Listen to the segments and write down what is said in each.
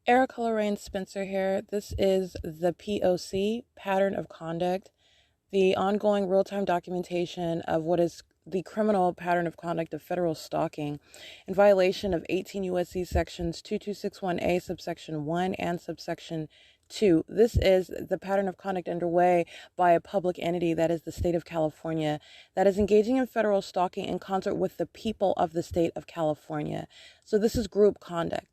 Erica Lorraine Spencer here. This is the P.O.C. pattern of conduct, the ongoing real-time documentation of what is the criminal pattern of conduct of federal stalking in violation of 18 U.S.C. sections 2261A subsection 1 and subsection 2. This is the pattern of conduct underway by a public entity, that is the state of California, that is engaging in federal stalking in concert with the people of the state of California. So this is group conduct.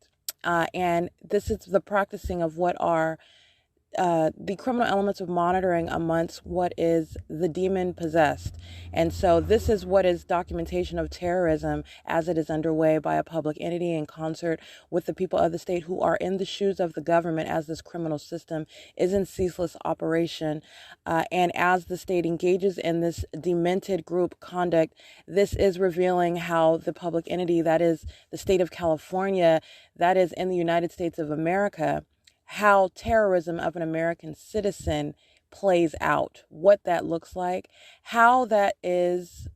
And this is the practicing of what are the criminal elements of monitoring amongst what is the demon possessed. And so this is what is documentation of terrorism as it is underway by a public entity in concert with the people of the state who are in the shoes of the government as this criminal system is in ceaseless operation. And as the state engages in this demented group conduct, this is revealing how the public entity, that is the state of California, that is in the United States of America, how terrorism of an American citizen plays out, what that looks like, how that is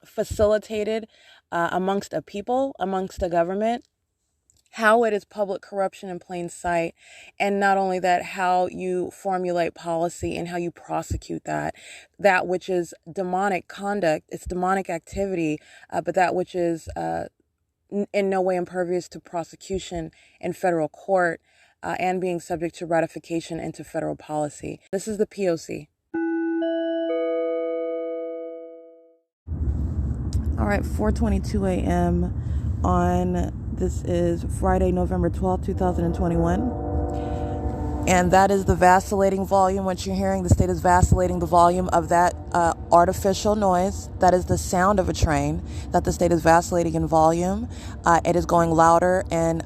facilitated amongst a people, amongst a government, how it is public corruption in plain sight, and not only that, how you formulate policy and how you prosecute that which is demonic conduct, it's demonic activity, but that which is in no way impervious to prosecution in federal court, and being subject to ratification into federal policy. This is the P.O.C. All right, 4:22 a.m. This is Friday, November 12th, 2021. And that is the vacillating volume, which you're hearing. The state is vacillating the volume of that artificial noise. That is the sound of a train, that the state is vacillating in volume. It is going louder and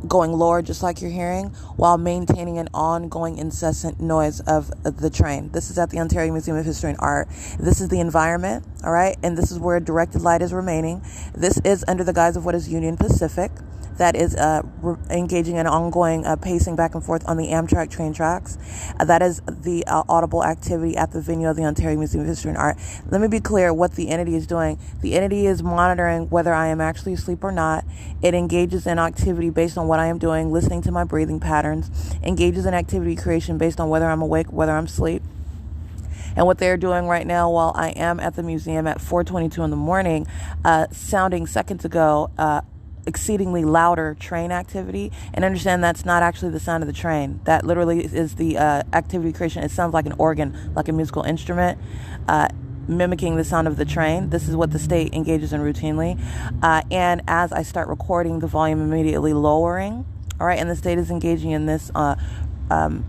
going lower, just like you're hearing, while maintaining an ongoing incessant noise of the train. This is at the Ontario Museum of History and Art. This is the environment, all right? And this is where directed light is remaining. This is under the guise of what is Union Pacific. That is engaging in ongoing pacing back and forth on the Amtrak train tracks. That is the audible activity at the venue of the Ontario Museum of History and Art. Let me be clear what the entity is doing. The entity is monitoring whether I am actually asleep or not. It engages in activity based on what I am doing, listening to my breathing patterns, engages in activity creation based on whether I'm awake, whether I'm asleep. And what they're doing right now while I am at the museum at 4:22 in the morning, sounding seconds ago, exceedingly louder train activity, and understand that's not actually the sound of the train. That literally is the activity creation. It sounds like an organ, like a musical instrument, mimicking the sound of the train. This is what the state engages in routinely. And as I start recording, the volume immediately lowering. All right, and the state is engaging in this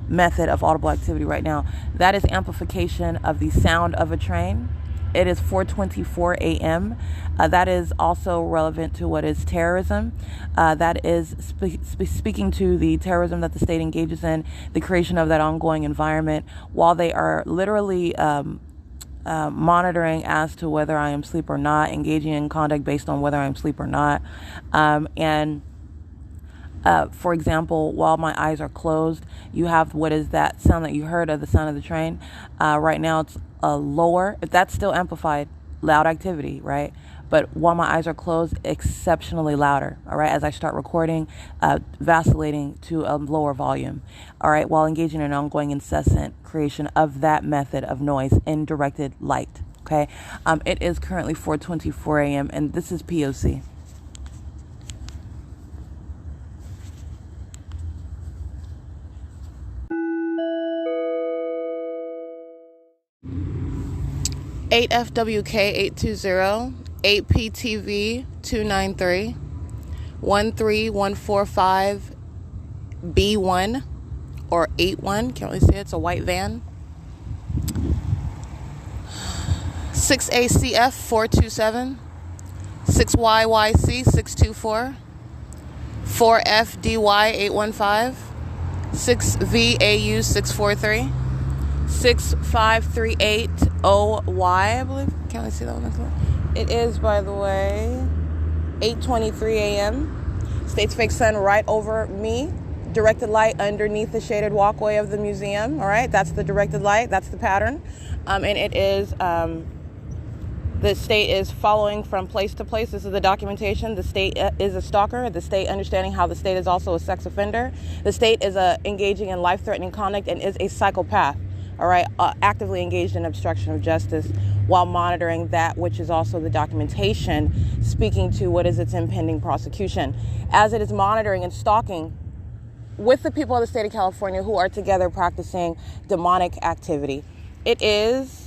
method of audible activity right now. That is amplification of the sound of a train. It is 4:24 a.m. That is also relevant to what is terrorism. That is speaking to the terrorism that the state engages in, the creation of that ongoing environment, while they are literally monitoring as to whether I am asleep or not, engaging in conduct based on whether I'm asleep or not. For example, while my eyes are closed, you have what is that sound that you heard of the sound of the train. Right now it's lower. That's still amplified, loud activity, right? But while my eyes are closed, exceptionally louder, all right? As I start recording, vacillating to a lower volume, all right? While engaging in an ongoing incessant creation of that method of noise in directed light, okay? It is currently 4:24 a.m. and this is P.O.C. (8FWK 820, 8PTV 293, 13145 B1 or 81, can't really see it, it's a white van. 6ACF 427, 6YYC 624, 4FDY 815, 6VAU 643, 6538OY, I believe. Can't really see that one. It is, by the way, 8:23 a.m. State's fake sun right over me. Directed light underneath the shaded walkway of the museum. All right, that's the directed light. That's the pattern. And it is The state is following from place to place. This is the documentation. The state is a stalker. The state understanding how the state is also a sex offender. The state is engaging in life-threatening conduct and is a psychopath, all right, actively engaged in obstruction of justice while monitoring that which is also the documentation speaking to what is its impending prosecution. As it is monitoring and stalking with the people of the state of California who are together practicing demonic activity. It is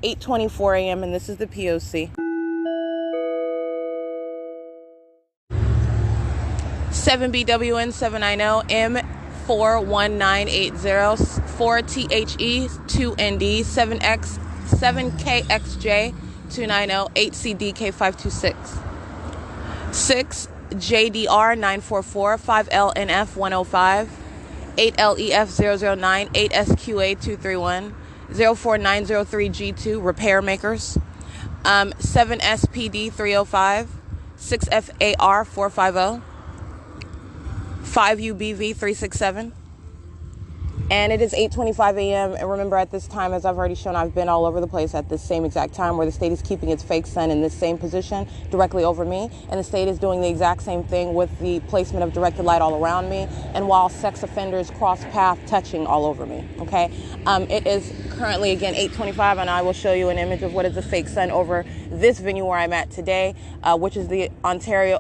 8:24 a.m. and this is the P.O.C. 7BWN 790M 41980 4THE 2ND 7X 7KXJ 290 8CDK 526 6JDR 944 5LNF 105 8LEF 009 8SQA 231 04903G2 Repair Makers 7SPD 305 6FAR 450 5UBV 367. And it is 8:25 a.m. And remember, at this time, as I've already shown, I've been all over the place at this same exact time where the state is keeping its fake sun in this same position directly over me. And the state is doing the exact same thing with the placement of directed light all around me. And while sex offenders cross path touching all over me. Okay. It is currently, again, 8:25, and I will show you an image of what is a fake sun over this venue where I'm at today, which is the Ontario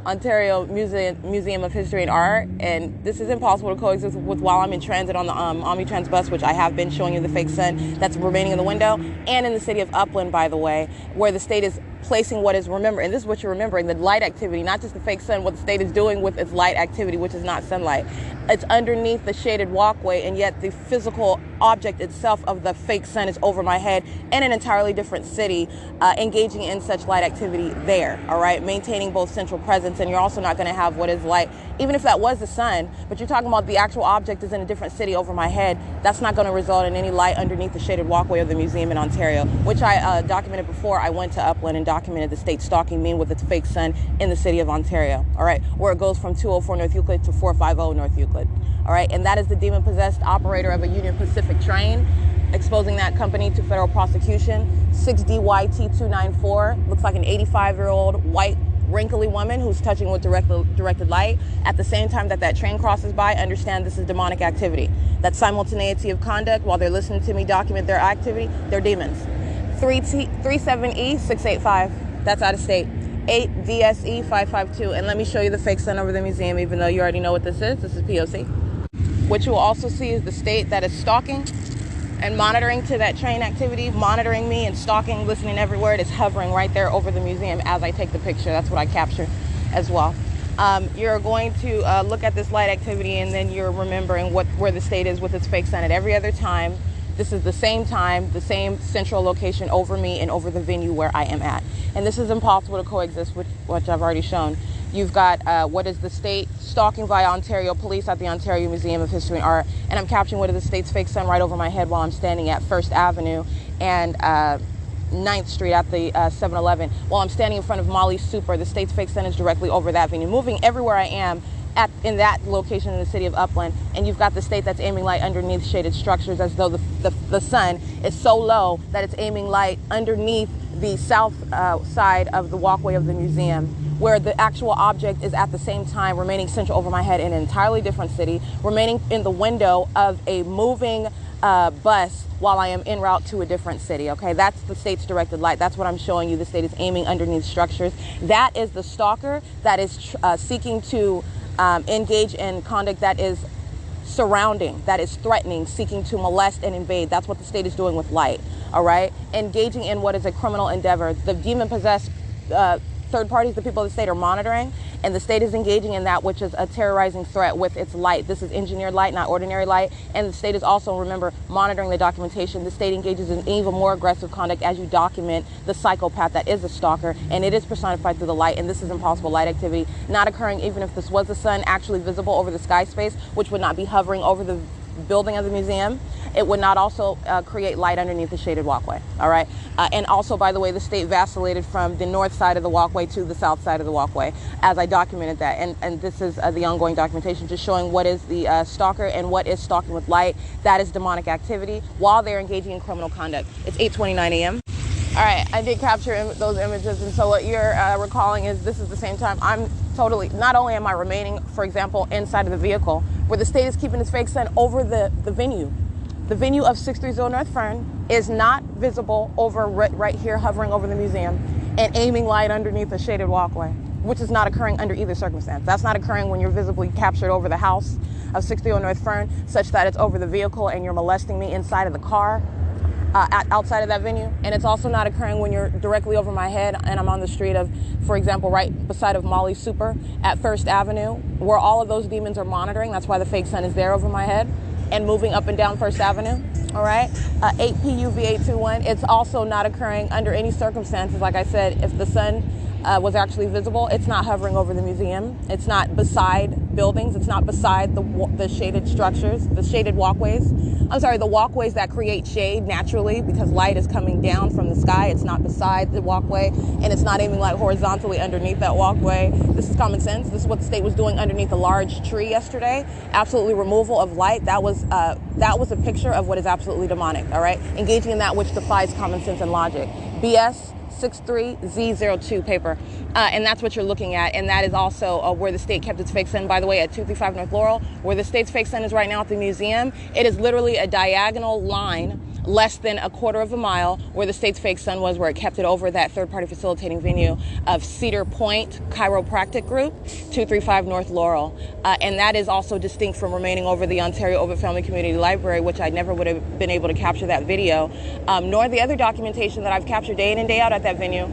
Ontario Museum of History and Art. And this is impossible to coexist with while I'm in transit on the Omnitrans bus, which I have been showing you the fake sun that's remaining in the window, and in the city of Upland, by the way, where the state is placing what is, remember, and this is what you're remembering, the light activity, not just the fake sun, what the state is doing with its light activity, which is not sunlight. It's underneath the shaded walkway, and yet the physical object itself of the fake sun is over my head in an entirely different city, engaging in such light activity there, all right, maintaining both central presence. And you're also not going to have what is light, even if that was the sun, but you're talking about the actual object is in a different city over my head. That's not going to result in any light underneath the shaded walkway of the museum in Ontario, which I documented before I went to Upland and documented the state stalking me with its fake sun in the city of Ontario, all right, where it goes from 204 North Euclid to 450 North Euclid, all right, and that is the demon-possessed operator of a Union Pacific train, exposing that company to federal prosecution. 6DYT294, looks like an 85-year-old white wrinkly woman who's touching with directed light. At the same time that train crosses by, understand this is demonic activity. That simultaneity of conduct while they're listening to me document their activity, they're demons. 37E685, that's out of state. 8VSE 552, and let me show you the fake sun over the museum, even though you already know what this is. This is P.O.C. What you will also see is the state that is stalking and monitoring to that train activity, monitoring me and stalking, listening every word, is hovering right there over the museum as I take the picture. That's what I capture as well. You're going to look at this light activity, and then you're remembering where the state is with its fake sun at every other time. This is the same time, the same central location over me and over the venue where I am at. And this is impossible to coexist with what I've already shown. You've got what is the state stalking via Ontario police at the Ontario Museum of History and Art, and I'm capturing what is the state's fake sun right over my head while I'm standing at 1st Avenue and 9th Street at the 7-Eleven. While I'm standing in front of Molly's Super, the state's fake sun is directly over that venue, moving everywhere I am in that location in the city of Upland. And you've got the state that's aiming light underneath shaded structures, as though the sun is so low that it's aiming light underneath the south side of the walkway of the museum, where the actual object is at the same time remaining central over my head in an entirely different city, remaining in the window of a moving bus while I am en route to a different city. Okay, that's the state's directed light. That's what I'm showing you. The state is aiming underneath structures. That is the stalker that is seeking to engage in conduct that is surrounding, that is threatening, seeking to molest and invade. That's what the state is doing with light, all right? Engaging in what is a criminal endeavor. The demon-possessed third parties, the people of the state, are monitoring, and the state is engaging in that which is a terrorizing threat with its light. This is engineered light, not ordinary light. And the state is also, remember, monitoring the documentation. The state engages in even more aggressive conduct as you document the psychopath that is a stalker, and it is personified through the light. And this is impossible light activity, not occurring even if this was the sun actually visible over the sky space, which would not be hovering over the building of the museum. It would not also create light underneath the shaded walkway, all right? And also, by the way, the state vacillated from the north side of the walkway to the south side of the walkway as I documented that. And this is the ongoing documentation just showing what is the stalker and what is stalking with light. That is demonic activity while they're engaging in criminal conduct. It's 8:29 a.m. All right, I did capture those images, and so what you're recalling is this is the same time I'm totally, not only am I remaining, for example, inside of the vehicle, where the state is keeping its fake sun over the venue. The venue of 630 North Fern is not visible over right here, hovering over the museum and aiming light underneath a shaded walkway, which is not occurring under either circumstance. That's not occurring when you're visibly captured over the house of 630 North Fern, such that it's over the vehicle and you're molesting me inside of the car. Outside of that venue, and it's also not occurring when you're directly over my head and I'm on the street of, for example, right beside of Molly Super at First Avenue, where all of those demons are monitoring. That's why the fake sun is there over my head and moving up and down First Avenue. All right, 8PUV821. It's also not occurring under any circumstances. Like I said, if the sun was actually visible, it's not hovering over the museum. It's not beside buildings. It's not beside the shaded structures, the shaded walkways. I'm sorry, the walkways that create shade naturally because light is coming down from the sky. It's not beside the walkway, and it's not aiming light horizontally underneath that walkway. This is common sense. This is what the state was doing underneath a large tree yesterday. Absolutely removal of light. That was a picture of what is absolutely demonic. All right, engaging in that which defies common sense and logic. BS 63Z02 paper, and that's what you're looking at, and that is also where the state kept its fake sun, by the way, at 235 North Laurel, where the state's fake sun is right now at the museum. It is literally a diagonal line less than a quarter of a mile where the state's fake sun was, where it kept it over that third-party facilitating venue of Cedar Point Chiropractic Group, 235 North Laurel. And that is also distinct from remaining over the Ontario Ovitt Family Community Library, which I never would have been able to capture that video, nor the other documentation that I've captured day in and day out at that venue,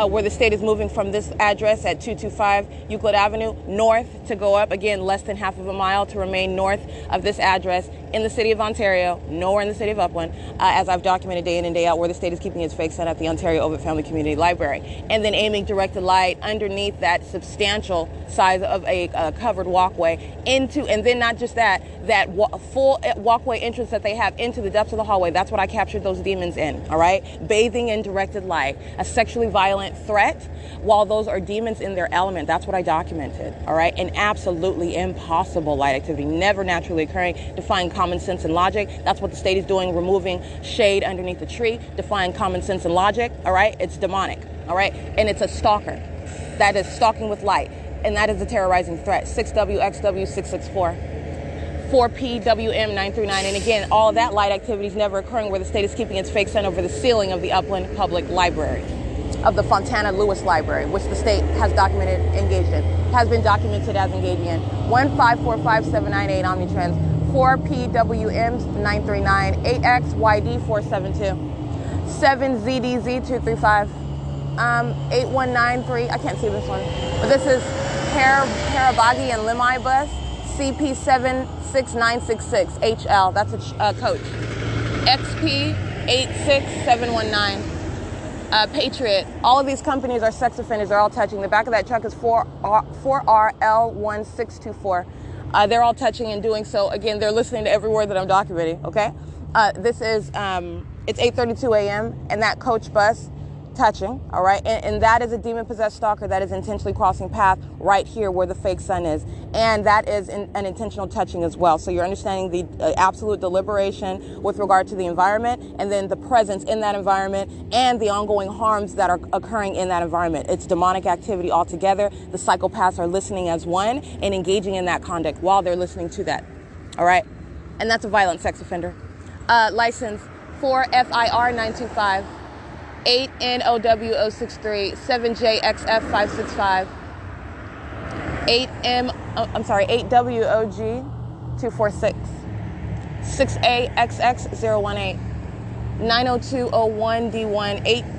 where the state is moving from this address at 225 Euclid Avenue north to go up, again, less than half of a mile to remain north of this address in the city of Ontario, nowhere in the city of Upland, as I've documented day in and day out, where the state is keeping its fake sun at the Ontario Ovitt Family Community Library, and then aiming directed light underneath that substantial size of a covered walkway into, and then not just that full walkway entrance that they have into the depths of the hallway. That's what I captured those demons in, all right? Bathing in directed light, a sexually violent threat, while those are demons in their element. That's what I documented, all right? An absolutely impossible light activity, never naturally occurring, defying common sense and logic. That's what the state is doing, removing shade underneath the tree, defying common sense and logic, all right? It's demonic, all right? And it's a stalker that is stalking with light, and that is a terrorizing threat. 6WXW664. 4PWM939, and again, all of that light activity is never occurring where the state is keeping its fake sun over the ceiling of the Upland Public Library, of the Fontana Lewis Library, which the state has documented engaged in, has been documented as engaging in. 1545798 Omnitrans, 4PWM939, 8XYD472, 7ZDZ235, 8193, I can't see this one, but this is Parabagi and Limai Bus, CP76966 HL, that's a coach. XP86719, Patriot. All of these companies are sex offenders. They're all touching. The back of that truck is 4RL1624. They're all touching and doing so. Again, they're listening to every word that I'm documenting, okay? This is, it's 8:32 a.m. and that coach bus touching, all right? And that is a demon-possessed stalker that is intentionally crossing path right here where the fake sun is. And that is an intentional touching as well. So you're understanding the absolute deliberation with regard to the environment, and then the presence in that environment and the ongoing harms that are occurring in that environment. It's demonic activity altogether. The psychopaths are listening as one and engaging in that conduct while they're listening to that, all right? And that's a violent sex offender. License 4FIR925. 8NOW063, 7JXF565, 8WOG246, 6AXX018, 90201D1,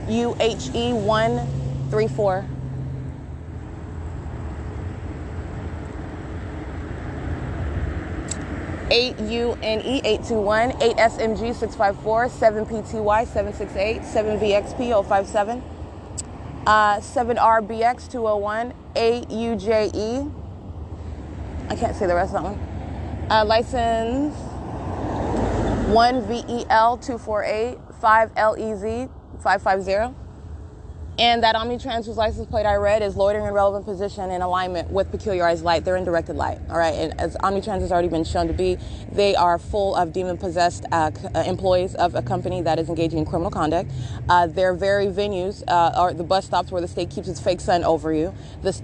8UHE134. UNE821, 8SMG654, 7PTY768, 7VXP057, 7RBX201, AUJE. I can't say the rest of that one. License 1VEL248 5LEZ 550. And that omnitransfer's license plate I read is loitering in relevant position in alignment with peculiarized light. They're in directed light, all right? And as omnitrans has already been shown to be, they are full of demon-possessed employees of a company that is engaging in criminal conduct. Their very venues are the bus stops where the state keeps its fake sun over you,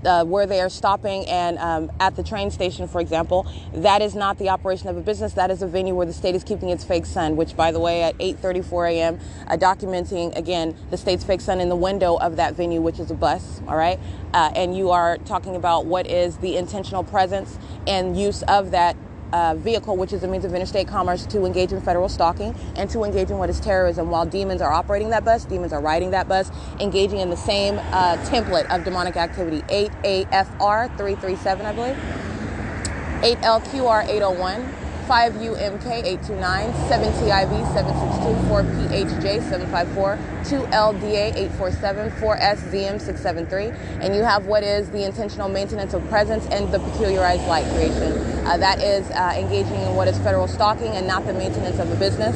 where they are stopping and at the train station, for example. That is not the operation of a business. That is a venue where the state is keeping its fake sun, which, by the way, at 8:34 a.m., documenting, again, the state's fake sun in the window of that venue, which is a bus, all right? And you are talking about what is the intentional presence and use of that vehicle, which is a means of interstate commerce, to engage in federal stalking and to engage in what is terrorism. While demons are operating that bus, demons are riding that bus, engaging in the same template of demonic activity. 8AFR 337, I believe. 8LQR 801. 5UMK 829, 7TIV 762, 4PHJ 754, 2LDA 847, 4SZM 673, and you have what is the intentional maintenance of presence and the peculiarized light creation. That is engaging in what is federal stalking and not the maintenance of a business.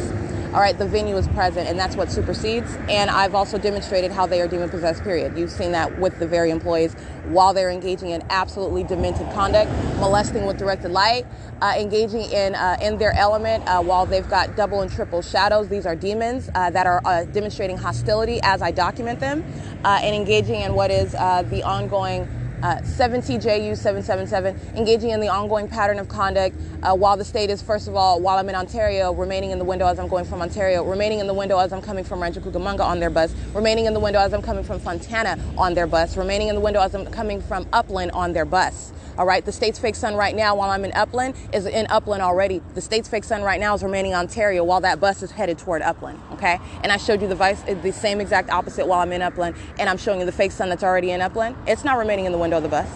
All right, the venue is present, and that's what supersedes. And I've also demonstrated how they are demon-possessed, period. You've seen that with the very employees while they're engaging in absolutely demented conduct, molesting with directed light, engaging in their element while they've got double and triple shadows. These are demons that are demonstrating hostility as I document them, and engaging in what is the ongoing 7TJU 777, engaging in the ongoing pattern of conduct while the state is, first of all, while I'm in Ontario, remaining in the window as I'm going from Ontario, remaining in the window as I'm coming from Rancho Cucamonga on their bus, remaining in the window as I'm coming from Fontana on their bus, remaining in the window as I'm coming from Upland on their bus. All right, the state's fake sun right now while I'm in Upland is in Upland already. The state's fake sun right now is remaining in Ontario while that bus is headed toward Upland, okay? And I showed you the same exact opposite while I'm in Upland, and I'm showing you the fake sun that's already in Upland. It's not remaining in the window of the bus.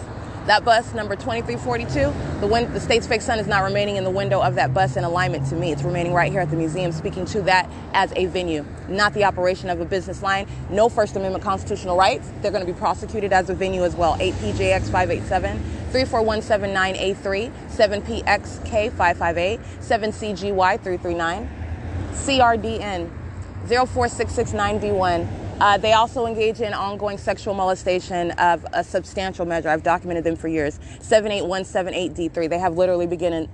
That bus, number 2342, the state's fake sun is not remaining in the window of that bus in alignment to me. It's remaining right here at the museum, speaking to that as a venue, not the operation of a business line. No First Amendment constitutional rights. They're going to be prosecuted as a venue as well. 8PJX 587, 34179A3, 7PXK 558, 7CGY 339, CRDN 04669B1. They also engage in ongoing sexual molestation of a substantial measure. I've documented them for years. 78178D3. They have literally been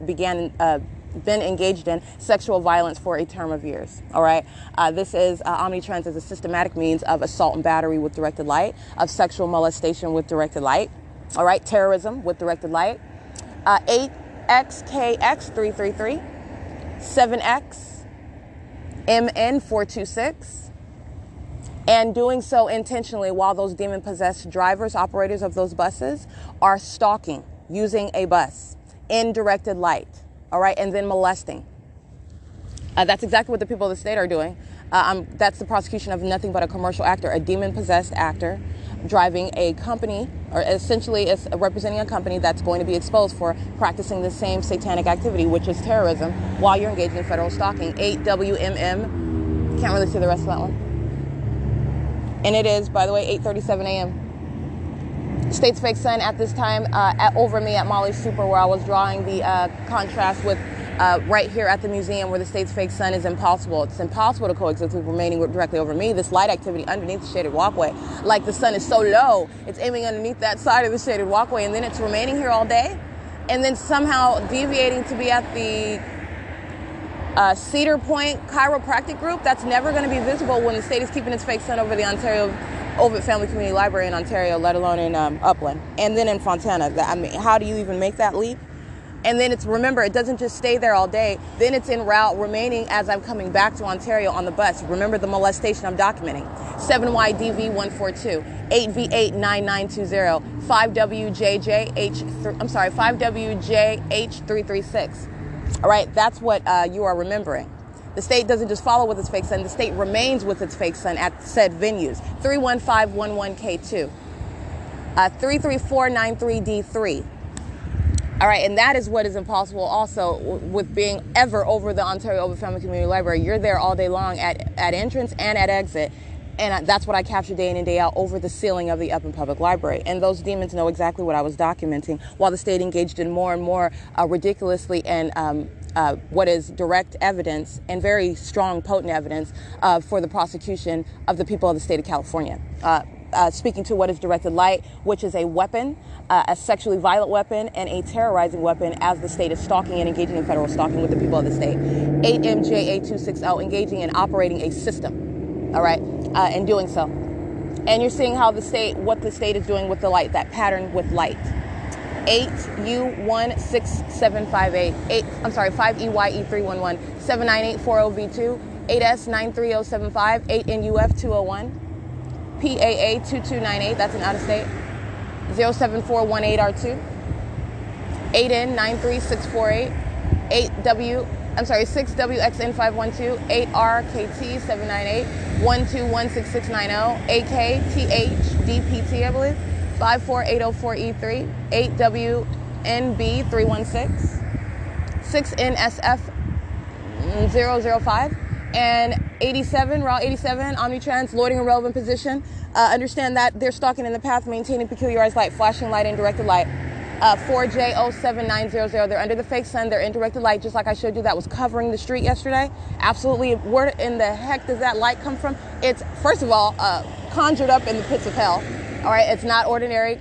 engaged in sexual violence for a term of years. All right. This is omnitrans as a systematic means of assault and battery with directed light, of sexual molestation with directed light. All right. Terrorism with directed light. 8XKX333, 7XMN426. And doing so intentionally while those demon-possessed drivers, operators of those buses, are stalking, using a bus in directed light, all right, and then molesting. That's exactly what the people of the state are doing. That's the prosecution of nothing but a commercial actor, a demon-possessed actor driving a company, or essentially is representing a company that's going to be exposed for practicing the same satanic activity, which is terrorism, while you're engaged in federal stalking. 8WMM, can't really see the rest of that one. And it is, by the way, 8:37 a.m. State's fake sun at this time over me at Molly's Super, where I was drawing the contrast with right here at the museum where the state's fake sun is impossible. It's impossible to coexist with remaining directly over me. This light activity underneath the shaded walkway, like the sun is so low, it's aiming underneath that side of the shaded walkway, and then it's remaining here all day, and then somehow deviating to be at the Cedar Point chiropractic group. That's never going to be visible when the state is keeping its fake sun over the Ontario Ovid Family Community Library in Ontario, let alone in Upland, and then in Fontana. I mean, how do you even make that leap? And then remember, it doesn't just stay there all day. Then it's en route, remaining as I'm coming back to Ontario on the bus. Remember the molestation I'm documenting. 7YDV142, 8V89920, 5WJH336. All right, that's what you are remembering. The state doesn't just follow with its fake sun. The state remains with its fake sun at said venues. 31511K2, 33493D3. All right, and that is what is impossible also with being ever over the Ontario Ovid Family Community Library. You're there all day long at entrance and at exit. And that's what I capture day in and day out over the ceiling of the Upland Public Library. And those demons know exactly what I was documenting while the state engaged in more and more ridiculously and what is direct evidence and very strong, potent evidence for the prosecution of the people of the state of California. Speaking to what is directed light, which is a weapon, a sexually violent weapon, and a terrorizing weapon as the state is stalking and engaging in federal stalking with the people of the state. 8MJA260, engaging in operating a system, all right, and doing so. And you're seeing how what the state is doing with the light, that pattern with light. 8U16758, 5EYE311, 79840V2, 8S93075, 8NUF201, PAA2298, that's an out-of-state, 07418R2, 8N93648, 6WXN512, 8RKT798, 1216690, AKTHDPT, I believe, 54804E3, 8WNB316, 6NSF005, and 87, Route 87, Omnitrans, loitering in relevant position. Understand that they're stalking in the path, maintaining peculiarized light, flashing light, and directed light. 4J07900, they're under the fake sun, they're in directed light, just like I showed you that was covering the street yesterday. Absolutely, where in the heck does that light come from? It's, first of all, conjured up in the pits of hell. All right, it's not ordinary.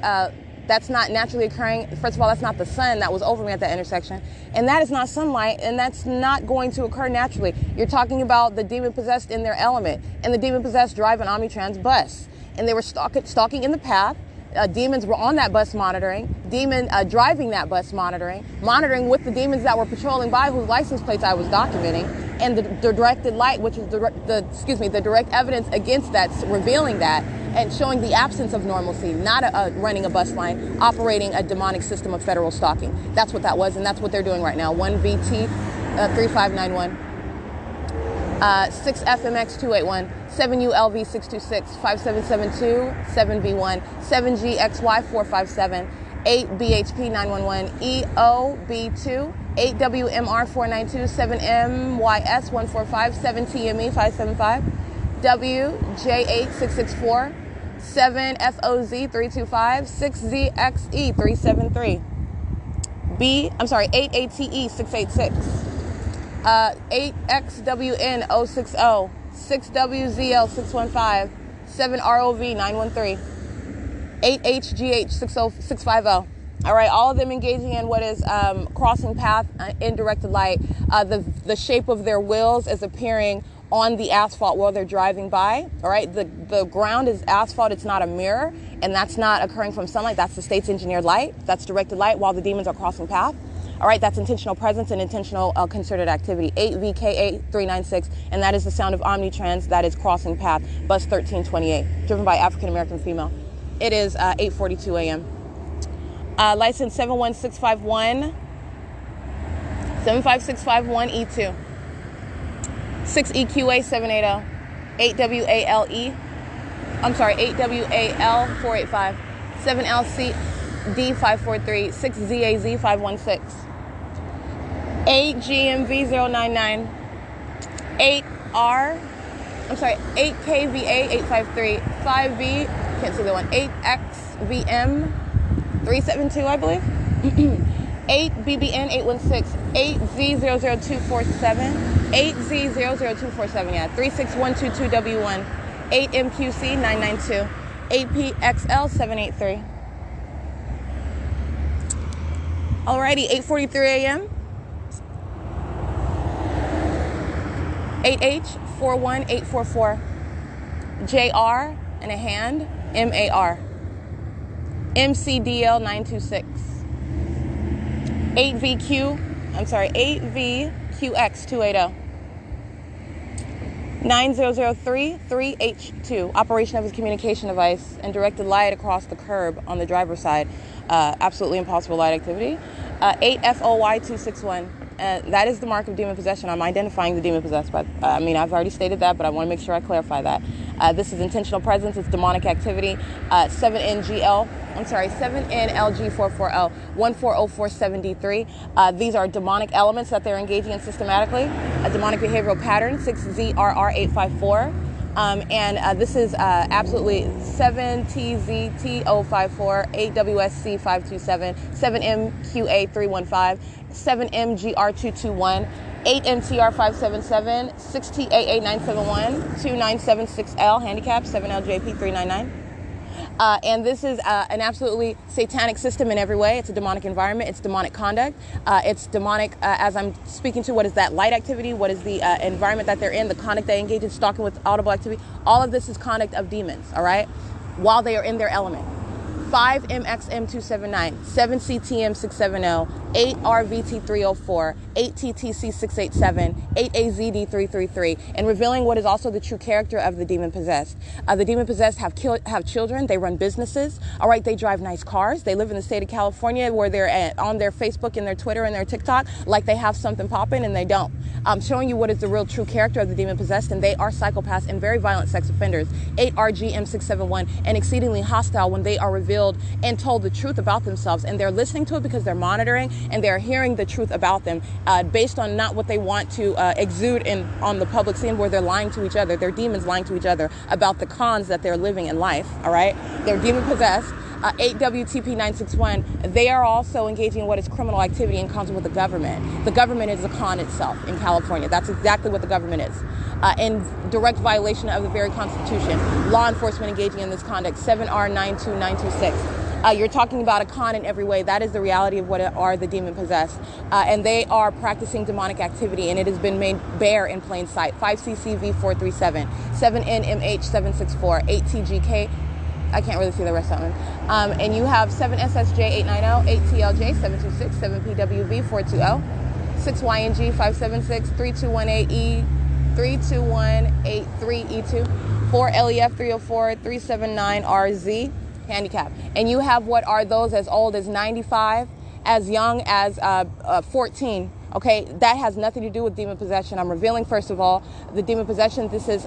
That's not naturally occurring. First of all, that's not the sun that was over me at that intersection. And that is not sunlight, and that's not going to occur naturally. You're talking about the demon-possessed in their element, and the demon-possessed drive an Omnitrans bus. And they were stalking in the path. Demons were on that bus monitoring, driving that bus monitoring with the demons that were patrolling by, whose license plates I was documenting, and the directed light, which is the direct evidence against that, revealing that, and showing the absence of normalcy, not running a bus line, operating a demonic system of federal stalking. That's what that was, and that's what they're doing right now. 1VT 3591, 6FMX281, 7ULV626, 5772, 7V1, 7GXY457, 8BHP911, EOB2, 8WMR492, 7MYS145, 7TME575, WJ8664, 7FOZ325, 6ZXE373, 8ATE686, 8XWN060, 6WZL615, 7ROV913, 8HGH650. All right, all of them engaging in what is crossing path in directed light. The shape of their wheels is appearing on the asphalt while they're driving by. All right, the ground is asphalt, it's not a mirror, and that's not occurring from sunlight. That's the state's engineered light. That's directed light while the demons are crossing path. All right, that's intentional presence and intentional concerted activity. 8VKA396, and that is the sound of Omnitrans that is crossing path, bus 1328, driven by African-American female. It is 8:42 a.m. License 71651, 75651E2, 6EQA780, 8WAL485, 7LCD543, 6ZAZ516, 8GMV099, 8KVA853, 5V, can't see the one, 8XVM372, I believe, 8BBN816, 8Z00247, 8Z00247, yeah, 36122W1, 8MQC992, 8PXL783. Alrighty, 8:43 a.m. 8H41844, JR and a hand, MAR, MCDL926, 8VQX280, 9003 3H2, operation of his communication device and directed light across the curb on the driver's side. Absolutely impossible light activity. 8FOY261. That is the mark of demon possession. I'm identifying the demon possessed, but I've already stated that, but I want to make sure I clarify that. This is intentional presence. It's demonic activity. 7NLG440, 14047D3. These are demonic elements that they're engaging in systematically. A demonic behavioral pattern, 6ZRR854. This is absolutely 7TZTO54, 8WSC 527, 7MQA 315, 7MGR221, 8MTR 577, 6TAA 971, 2976L, handicap 7LJP 399. And this is an absolutely satanic system in every way. It's a demonic environment. It's demonic conduct. It's demonic, as I'm speaking to, what is that light activity? What is the environment that they're in? The conduct they engage in, stalking with audible activity. All of this is conduct of demons, all right? While they are in their element. 5MXM279, 7CTM670, 8RVT304, 8TTC687, 8AZD333, and revealing what is also the true character of the demon possessed. The demon possessed have children. They run businesses. All right, they drive nice cars. They live in the state of California, where they're on their Facebook and their Twitter and their TikTok like they have something popping, and they don't. I'm showing you what is the real true character of the demon possessed, and they are psychopaths and very violent sex offenders. 8RGM671, and exceedingly hostile when they are revealed and told the truth about themselves, and they're listening to it because they're monitoring and they're hearing the truth about them based on not what they want to exude on the public scene, where they're lying to each other. They're demons lying to each other about the cons that they're living in life. All right, they're demon possessed. 8WTP961, they are also engaging in what is criminal activity in concert with the government. The government is a con itself in California. That's exactly what the government is. In direct violation of the very Constitution. Law enforcement engaging in this conduct, 7R92926. You're talking about a con in every way. That is the reality of what are the demon possessed. And they are practicing demonic activity, and it has been made bare in plain sight. 5CCV437, 7NMH764, 8TGK, I can't really see the rest of them. And you have 7SSJ890, 8TLJ726, 7PWV420, 6YNG576, 3218E, 32183E2, 4LEF304, 379RZ, handicap. And you have what are those as old as 95, as young as 14. Okay, that has nothing to do with demon possession. I'm revealing, first of all, the demon possession. This is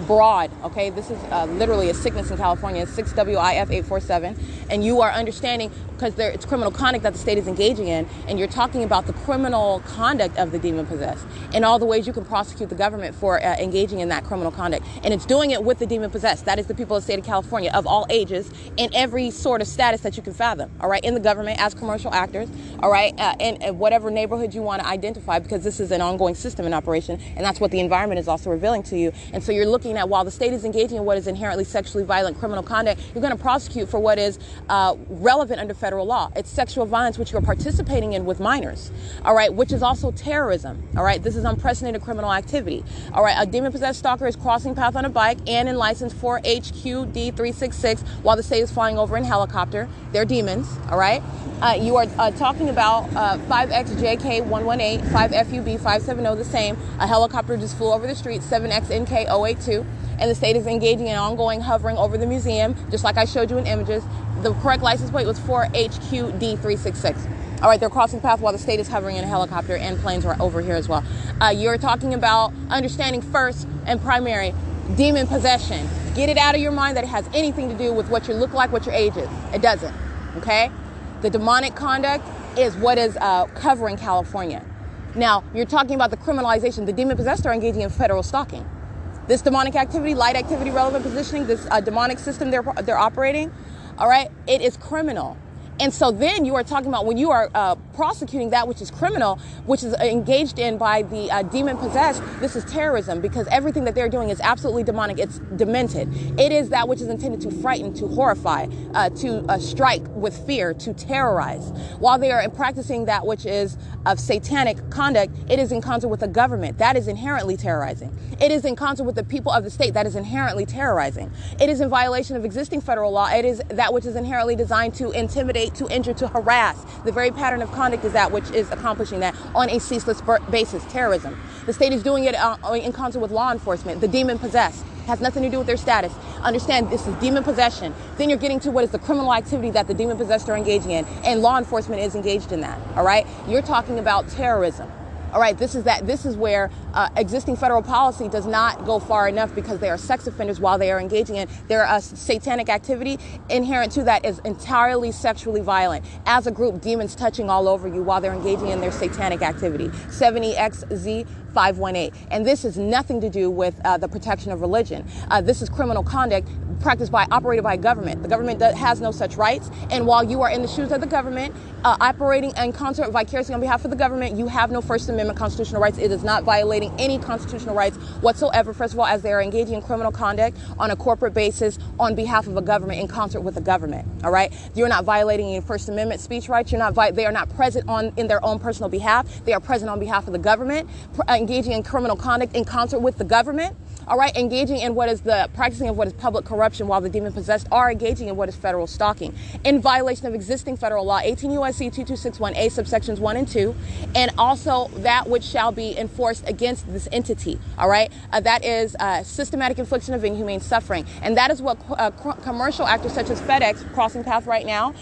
broad, okay? This is literally a sickness in California. It's 6WIF847, and you are understanding, because it's criminal conduct that the state is engaging in, and you're talking about the criminal conduct of the demon possessed and all the ways you can prosecute the government for engaging in that criminal conduct. And it's doing it with the demon possessed. That is the people of the state of California, of all ages, in every sort of status that you can fathom, all right? In the government, as commercial actors, all right? In whatever neighborhood you want to identify, because this is an ongoing system in operation, and that's what the environment is also revealing to you. And so you're looking at, while the state is engaging in what is inherently sexually violent criminal conduct, you're going to prosecute for what is relevant under federal law. It's sexual violence, which you're participating in with minors, all right, which is also terrorism, all right? This is unprecedented criminal activity, all right? A demon-possessed stalker is crossing path on a bike and in license 4HQD366 while the state is flying over in helicopter. They're demons, all right? You are talking about 5XJK118, 5FUB570, the same. A helicopter just flew over the street, 7XNK082. And the state is engaging in ongoing hovering over the museum, just like I showed you in images. The correct license plate was 4HQD366. All right, they're crossing path while the state is hovering in a helicopter, and planes are over here as well. You're talking about understanding first and primary demon possession. Get it out of your mind that it has anything to do with what you look like, what your age is. It doesn't, okay? The demonic conduct is what is covering California. Now, you're talking about the criminalization. The demon possessed are engaging in federal stalking. This demonic activity, light activity, relevant positioning, this demonic system they're operating, all right, it is criminal. And so then you are talking about when you are prosecuting that which is criminal, which is engaged in by the demon possessed, this is terrorism, because everything that they're doing is absolutely demonic. It's demented. It is that which is intended to frighten, to horrify, to strike with fear, to terrorize. While they are practicing that which is of satanic conduct, it is in concert with the government. That is inherently terrorizing. It is in concert with the people of the state. That is inherently terrorizing. It is in violation of existing federal law. It is that which is inherently designed to intimidate, to injure, to harass. The very pattern of conduct is that which is accomplishing that on a ceaseless basis, terrorism. The state is doing it in concert with law enforcement. The demon possessed has nothing to do with their status. Understand, this is demon possession. Then you're getting to what is the criminal activity that the demon possessed are engaging in, and law enforcement is engaged in that, all right? You're talking about terrorism, All right, this is where existing federal policy does not go far enough, because they are sex offenders while they are engaging in their satanic activity. Inherent to that is entirely sexually violent. As a group, demons touching all over you while they're engaging in their satanic activity. 70XZ 518. And this has nothing to do with the protection of religion. This is criminal conduct operated by government. The government has no such rights. And while you are in the shoes of the government, operating in concert vicariously on behalf of the government, you have no First Amendment constitutional rights. It is not violating any constitutional rights whatsoever, first of all, as they are engaging in criminal conduct on a corporate basis on behalf of a government, in concert with the government. All right? You're not violating any First Amendment speech rights. They are not present in their own personal behalf. They are present on behalf of the government, engaging in criminal conduct in concert with the government. All right, engaging in practicing of what is public corruption, while the demon-possessed are engaging in what is federal stalking, in violation of existing federal law, 18 U.S.C. 2261A, subsections 1 and 2, and also that which shall be enforced against this entity. All right, that is systematic infliction of inhumane suffering, and that is what commercial actors such as FedEx, crossing path right now,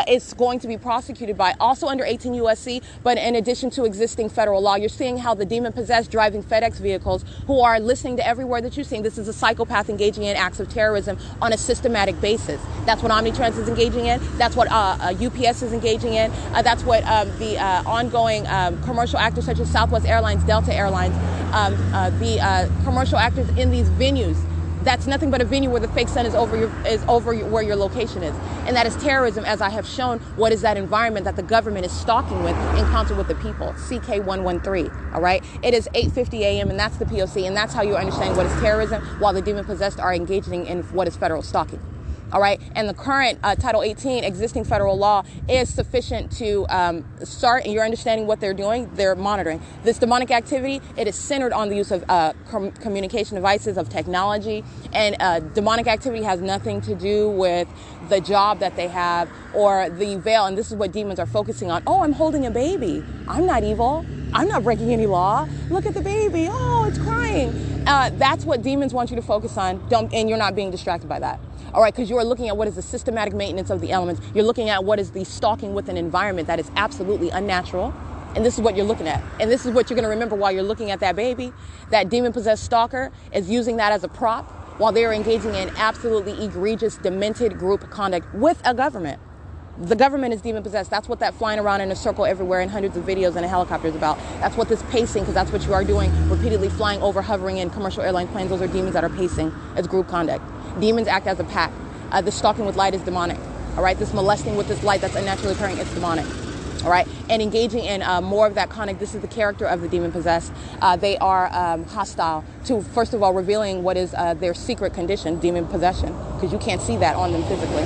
is going to be prosecuted by, also under 18 U.S.C., but in addition to existing federal law. You're seeing how the demon-possessed driving FedEx vehicles, who are listening to every word that you're seeing. This is a psychopath engaging in acts of terrorism on a systematic basis. That's what Omnitrans is engaging in. That's what UPS is engaging in. That's what the ongoing commercial actors such as Southwest Airlines, Delta Airlines, the commercial actors in these venues. That's nothing but a venue where the fake sun is over where your location is. And that is terrorism, as I have shown. What is that environment that the government is stalking with in concert with the people? CK113, all right? It is 8:50 a.m. and that's the P.O.C. and that's how you understand what is terrorism, while the demon-possessed are engaging in what is federal stalking. All right, and the current Title 18 existing federal law is sufficient to start, and you're understanding what they're doing. They're monitoring this demonic activity. It is centered on the use of communication devices, of technology, and demonic activity has nothing to do with the job that they have or the veil. And this is what demons are focusing on. Oh, I'm holding a baby. I'm not evil. I'm not breaking any law. Look at the baby. Oh, it's crying. That's what demons want you to focus on, and you're not being distracted by that. All right, because you are looking at what is the systematic maintenance of the elements. You're looking at what is the stalking with an environment that is absolutely unnatural. And this is what you're looking at. And this is what you're going to remember while you're looking at that baby. That demon-possessed stalker is using that as a prop while they're engaging in absolutely egregious, demented group conduct with a government. The government is demon-possessed. That's what that flying around in a circle everywhere in hundreds of videos and a helicopter is about. That's what this pacing, because that's what you are doing, repeatedly flying over, hovering in commercial airline planes. Those are demons that are pacing. It's group conduct. Demons act as a pack. The stalking with light is demonic. All right, this molesting with this light that's unnaturally occurring, it's demonic. All right, and engaging in more of that conduct. This is the character of the demon-possessed. They are hostile to, first of all, revealing what is their secret condition, demon possession, because you can't see that on them physically.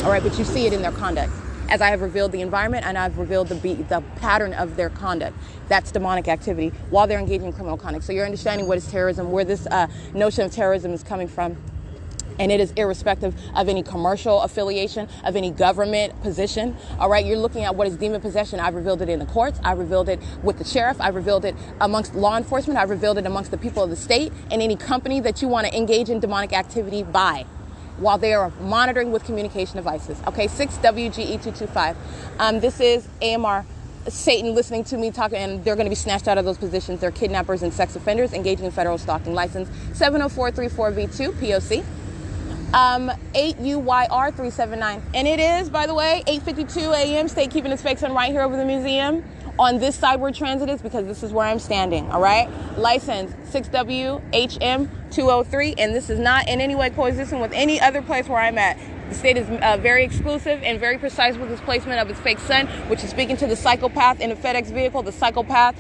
All right, but you see it in their conduct. As I have revealed the environment and I've revealed the pattern of their conduct. That's demonic activity while they're engaging in criminal conduct. So you're understanding what is terrorism, where this notion of terrorism is coming from. And it is irrespective of any commercial affiliation, of any government position. All right, you're looking at what is demon possession. I've revealed it in the courts. I've revealed it with the sheriff. I've revealed it amongst law enforcement. I've revealed it amongst the people of the state and any company that you want to engage in demonic activity by, while they are monitoring with communication devices. Okay, 6WGE225. This is AMR Satan listening to me talking, and they're going to be snatched out of those positions. They're kidnappers and sex offenders engaging in federal stalking. License 70434V2 P.O.C. 8UYR379. And it is, by the way, 8:52 a.m. State keeping its fake sun right here over the museum. On this side where transit is, because this is where I'm standing, all right? License 6WHM203, and this is not in any way coexisting with any other place where I'm at. The state is very exclusive and very precise with its placement of its fake sun, which is speaking to the psychopath in the FedEx vehicle, the psychopath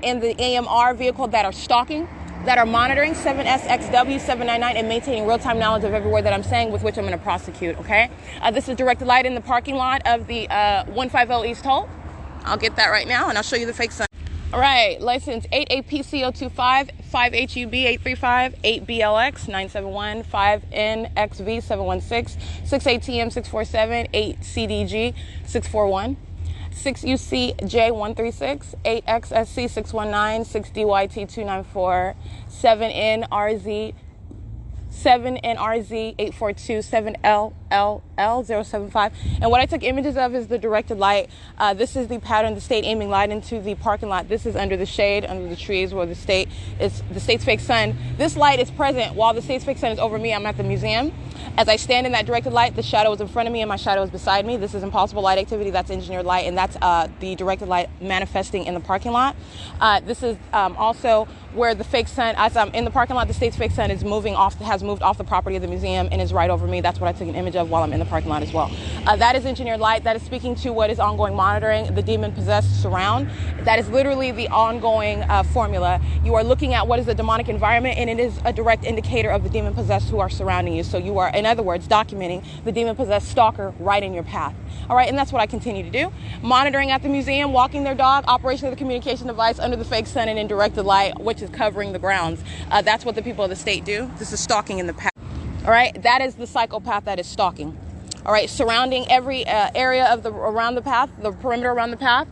in the AMR vehicle that are stalking, that are monitoring 7SXW799 and maintaining real-time knowledge of every word that I'm saying, with which I'm going to prosecute, okay? This is directed light in the parking lot of the 150 East Holt. I'll get that right now, and I'll show you the fake sun. All right, license 88PC025, 5HUB835, 8BLX 971, 5NXV716, 6ATM647, 8CDG 641. 6UCJ136, 8XSC619, 6DYT294, 7NRZ 842, LL075. And what I took images of is the directed light. This is the pattern, the state aiming light into the parking lot. This is under the shade, under the trees where the state's fake sun. This light is present while the state's fake sun is over me. I'm at the museum. As I stand in that directed light, the shadow is in front of me and my shadow is beside me. This is impossible light activity. That's engineered light, and that's the directed light manifesting in the parking lot. This is also where the fake sun, as I'm in the parking lot, the state's fake sun is has moved off the property of the museum and is right over me. That's what I took an image of while I'm in the parking lot as well. That is engineered light. That is speaking to what is ongoing monitoring, the demon-possessed surround. That is literally the ongoing formula. You are looking at what is the demonic environment, and it is a direct indicator of the demon-possessed who are surrounding you. So you are, in other words, documenting the demon-possessed stalker right in your path. All right, and that's what I continue to do. Monitoring at the museum, walking their dog, operation of the communication device under the fake sun and in directed light, which is covering the grounds. That's what the people of the state do. This is stalking in the path. All right, that is the psychopath that is stalking. All right, surrounding every area of around the path, the perimeter around the path,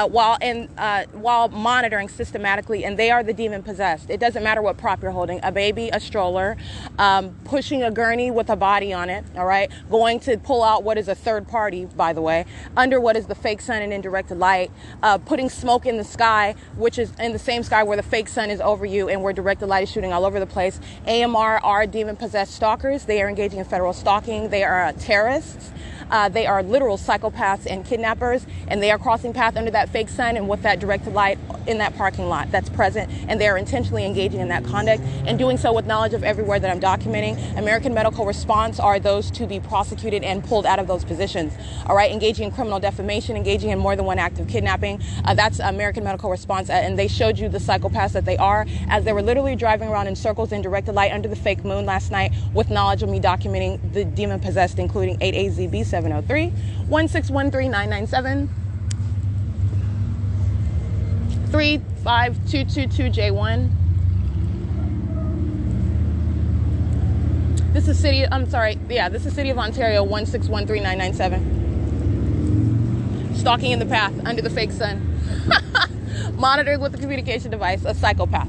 while monitoring systematically, and they are the demon possessed. It doesn't matter what prop you're holding, a baby, a stroller, pushing a gurney with a body on it, all right, going to pull out what is a third party, by the way, under what is the fake sun and in directed light, putting smoke in the sky, which is in the same sky where the fake sun is over you and where directed light is shooting all over the place. AMR are demon possessed stalkers. They are engaging in federal stalking. They are terrorists. They are literal psychopaths and kidnappers, and they are crossing path under that fake sun and with that directed light in that parking lot that's present, and they are intentionally engaging in that conduct and doing so with knowledge of everywhere that I'm documenting. American medical response are those to be prosecuted and pulled out of those positions. All right, engaging in criminal defamation, engaging in more than one act of kidnapping. That's American medical response, and they showed you the psychopaths that they are as they were literally driving around in circles in directed light under the fake moon last night with knowledge of me documenting the demon possessed, including 8AZB 703 1613997 35222J1. This is City of Ontario 1613997. Stalking in the path under the fake sun. Monitored with the communication device, a psychopath.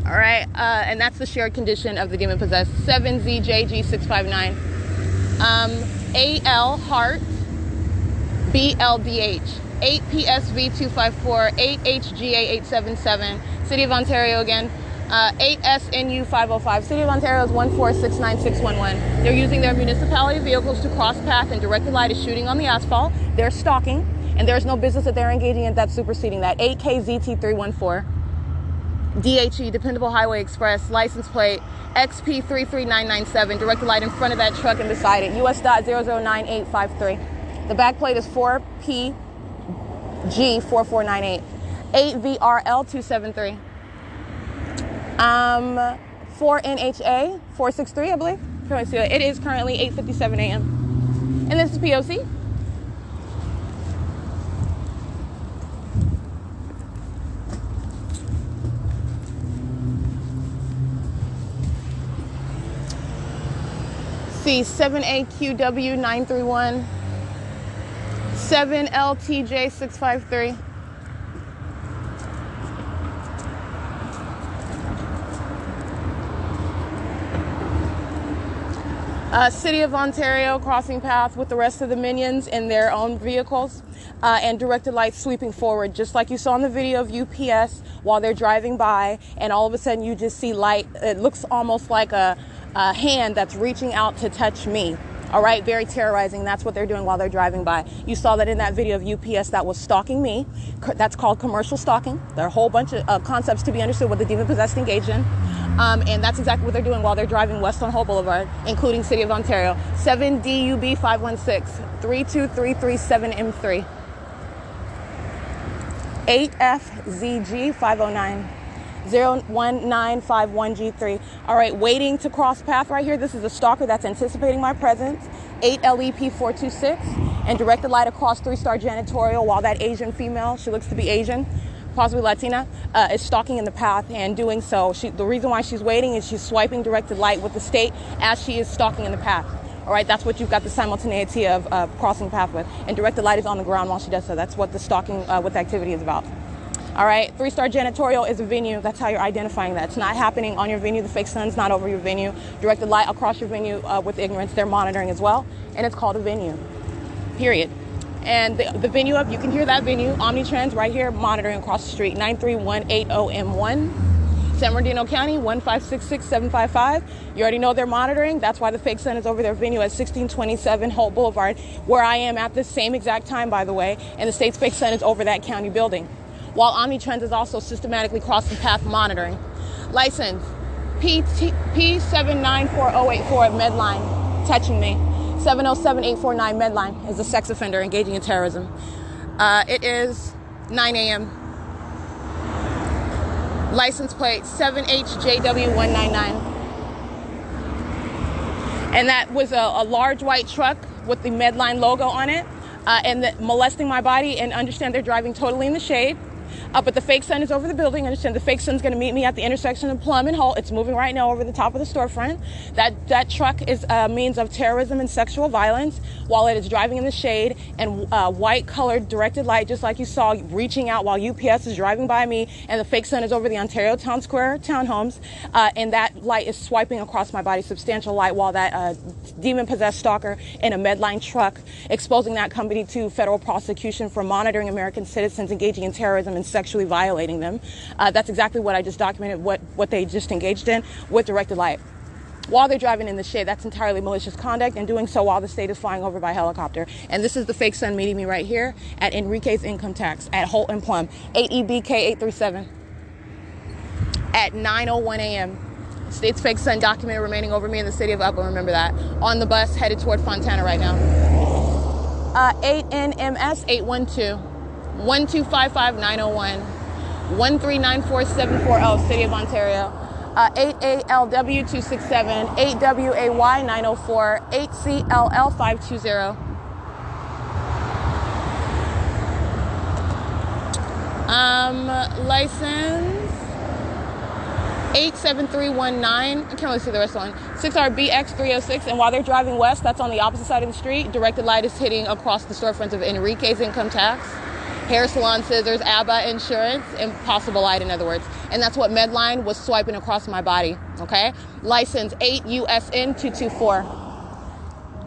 All right, and that's the shared condition of the demon possessed. 7ZJG659. AL Heart BLDH 8PSV254 8HGA877. City of Ontario again. 8SNU505. City of Ontario is 1469611. They're using their municipality vehicles to cross path, and directed light is shooting on the asphalt. They're stalking, and there's no business that they're engaging in that's superseding that. 8KZT314. DHE, Dependable Highway Express, license plate XP33997, directed light in front of that truck and beside it, US.009853. The back plate is 4PG4498, 8VRL273, 4NHA 463, I believe. It is currently 8:57 a.m. And this is P.O.C. C7AQW931, 7LTJ653. City of Ontario crossing path with the rest of the minions in their own vehicles, and directed light sweeping forward, just like you saw in the video of UPS while they're driving by, and all of a sudden you just see light. It looks almost like a hand that's reaching out to touch me. All right, very terrorizing. That's what they're doing while they're driving by. You saw that in that video of UPS that was stalking me. That's called commercial stalking. There are a whole bunch of concepts to be understood what the demon possessed engaged in. And that's exactly what they're doing while they're driving west on Hull Boulevard, including City of Ontario. 7DUB516 32337M3. 8FZG509 01951G3. All right, waiting to cross path right here. This is a stalker that's anticipating my presence. 8LEP426, and directed light across 3-star janitorial while that Asian female, she looks to be Asian, possibly Latina, is stalking in the path, and doing so. The reason why she's waiting is she's swiping directed light with the state as she is stalking in the path. All right, that's what you've got the simultaneity of crossing path with. And directed light is on the ground while she does so. That's what the stalking with activity is about. All right, 3-star janitorial is a venue. That's how you're identifying that. It's not happening on your venue. The fake sun's not over your venue. Directed light across your venue with ignorance. They're monitoring as well. And it's called a venue, period. And the venue up, you can hear that venue, Omnitrends, right here, monitoring across the street, 93180M1, San Bernardino County, 1566755. You already know they're monitoring. That's why the fake sun is over their venue at 1627 Holt Boulevard, where I am at the same exact time, by the way, and the state's fake sun is over that county building. While Omnitrends is also systematically crossing path monitoring. License, P7940840 Medline, touching me. 707849 Medline is a sex offender engaging in terrorism. It is 9 a.m. License plate 7HJW199. And that was a large white truck with the Medline logo on it, and molesting my body. And understand they're driving totally in the shade. But the fake sun is over the building. Understand the fake sun's going to meet me at the intersection of Plum and Holt. It's moving right now over the top of the storefront. That truck is a means of terrorism and sexual violence while it is driving in the shade, and white colored directed light, just like you saw, reaching out while UPS is driving by me, and the fake sun is over the Ontario Town Square townhomes, and that light is swiping across my body, substantial light, while that demon-possessed stalker in a Medline truck, exposing that company to federal prosecution for monitoring American citizens engaging in terrorism and sexually violating them. That's exactly what I just documented, what they just engaged in with directed light. While they're driving in the shade, that's entirely malicious conduct, and doing so while the state is flying over by helicopter. And this is the fake sun meeting me right here at Enrique's Income Tax at Holt and Plum, 8EBK837 at 9:01 a.m. State's fake sun documented remaining over me in the city of Upland. Remember that. On the bus headed toward Fontana right now. 8NMS 812 1255 901 1394740 City of Ontario. 8ALW 267 8WAY 904 8CLL 520. License 87319. I can't really see the rest of the one. 6RBX306. And while they're driving west, that's on the opposite side of the street. Directed light is hitting across the storefronts of Enrique's Income Tax, Hair Salon Scissors, ABBA Insurance, Impossible Light, in other words. And that's what Medline was swiping across my body, okay? License 8USN224.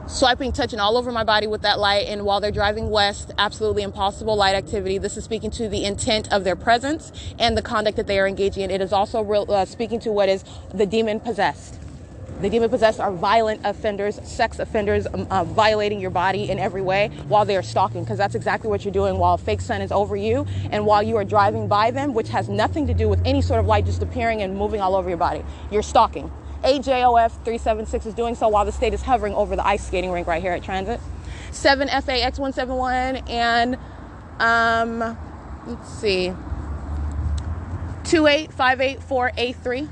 Swiping, touching all over my body with that light, and while they're driving west, absolutely impossible light activity. This is speaking to the intent of their presence and the conduct that they are engaging in. It is also speaking to what is the demon-possessed. The demon-possessed are violent offenders, sex offenders, violating your body in every way while they are stalking, because that's exactly what you're doing while a fake sun is over you and while you are driving by them, which has nothing to do with any sort of light just appearing and moving all over your body. You're stalking. AJOF 376 is doing so while the state is hovering over the ice skating rink right here at Transit. 7FAX171 and, let's see, 28584A3.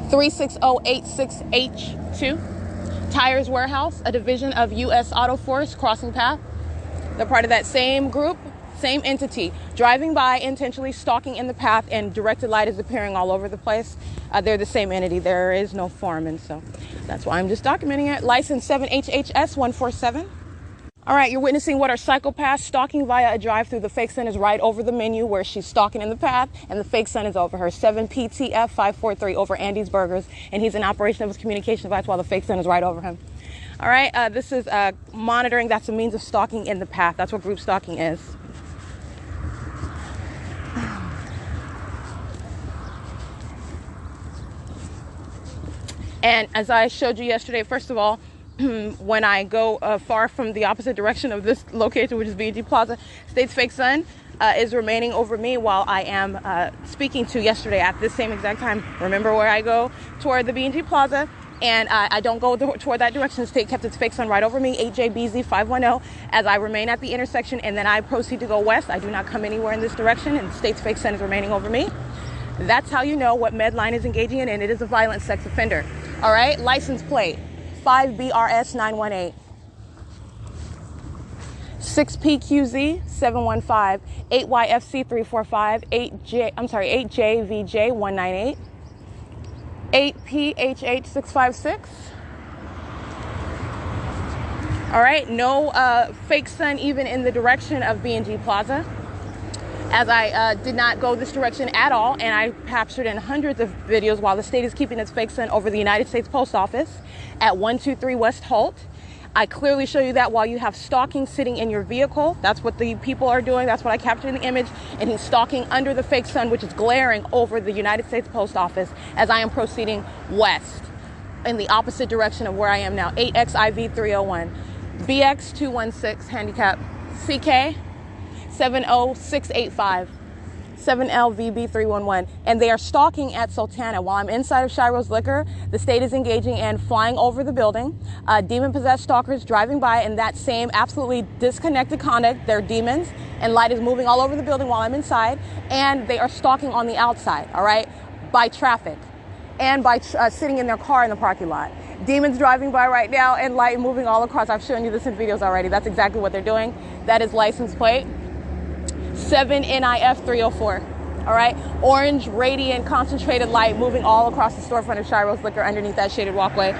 36086H2. Tires Warehouse, a division of U.S. Auto Force, crossing path. They're part of that same group, same entity, driving by, intentionally stalking in the path, and directed light is appearing all over the place. They're the same entity. There is no foreman, so that's why I'm just documenting it. License 7HHS147. All right, you're witnessing what are psychopaths stalking via a drive-through. The fake sun is right over the menu where she's stalking in the path, and the fake sun is over her. 7PTF543 over Andy's Burgers, and he's in operation of his communication device while the fake sun is right over him. All right, this is monitoring. That's a means of stalking in the path. That's what group stalking is. And as I showed you yesterday, first of all, when I go far from the opposite direction of this location, which is B&G Plaza, state's fake sun is remaining over me while I am speaking to yesterday at this same exact time. Remember where I go toward the B&G Plaza, and I don't go toward that direction. The state kept its fake sun right over me, 8JBZ510, as I remain at the intersection, and then I proceed to go west. I do not come anywhere in this direction, and the state's fake sun is remaining over me. That's how you know what Medline is engaging in, and it is a violent sex offender. All right, license plate 5BRS918, 6PQZ715, 8YFC345, 8JVJ198, 8PHH656. All right, no fake sun even in the direction of B&G Plaza. as I did not go this direction at all, and I captured in hundreds of videos while the state is keeping its fake sun over the United States Post Office at 123 West Holt. I clearly show you that while you have stalking sitting in your vehicle. That's what the people are doing. That's what I captured in the image. And he's stalking under the fake sun, which is glaring over the United States Post Office as I am proceeding west in the opposite direction of where I am now. 8XIV 301, BX 216, handicap, CK 70685. 7LVB 311, and they are stalking at Sultana. While I'm inside of S.I.I.S Liquor, the state is engaging and flying over the building. Demon-possessed stalkers driving by in that same absolutely disconnected conduct. They're demons, and light is moving all over the building while I'm inside, and they are stalking on the outside, all right, by traffic and by sitting in their car in the parking lot. Demons driving by right now and light moving all across. I've shown you this in videos already. That's exactly what they're doing. That is license plate 7NIF 304. All right, orange, radiant, concentrated light moving all across the storefront of S.I.I.S Liquor underneath that shaded walkway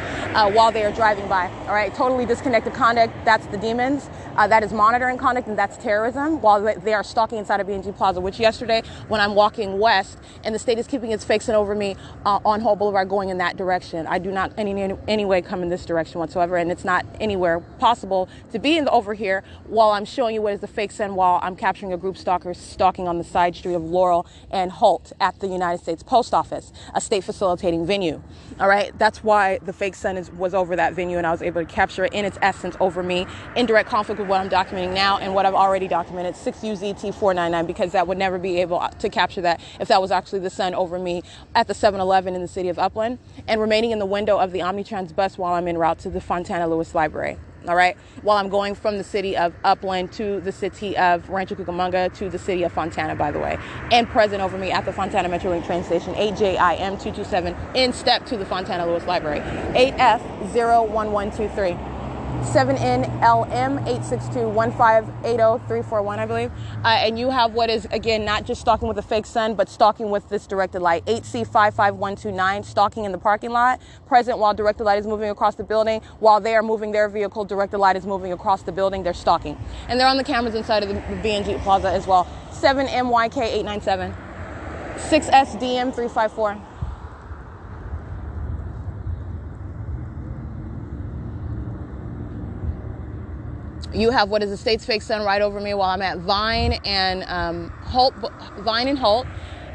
while they are driving by. All right, totally disconnected conduct. That's the demons. That is monitoring conduct, and that's terrorism while they are stalking inside of B&G Plaza, which yesterday when I'm walking west and the state is keeping its fake sun over me on Holt Boulevard going in that direction. I do not any way come in this direction whatsoever, and it's not anywhere possible to be over here while I'm showing you what is the fake sun while I'm capturing a group stalker stalking on the side street of Laurel and Holt at the United States Post Office, a state facilitating venue. All right, that's why the fake sun was over that venue, and I was able to capture it in its essence over me, in direct conflict with what I'm documenting now and what I've already documented, 6UZT499, because that would never be able to capture that if that was actually the sun over me at the 7-Eleven in the city of Upland, and remaining in the window of the Omnitrans bus while I'm en route to the Fontana Lewis Library. All right, while I'm going from the city of Upland to the city of Rancho Cucamonga to the city of Fontana, by the way, and present over me at the Fontana Metrolink train station, 8JIM 227, in step to the Fontana Lewis Library, 8F01123. 7NLM 862-1580341, I believe. And you have what is, again, not just stalking with a fake sun, but stalking with this directed light. 8C55129, stalking in the parking lot, present while directed light is moving across the building. While they are moving their vehicle, directed light is moving across the building. They're stalking. And they're on the cameras inside of the B&G Plaza as well. 7MYK 897, 6SDM 354. You have what is the state's fake sun right over me while I'm at Vine and Holt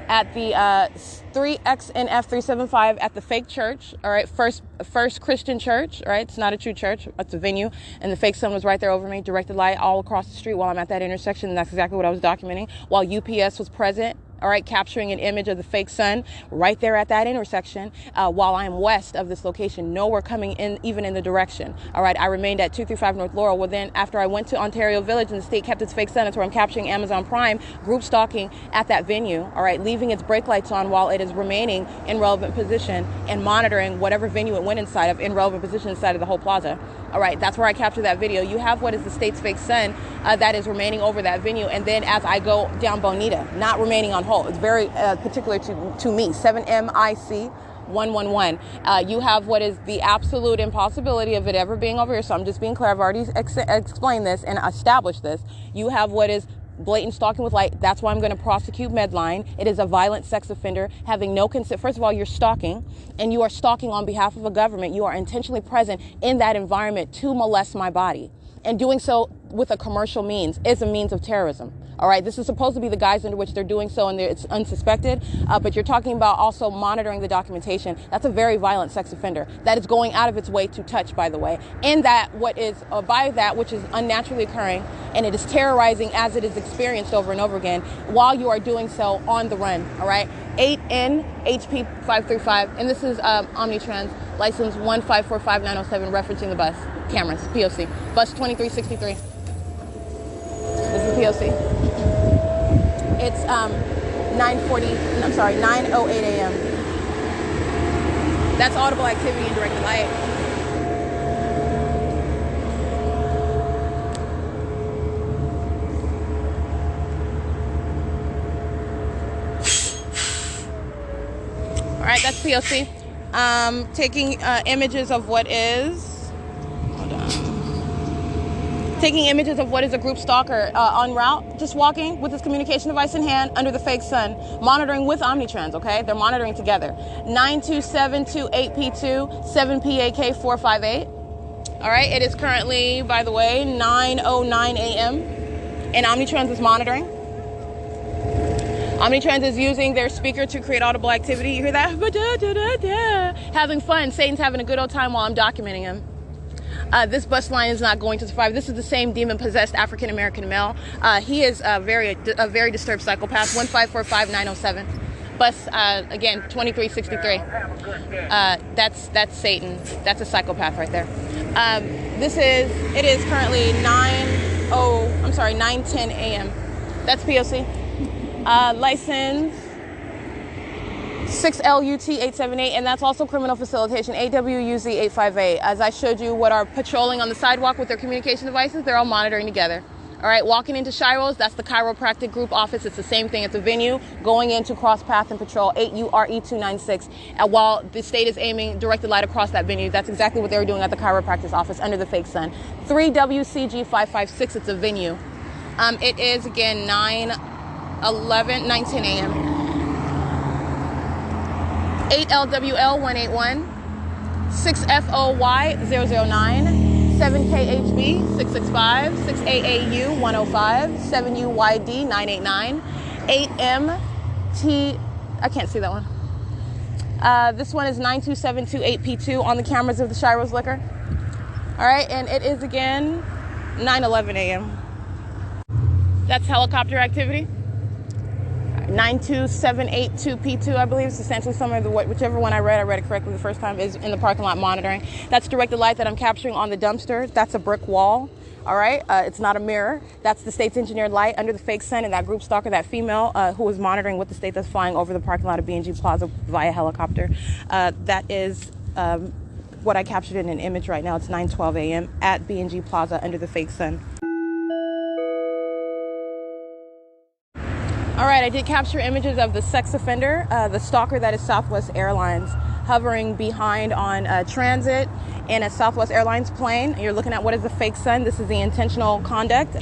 at the 3XNF 375 at the fake church. All right, first Christian church. All right, it's not a true church. It's a venue, and the fake sun was right there over me, directed light all across the street while I'm at that intersection. And that's exactly what I was documenting. While UPS was present. All right, capturing an image of the fake sun right there at that intersection while I'm west of this location, nowhere coming in, even in the direction. All right, I remained at 235 North Laurel. Well, then after I went to Ontario Village and the state kept its fake sun, that's where I'm capturing Amazon Prime group stalking at that venue. All right, leaving its brake lights on while it is remaining in relevant position and monitoring whatever venue it went inside of in relevant position inside of the whole plaza. All right, that's where I captured that video. You have what is the state's fake sun that is remaining over that venue. And then as I go down Bonita, not remaining on Holt, it's very particular to me, 7MIC 111. You have what is the absolute impossibility of it ever being over here. So I'm just being clear. I've already explained this and established this. You have what is blatant stalking with light. That's why I'm going to prosecute Medline. It is a violent sex offender having no consent. First of all, you're stalking, and you are stalking on behalf of a government. You are intentionally present in that environment to molest my body. And doing so with a commercial means is a means of terrorism. All right, this is supposed to be the guise under which they're doing so, and it's unsuspected. But you're talking about also monitoring the documentation. That's a very violent sex offender that is going out of its way to touch, by the way, and that what is by that which is unnaturally occurring, and it is terrorizing as it is experienced over and over again while you are doing so on the run. All right, 8NHP535, and this is Omnitrans license 1545907, referencing the bus cameras, P.O.C. bus 2363. This is P.O.C. It's 9:08 a.m. That's audible activity in directed light. All right, that's P.O.C. Taking images of what is, hold on, Taking images of what is a group stalker en route, just walking with his communication device in hand under the fake sun, monitoring with Omnitrans, okay? They're monitoring together. 92728P2, 7PAK458. All right, it is currently, by the way, 9:09 a.m. and Omnitrans is monitoring. Omnitrans is using their speaker to create audible activity. You hear that? Having fun. Satan's having a good old time while I'm documenting him. This bus line is not going to survive. This is the same demon-possessed African-American male. He is a very disturbed psychopath. 1545907. Bus, again, 2363. That's Satan. That's a psychopath right there. It is currently 9:10 a.m. That's P.O.C. License 6LUT878, and that's also criminal facilitation, AWUZ858. As I showed you what are patrolling on the sidewalk with their communication devices, they're all monitoring together. All right, walking into S.I.I.S, that's the chiropractic group office. It's the same thing. It's a venue. Going into cross path and patrol, 8URE296. And while the state is aiming directed light across that venue, that's exactly what they were doing at the chiropractic office under the fake sun. 3WCG556, it's a venue. It is, again, 9:10 a.m. 8LWL181, 6FOY009, 7KHB665, 6AAU105, 7UYD989, 8MT, I can't see that one. This one is 92728P2 on the cameras of the S.I.I.S liquor. All right, and it is again 9:11 a.m. That's helicopter activity. 92782P2, I believe. It's essentially whichever one I read it correctly the first time, is in the parking lot monitoring. That's directed light that I'm capturing on the dumpster. That's a brick wall. All right, it's not a mirror. That's the state's engineered light under the fake sun, and that group stalker, that female who was monitoring with the state that's flying over the parking lot of B&G Plaza via helicopter. That is what I captured in an image right now. It's 9:12 a.m. at B&G Plaza under the fake sun. All right, I did capture images of the sex offender, the stalker that is Southwest Airlines, hovering behind on transit in a Southwest Airlines plane. You're looking at what is the fake sun. This is the intentional conduct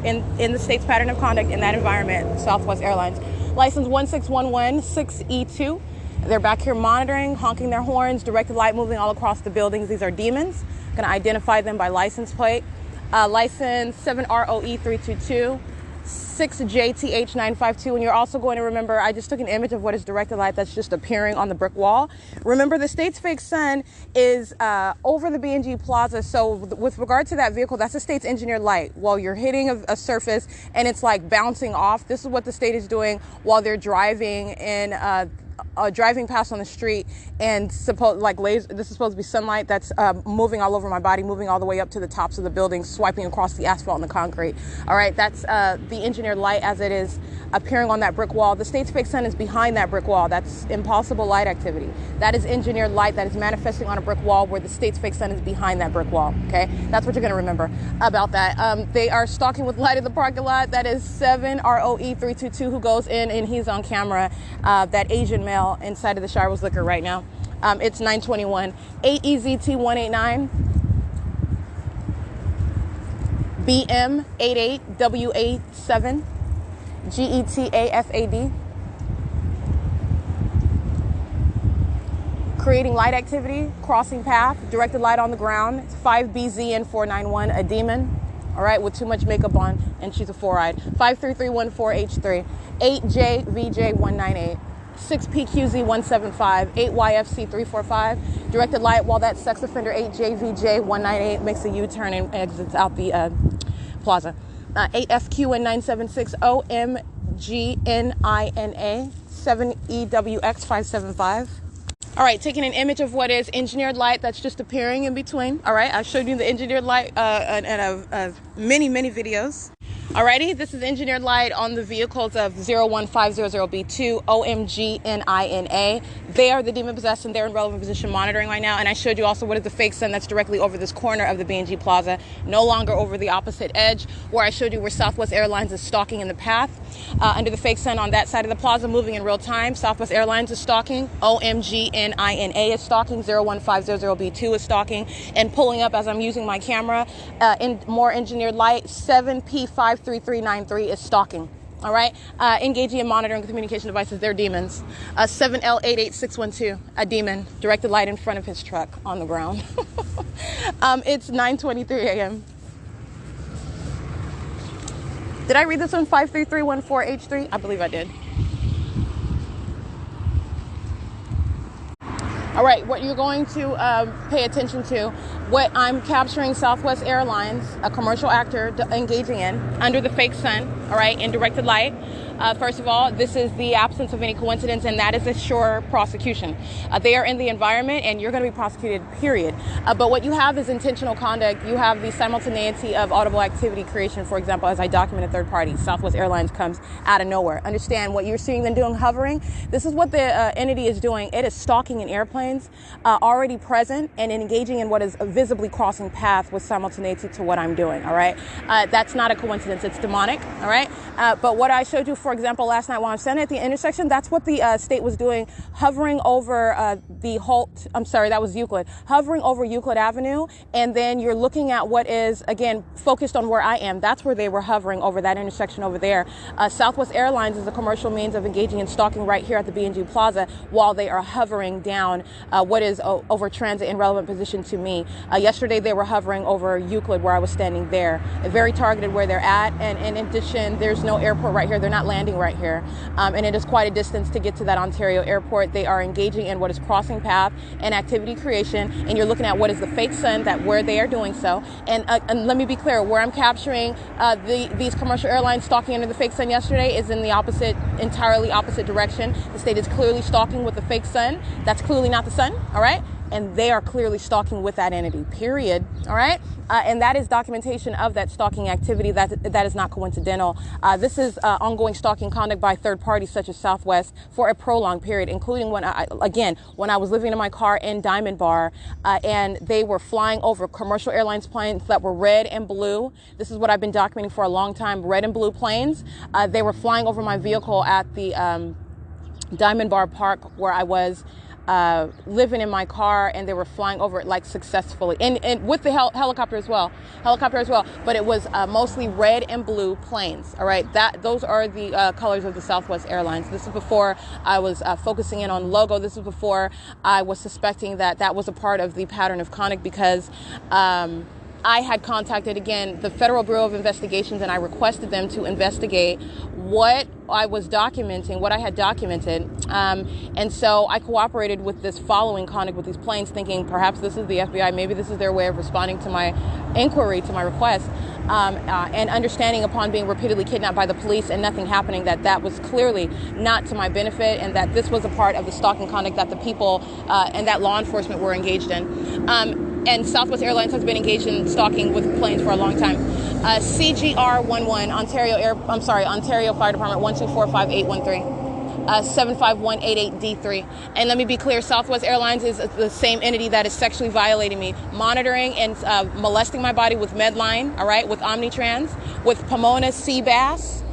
in the state's pattern of conduct in that environment, Southwest Airlines. License 16116E2. They're back here monitoring, honking their horns, directed light moving all across the buildings. These are demons. I'm going to identify them by license plate. License 7ROE322. 6JTH952, and you're also going to remember, I just took an image of what is directed light that's just appearing on the brick wall. Remember, the state's fake sun is over the B&G Plaza, so with regard to that vehicle, that's the state's engineered light. While you're hitting a surface and it's like bouncing off, this is what the state is doing while they're driving in driving past on the street, and this is supposed to be sunlight that's moving all over my body, moving all the way up to the tops of the buildings, swiping across the asphalt and the concrete. All right, that's the engineered light as it is appearing on that brick wall. The state's fake sun is behind that brick wall. That's impossible light activity. That is engineered light that is manifesting on a brick wall where the state's fake sun is behind that brick wall. Okay, that's what you're going to remember about that. They are stalking with light in the parking lot. That is 7ROE322 who goes in, and he's on camera, that Asian male inside of the S.I.I.S liquor right now. It's 9:21. 8EZT189, BM88W87, GETAFAD. Creating light activity, crossing path, directed light on the ground. It's 5BZN491, a demon. All right, with too much makeup on, and she's a four-eyed. 53314H3, 8JVJ198. 6PQZ175, 8YFC345, directed light while that sex offender 8JVJ198 makes a U-turn and exits out the plaza. 8FQN976, OMGNINA, 7EWX575. All right, taking an image of what is engineered light that's just appearing in between. All right, I showed you the engineered light in many videos. Alrighty, this is engineered light on the vehicles of 01500B2, OMGNINA. They are the demon possessed and they're in relevant position monitoring right now. And I showed you also what is the fake sun that's directly over this corner of the B&G Plaza, no longer over the opposite edge, where I showed you where Southwest Airlines is stalking in the path. Under the fake sun on that side of the plaza, moving in real time. Southwest Airlines is stalking, OMGNINA is stalking, 01500B2 is stalking, and pulling up as I'm using my camera in more engineered light, 7P53393 is stalking. All right, engaging in monitoring communication devices, they're demons. 7L88612, a demon, directed light in front of his truck on the ground. It's 9:23 a.m. Did I read this one? 53314H3? I believe I did. All right, what you're going to pay attention to, what I'm capturing Southwest Airlines, a commercial actor engaging in under the fake sun, all right, in directed light. First of all, this is the absence of any coincidence, and that is a sure prosecution. They are in the environment, and you're going to be prosecuted, period. But what you have is intentional conduct. You have the simultaneity of audible activity creation, for example, as I documented third party. Southwest Airlines comes out of nowhere. Understand what you're seeing them doing, hovering. This is what the entity is doing. It is stalking in airplanes already present and engaging in what is visibly crossing path with simultaneity to what I'm doing, all right? That's not a coincidence. It's demonic, all right? But what I showed you, for example, last night while I'm standing at the intersection, that's what the state was doing, hovering over that was Euclid, hovering over Euclid Avenue, and then you're looking at what is, again, focused on where I am. That's where they were hovering over that intersection over there. Southwest Airlines is a commercial means of engaging in stalking right here at the B&G Plaza while they are hovering down what is over transit in relevant position to me. Yesterday, they were hovering over Euclid where I was standing there. Very targeted where they're at, and in addition, there's no airport right here. They're not landing right here, and it is quite a distance to get to that Ontario airport. They are engaging in what is crossing path and activity creation, and you're looking at what is the fake sun that where they are doing so. And let me be clear, where I'm capturing these commercial airlines stalking under the fake sun yesterday is in the entirely opposite direction. The state is clearly stalking with the fake sun. That's clearly not the sun, all right? And they are clearly stalking with that entity, period, all right? And that is documentation of that stalking activity. That is not coincidental. This is ongoing stalking conduct by third parties such as Southwest for a prolonged period, including when I was living in my car in Diamond Bar, and they were flying over commercial airlines planes that were red and blue. This is what I've been documenting for a long time, red and blue planes. They were flying over my vehicle at the Diamond Bar Park where I was living in my car, and they were flying over it like successfully, and with the helicopter as well, but it was mostly red and blue planes, all right? Those are the colors of the Southwest Airlines. This is before I was focusing in on logo. This is before I was suspecting that was a part of the pattern of conduct, because I had contacted, again, the Federal Bureau of Investigations, and I requested them to investigate what I was documenting, what I had documented. And so I cooperated with this following conduct with these planes, thinking perhaps this is the FBI, maybe this is their way of responding to my inquiry, to my request, and understanding upon being repeatedly kidnapped by the police and nothing happening, that was clearly not to my benefit, and that this was a part of the stalking conduct that the people and that law enforcement were engaged in. And Southwest Airlines has been engaged in stalking with planes for a long time. CGR11, Ontario Fire Department 1245813, 75188D3. And let me be clear, Southwest Airlines is the same entity that is sexually violating me, monitoring and molesting my body with Medline, all right, with Omnitrans, with Pomona C.Bass,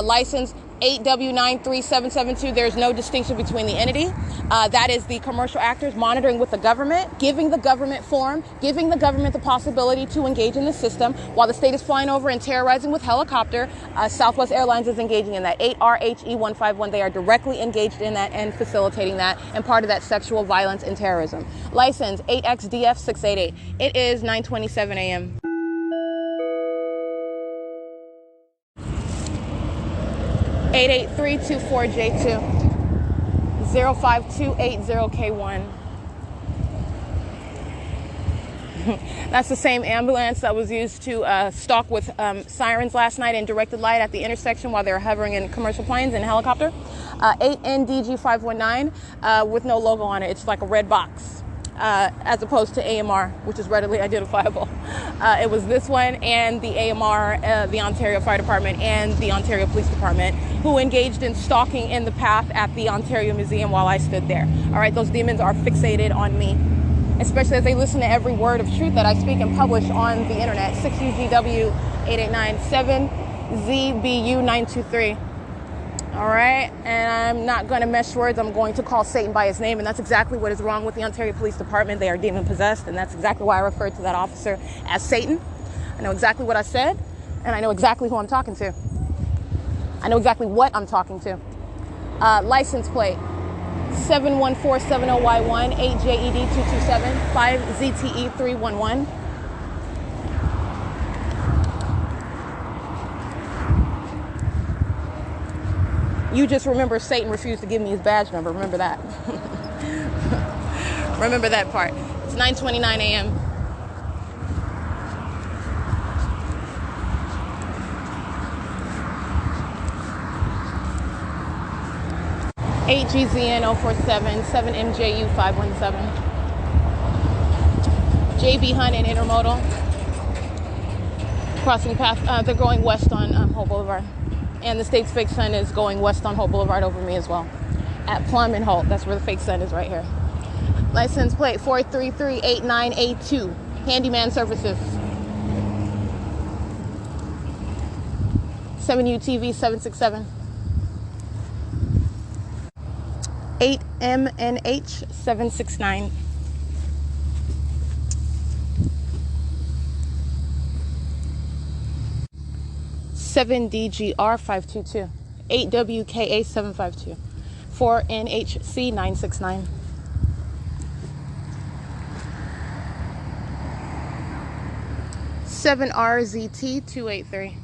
license 8W93772. There's no distinction between the entity. That is the commercial actors monitoring with the government, giving the government form, giving the government the possibility to engage in the system while the state is flying over and terrorizing with helicopter. Southwest Airlines is engaging in that. 8RHE151. They are directly engaged in that and facilitating that, and part of that sexual violence and terrorism. License 8XDF688. It is 9:27 a.m. 88324J2, 05280K1. That's the same ambulance that was used to stalk with sirens last night in directed light at the intersection while they were hovering in commercial planes and helicopter. 8NDG519 with no logo on it. It's like a red box. as opposed to AMR, which is readily identifiable. It was this one and the AMR, the Ontario Fire Department and the Ontario Police Department, who engaged in stalking in the path at the Ontario Museum while I stood there. All right, those demons are fixated on me, especially as they listen to every word of truth that I speak and publish on the internet. 6UGW 8897ZBU923. All right, and I'm not going to mesh words. I'm going to call Satan by his name, and that's exactly what is wrong with the Ontario Police Department. They are demon possessed, and that's exactly why I referred to that officer as Satan. I know exactly what I said, and I know exactly who I'm talking to. I know exactly what I'm talking to. License plate 714701 8JED227 5ZTE311. You just remember Satan refused to give me his badge number. Remember that. Remember that part. It's 9:29 a.m. GZN 047 7MJU 517. JB Hunt and Intermodal. Crossing path. They're going west on Hope Boulevard. And the state's fake sun is going west on Hope Boulevard over me as well. At Plum and Holt. That's where the fake sun is, right here. License plate 43389A2. Handyman Services. 7UTV 767. 8MNH 769. 7DGR 522. 8WKA 752. 4NHC 969. 7RZT 283.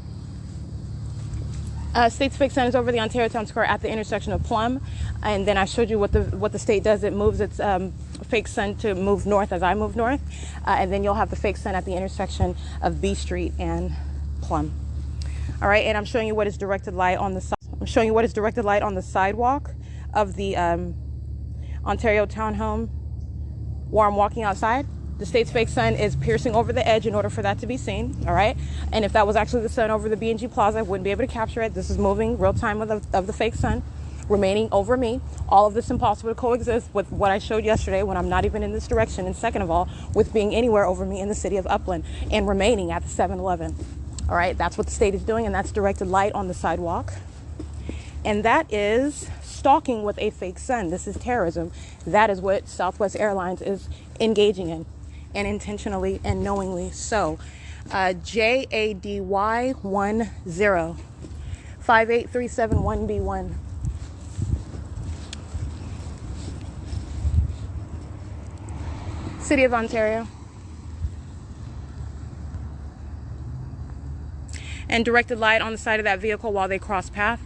State's fake sun is over the Ontario Town Square at the intersection of Plum, and then I showed you what the state does. It moves its fake sun to move north as I move north, and then you'll have the fake sun at the intersection of B Street and Plum. All right, and I'm showing you what is directed light on the sidewalk of the Ontario townhome where I'm walking outside. The state's fake sun is piercing over the edge in order for that to be seen, all right? And if that was actually the sun over the B&G Plaza, I wouldn't be able to capture it. This is moving real time of the fake sun remaining over me. All of this impossible to coexist with what I showed yesterday when I'm not even in this direction. And second of all, with being anywhere over me in the city of Upland and remaining at the 7-Eleven. All right, that's what the state is doing, and that's directed light on the sidewalk. And that is stalking with a fake sun. This is terrorism. That is what Southwest Airlines is engaging in, and intentionally and knowingly so. JADY 10 58371B1. City of Ontario. And directed light on the side of that vehicle while they cross path.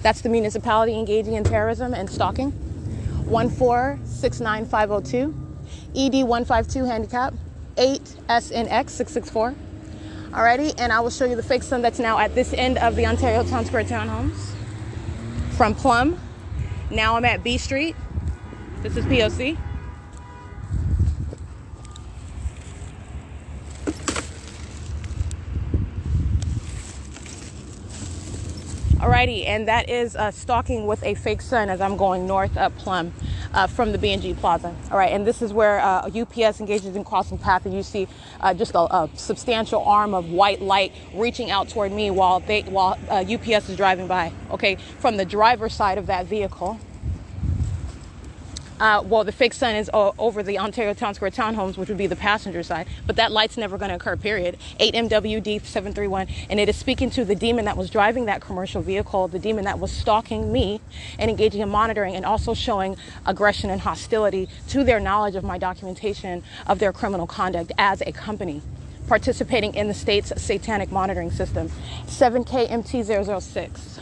That's the municipality engaging in terrorism and stalking. 1469502, ED 152 handicap, 8SNX 664. Alrighty, and I will show you the fake sun that's now at this end of the Ontario Town Square townhomes. From Plum, now I'm at B Street. This is P.O.C. Alrighty, and that is stalking with a fake sun as I'm going north up Plum from the B&G Plaza. All right, and this is where UPS engages in crossing path, and you see just a substantial arm of white light reaching out toward me while UPS is driving by. Okay, from the driver's side of that vehicle. Well, the fake sun is over the Ontario Town Square townhomes, which would be the passenger side, but that light's never going to occur, period. 8MWD731, and it is speaking to the demon that was driving that commercial vehicle, the demon that was stalking me and engaging in monitoring and also showing aggression and hostility to their knowledge of my documentation of their criminal conduct as a company participating in the state's satanic monitoring system. 7KMT006.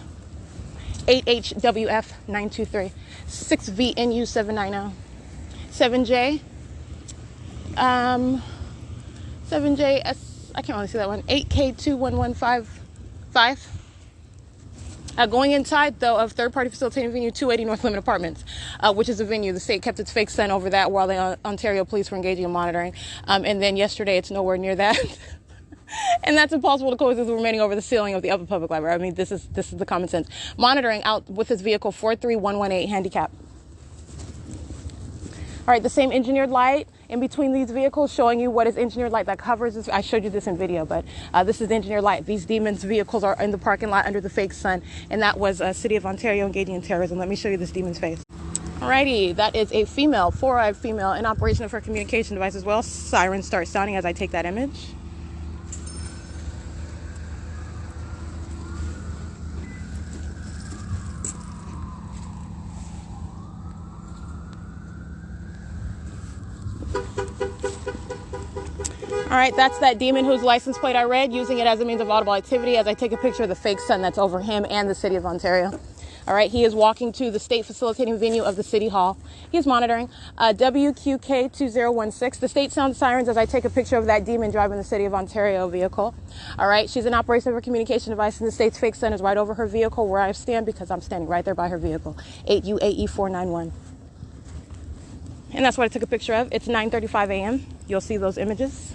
8HWF923, 6VNU790, 7J, 7JS, I can't really see that one, 8K21155, Going inside, though, of third-party facilitating venue 280 North Limit Apartments, which is a venue. The state kept its fake sun over that while the Ontario police were engaging in monitoring. And then yesterday, it's nowhere near that. And that's impossible to coexist with remaining over the ceiling of the upper public library. I mean, this is the common sense. Monitoring out with his vehicle 43118 handicap. All right, the same engineered light in between these vehicles showing you what is engineered light that covers this. I showed you this in video, but this is the engineered light. These demons' vehicles are in the parking lot under the fake sun, and that was City of Ontario engaging in terrorism. Let me show you this demon's face. Alrighty, that is a female, four-eyed female in operation of her communication device as well. Sirens start sounding as I take that image. All right, that's that demon whose license plate I read, using it as a means of audible activity as I take a picture of the fake sun that's over him and the City of Ontario. All right, he is walking to the state facilitating venue of the City Hall. He's monitoring WQK 2016. The state sounds sirens as I take a picture of that demon driving the City of Ontario vehicle. All right, she's in operation of her communication device, and the state's fake sun is right over her vehicle where I stand because I'm standing right there by her vehicle, 8UAE491. And that's what I took a picture of. It's 9:35 a.m. You'll see those images.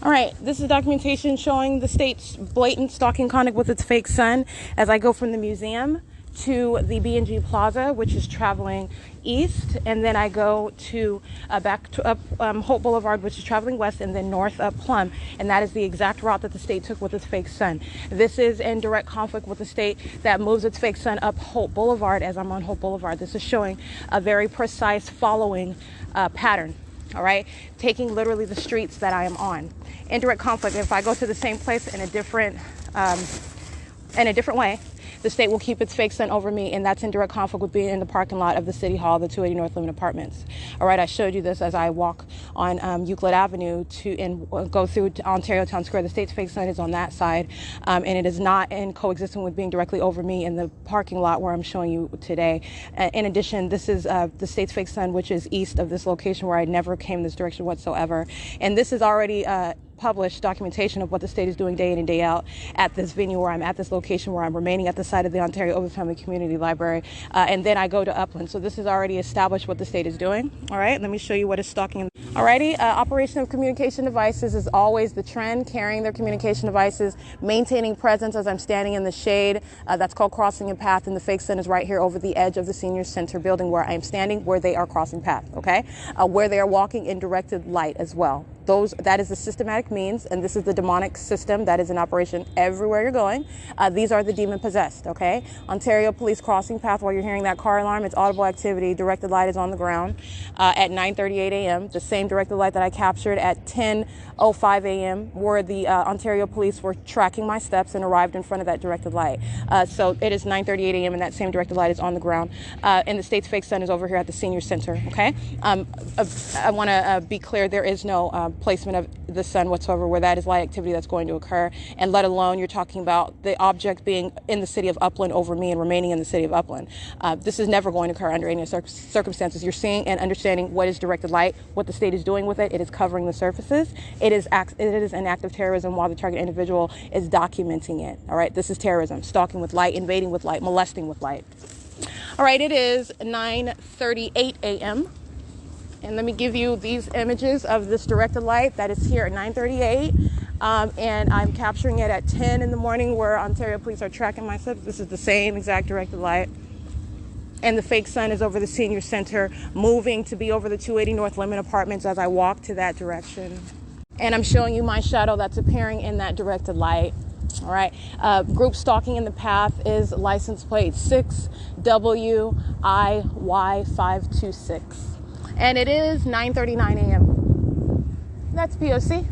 All right, this is documentation showing the state's blatant stalking conduct with its fake sun as I go from the museum to the B&G Plaza, which is traveling east, and then I go to back to up Hope Boulevard, which is traveling west, and then north up Plum, and that is the exact route that the state took with its fake sun. This is in direct conflict with the state that moves its fake sun up Hope Boulevard as I'm on Hope Boulevard. This is showing a very precise following pattern. All right, taking literally the streets that I am on. In direct conflict, if I go to the same place in a different way, the state will keep its fake sun over me, and that's in direct conflict with being in the parking lot of the City Hall, the 280 North Limit Apartments. All right, I showed you this as I walk on Euclid Avenue and go through to Ontario Town Square. The state's fake sun is on that side, and it is not in coexistence with being directly over me in the parking lot where I'm showing you today. In addition, this is the state's fake sun, which is east of this location where I never came this direction whatsoever. And this is already published documentation of what the state is doing day in and day out at this venue where I'm at this location where I'm remaining at the site of the Ontario Open Family Community Library, and then I go to Upland. So this is already established what the state is doing. All right, let me show you what is stalking. Alrighty, operation of communication devices is always the trend, carrying their communication devices, maintaining presence as I'm standing in the shade. That's called crossing a path, and the fake sun is right here over the edge of the Senior Center building where I'm standing, where they are crossing path, okay? Where they are walking in directed light as well. That is the systematic means, and this is the demonic system that is in operation everywhere you're going. These are the demon possessed, okay? Ontario police crossing path while you're hearing that car alarm. It's audible activity. Directed light is on the ground at 9:38 a.m. The same directed light that I captured at 10:05 a.m. where the Ontario police were tracking my steps and arrived in front of that directed light. So it is 9:38 a.m. and that same directed light is on the ground. And the state's fake sun is over here at the Senior Center, okay? I want to be clear, there is no placement of the sun whatsoever where that is light activity that's going to occur, and let alone you're talking about the object being in the city of Upland over me and remaining in the city of Upland. This is never going to occur under any circumstances. You're seeing and understanding what is directed light, what the state is doing with it. It is covering the surfaces. It is an act of terrorism while the target individual is documenting it. All right, this is terrorism, stalking with light, invading with light, molesting with light. All right, it is 9:38 a.m. And let me give you these images of this directed light that is here at 9:38. And I'm capturing it at 10 in the morning where Ontario police are tracking my steps. This is the same exact directed light. And the fake sun is over the Senior Center, moving to be over the 280 North Limit Apartments as I walk to that direction. And I'm showing you my shadow that's appearing in that directed light. All right. Group stalking in the path is license plate 6WIY526. And it is 9:39 a.m. That's P.O.C.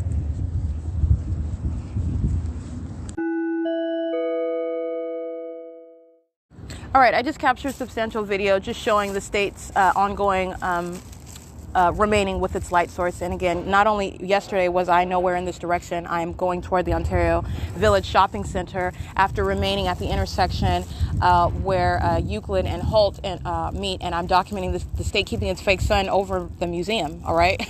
All right, I just captured substantial video just showing the state's ongoing remaining with its light source. And again, not only yesterday was I nowhere in this direction, I am going toward the Ontario Village Shopping Center after remaining at the intersection where Euclid and Holt meet, and I'm documenting the state keeping its fake sun over the museum, all right?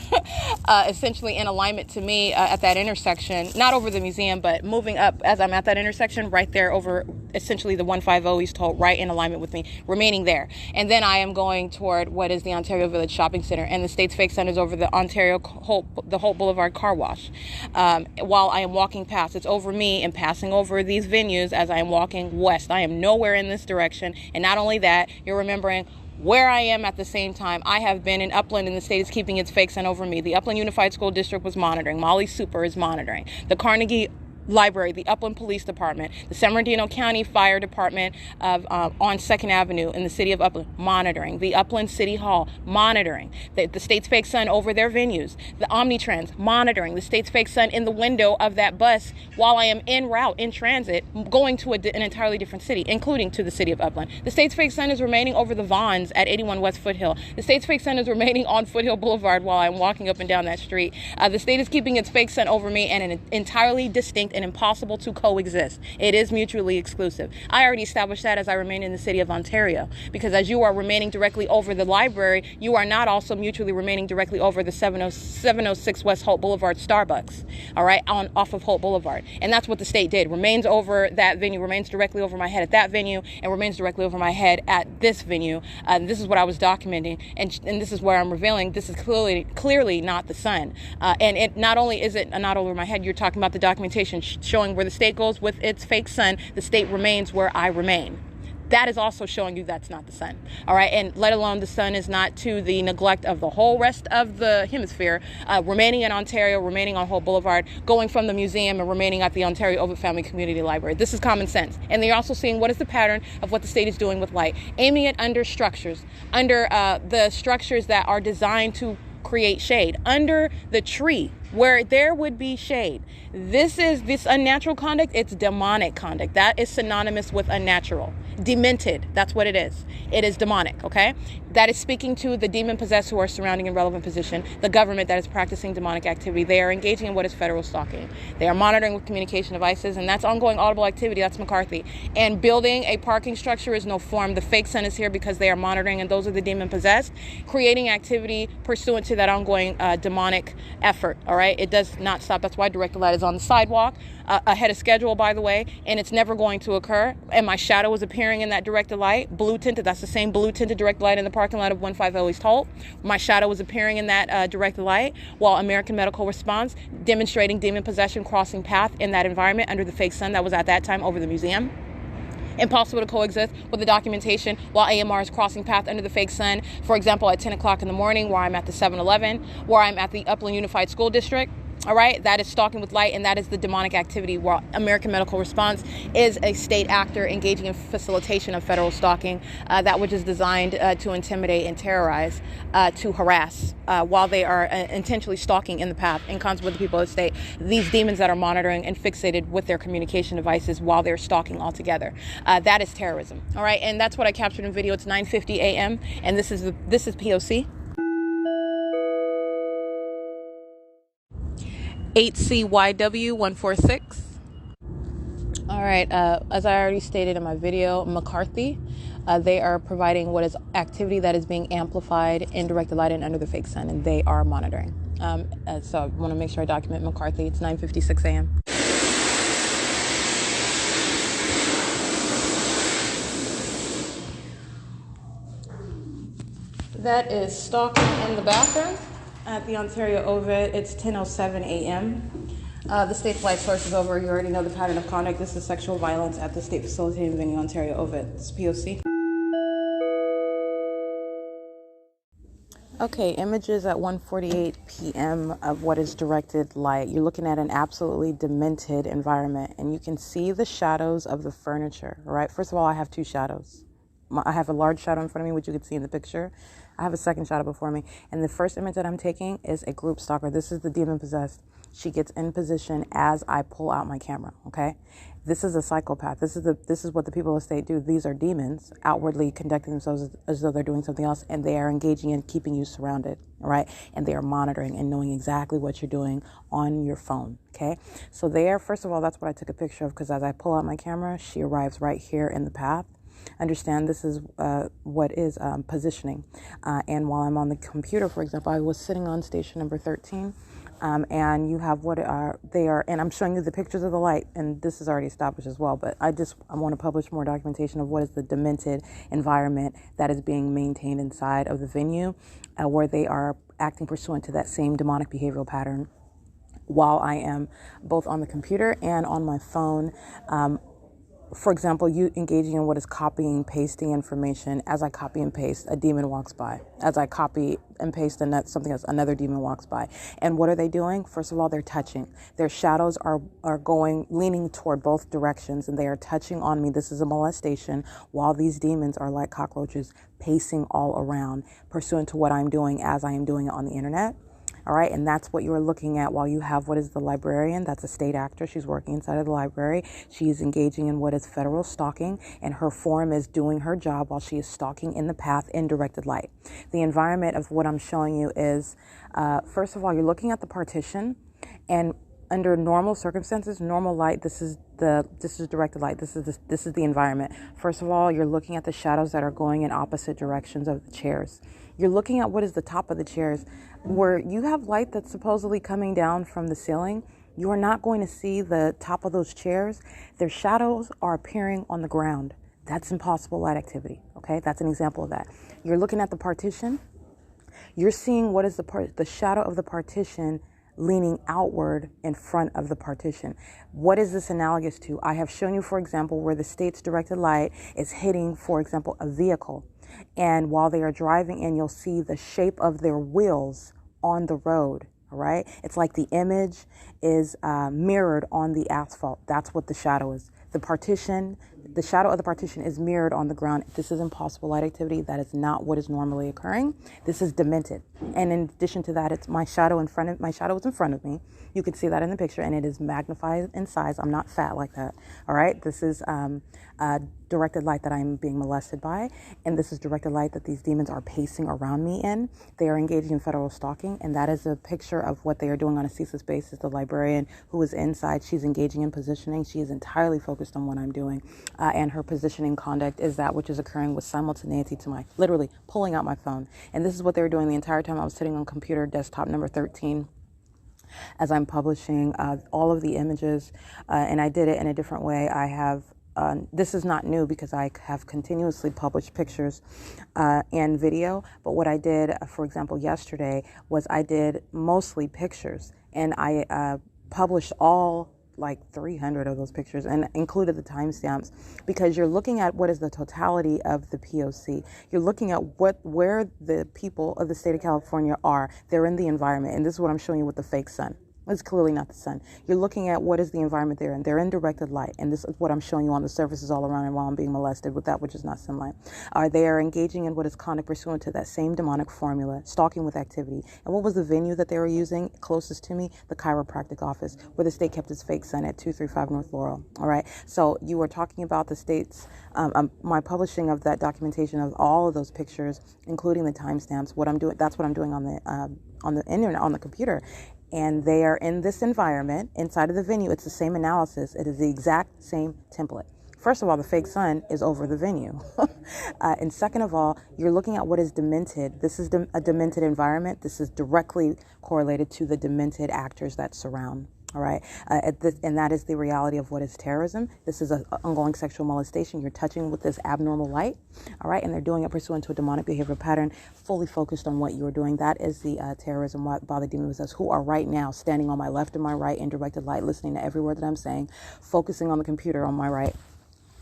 Essentially in alignment to me at that intersection, not over the museum, but moving up as I'm at that intersection, right there over essentially the 150 East Holt, right in alignment with me, remaining there. And then I am going toward what is the Ontario Village Shopping Center, and the state's fake sun is over the Holt Boulevard car wash. While I am walking past, it's over me and passing over these venues as I am walking west. I am nowhere in this direction. And not only that, you're remembering where I am at the same time. I have been in Upland, and the state is keeping its fake sun over me. The Upland Unified School District was monitoring. Molly Super is monitoring. The Carnegie Library, the Upland Police Department, the San Bernardino County Fire Department on 2nd Avenue in the city of Upland, monitoring. The Upland City Hall, monitoring. The state's fake sun over their venues. The Omnitrans, monitoring. The state's fake sun in the window of that bus while I am en route, in transit, going to an entirely different city, including to the city of Upland. The state's fake sun is remaining over the Vons at 81 West Foothill. The state's fake sun is remaining on Foothill Boulevard while I'm walking up and down that street. The state is keeping its fake sun over me, and an entirely distinct and impossible to coexist. It is mutually exclusive. I already established that as I remain in the city of Ontario, because as you are remaining directly over the library, you are not also mutually remaining directly over the 706 West Holt Boulevard Starbucks, all right, off of Holt Boulevard. And that's what the state did. Remains over that venue, remains directly over my head at that venue, and remains directly over my head at this venue. This is what I was documenting, and this is where I'm revealing this is clearly not the sun. And it not only is it not over my head, you're talking about the documentation showing where the state goes with its fake sun, the state remains where I remain. That is also showing you that's not the sun, all right? And let alone the sun is not to the neglect of the whole rest of the hemisphere, remaining in Ontario, remaining on Holt Boulevard, going from the museum and remaining at the Ontario Ovitt Family Community Library. This is common sense. And they're also seeing what is the pattern of what the state is doing with light, aiming it under structures, under the structures that are designed to create shade, under the tree where there would be shade. This unnatural conduct, it's demonic conduct. That is synonymous with unnatural. Demented, that's what it is. It is demonic, okay? That is speaking to the demon-possessed who are surrounding a relevant position, the government that is practicing demonic activity. They are engaging in what is federal stalking. They are monitoring with communication devices, and that's ongoing audible activity. That's McCarthy. And building a parking structure is no form. The fake sun is here because they are monitoring, and those are the demon-possessed, creating activity pursuant to that ongoing demonic effort, all right? It does not stop. That's why directed light is on the sidewalk, ahead of schedule, by the way, and it's never going to occur. And my shadow is appearing in that directed light, blue tinted. That's the same blue tinted directed light in the parking lot of 150 East Holt. My shadow was appearing in that directed light while American Medical Response demonstrating demon possession crossing path in that environment under the fake sun that was at that time over the museum. Impossible to coexist with the documentation while AMR is crossing path under the fake sun. For example, at 10 o'clock in the morning, where I'm at the 7-Eleven, where I'm at the Upland Unified School District. All right, that is stalking with light, and that is the demonic activity, where American Medical Response is a state actor engaging in facilitation of federal stalking, that which is designed to intimidate and terrorize, to harass, while they are intentionally stalking in the path in concert with the people of the state. These demons that are monitoring and fixated with their communication devices while they're stalking altogether. That is terrorism. All right, and that's what I captured in video. It's 9:50 a.m. and this is P.O.C. 8CYW146. All right, as I already stated in my video, McCarthy, they are providing what is activity that is being amplified in directed light and under the fake sun, and they are monitoring. So I want to make sure I document McCarthy. It's 9:56 a.m. That is stalking in the bathroom at the Ontario Ovitt. It's 10:07 a.m. The state's light source is over. You already know the pattern of conduct. This is sexual violence at the state facilitating venue, Ontario Ovitt. It's P.O.C. Okay, images at 1:48 p.m. of what is directed light. You're looking at an absolutely demented environment, and you can see the shadows of the furniture, right? First of all, I have two shadows. I have a large shadow in front of me, which you can see in the picture. I have a second shadow before me. And the first image that I'm taking is a group stalker. This is the demon-possessed. She gets in position as I pull out my camera, okay? This is a psychopath. This is what the people of the state do. These are demons outwardly conducting themselves as though they're doing something else, and they are engaging in keeping you surrounded, all right? And they are monitoring and knowing exactly what you're doing on your phone, okay? So there, first of all, that's what I took a picture of, because as I pull out my camera, she arrives right here in the path. Understand, this is what is positioning. And while I'm on the computer, for example, I was sitting on station number 13. And you have they are, and I'm showing you the pictures of the light, and this is already established as well, but I want to publish more documentation of what is the demented environment that is being maintained inside of the venue, where they are acting pursuant to that same demonic behavioral pattern while I am both on the computer and on my phone. For example, you engaging in what is copying, pasting information. As I copy and paste, a demon walks by. As I copy and paste something else, another demon walks by. And what are they doing? First of all, they're touching. Their shadows are leaning toward both directions, and they are touching on me. This is a molestation, while these demons are like cockroaches pacing all around, pursuant to what I'm doing as I am doing it on the internet. All right, and that's what you're looking at while you have what is the librarian. That's a state actor. She's working inside of the library. She's engaging in what is federal stalking, and her form is doing her job while she is stalking in the path in directed light. The environment of what I'm showing you is, first of all, you're looking at the partition, and under normal circumstances, normal light, this is directed light. This is the environment. First of all, you're looking at the shadows that are going in opposite directions of the chairs. You're looking at what is the top of the chairs, where you have light that's supposedly coming down from the ceiling. You are not going to see the top of those chairs. Their shadows are appearing on the ground. That's impossible light activity. Okay, that's an example of that. You're looking at the partition. You're seeing what is the shadow of the partition leaning outward in front of the partition. What is this analogous to? I have shown you, for example, where the state's directed light is hitting, for example, a vehicle. And while they are driving in, you'll see the shape of their wheels on the road. All right. It's like the image is mirrored on the asphalt. That's what the shadow is. The shadow of the partition is mirrored on the ground. This is impossible light activity. That is not what is normally occurring. This is demented. And in addition to that, it's my shadow is in front of me. You can see that in the picture, and it is magnified in size. I'm not fat like that. All right. This is directed light that I'm being molested by, and this is directed light that these demons are pacing around me in. They are engaging in federal stalking, and that is a picture of what they are doing on a ceaseless basis. The librarian who is inside, she's engaging in positioning. She is entirely focused on what I'm doing, and her positioning conduct is that which is occurring with simultaneity to my literally pulling out my phone. And this is what they were doing the entire time I was sitting on computer desktop number 13. As I'm publishing all of the images, and I did it in a different way. I have this is not new because I have continuously published pictures and video. But what I did, for example, yesterday was I did mostly pictures, and I published all like 300 of those pictures and included the timestamps, because you're looking at what is the totality of the P.O.C. You're looking at where the people of the state of California are. They're in the environment, and this is what I'm showing you with the fake sun. It's clearly not the sun. You're looking at what is the environment they're in. They're in directed light, and this is what I'm showing you on the surfaces all around, and while I'm being molested with that which is not sunlight. They are engaging in what is conduct pursuant to that same demonic formula, stalking with activity. And what was the venue that they were using closest to me? The chiropractic office, where the state kept its fake sun at 235 North Laurel. All right. So you were talking about the state's, my publishing of that documentation of all of those pictures, including the timestamps. What I'm doing, that's what I'm doing on the internet, on the computer. And they are in this environment inside of the venue. It's the same analysis. It is the exact same template. First of all, the fake sun is over the venue. And second of all, you're looking at what is demented. This is a demented environment. This is directly correlated to the demented actors that surround. All right. And that is the reality of what is terrorism. This is an ongoing sexual molestation. You're touching with this abnormal light. All right. And they're doing it pursuant to a demonic behavioral pattern, fully focused on what you're doing. That is the terrorism by the demon possessed, who are right now standing on my left and my right in directed light, listening to every word that I'm saying, focusing on the computer on my right,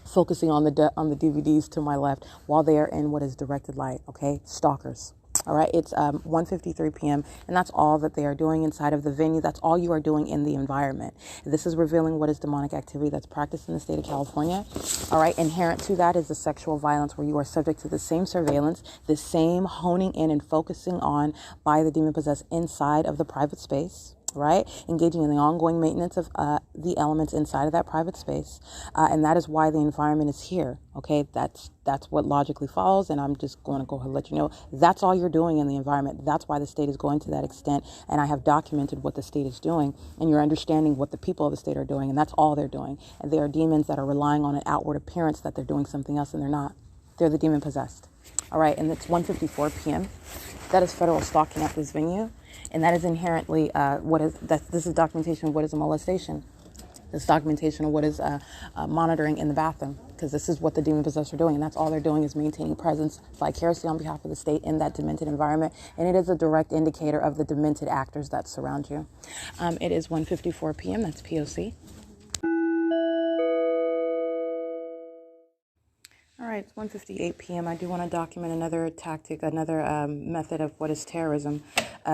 focusing on the DVDs to my left, while they are in what is directed light. Okay. Stalkers. All right, it's 1:53 p.m. and that's all that they are doing inside of the venue. That's all you are doing in the environment. This is revealing what is demonic activity that's practiced in the state of California. All right, inherent to that is the sexual violence, where you are subject to the same surveillance, the same honing in and focusing on by the demon possessed inside of the private space. right? Engaging in the ongoing maintenance of the elements inside of that private space. And that is why the environment is here, okay? That's what logically follows, and I'm just going to go ahead and let you know that's all you're doing in the environment. That's why the state is going to that extent, and I have documented what the state is doing, and you're understanding what the people of the state are doing, and that's all they're doing. And they are demons that are relying on an outward appearance that they're doing something else, and they're not. They're the demon possessed. All right, and it's 1:54 p.m. That is federal stalking at this venue, and that is inherently this is documentation of what is a molestation. This documentation of what is monitoring in the bathroom, because this is what the demon possessed are doing, and that's all they're doing is maintaining presence vicariously on behalf of the state in that demented environment, and it is a direct indicator of the demented actors that surround you. It is 1:54 p.m. That's P.O.C. All right, it's 1:58 p.m. I do want to document another tactic, another method of what is terrorism.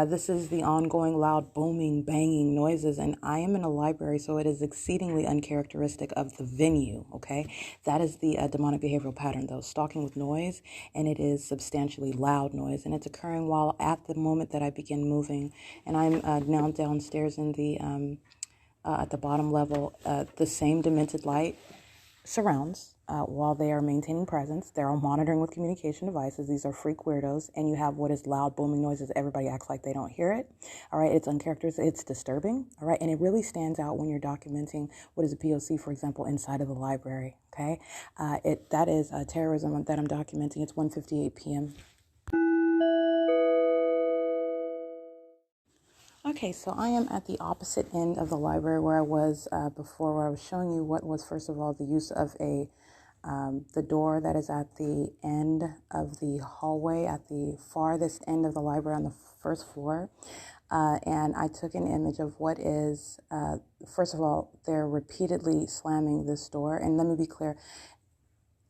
This is the ongoing loud booming, banging noises, and I am in a library, so it is exceedingly uncharacteristic of the venue, okay? That is the demonic behavioral pattern, though, stalking with noise, and it is substantially loud noise, and it's occurring while at the moment that I begin moving, and I'm now downstairs in the, at the bottom level, the same demented light surrounds while they are maintaining presence. They're all monitoring with communication devices. These are freak weirdos, and you have what is loud booming noises. Everybody acts like they don't hear it. All right, it's uncharacteristic, it's disturbing. All right, and it really stands out when you're documenting what is a POC, for example, inside of the library. Okay, that is terrorism that I'm documenting. It's 1:58 p.m. Okay, so I am at the opposite end of the library where I was before, where I was showing you what was, first of all, the use of the door that is at the end of the hallway, at the farthest end of the library on the first floor. And I took an image of what is, first of all, they're repeatedly slamming this door. And let me be clear,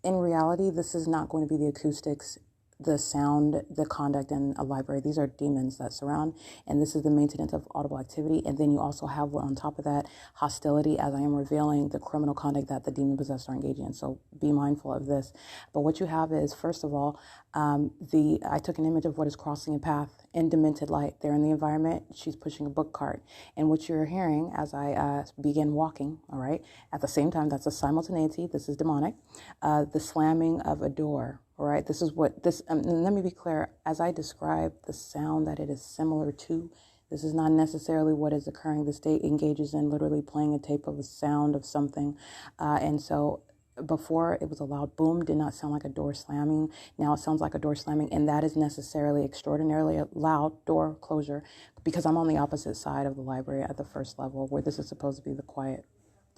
in reality, this is not going to be the acoustics, the sound, the conduct in a library. These are demons that surround, and this is the maintenance of audible activity. And then you also have, on top of that, hostility, as I am revealing the criminal conduct that the demon possessed are engaging in. So be mindful of this. But what you have is, first of all, I took an image of what is crossing a path in demented light. They're in the environment. She's pushing a book cart. And what you're hearing as I begin walking, all right, at the same time, that's a simultaneity. This is demonic. The slamming of a door. All right, this is what this, and let me be clear, as I describe the sound that it is similar to, this is not necessarily what is occurring. The state engages in literally playing a tape of a sound of something. And so before it was a loud boom, did not sound like a door slamming. Now it sounds like a door slamming, and that is necessarily extraordinarily a loud door closure, because I'm on the opposite side of the library at the first level where this is supposed to be the quiet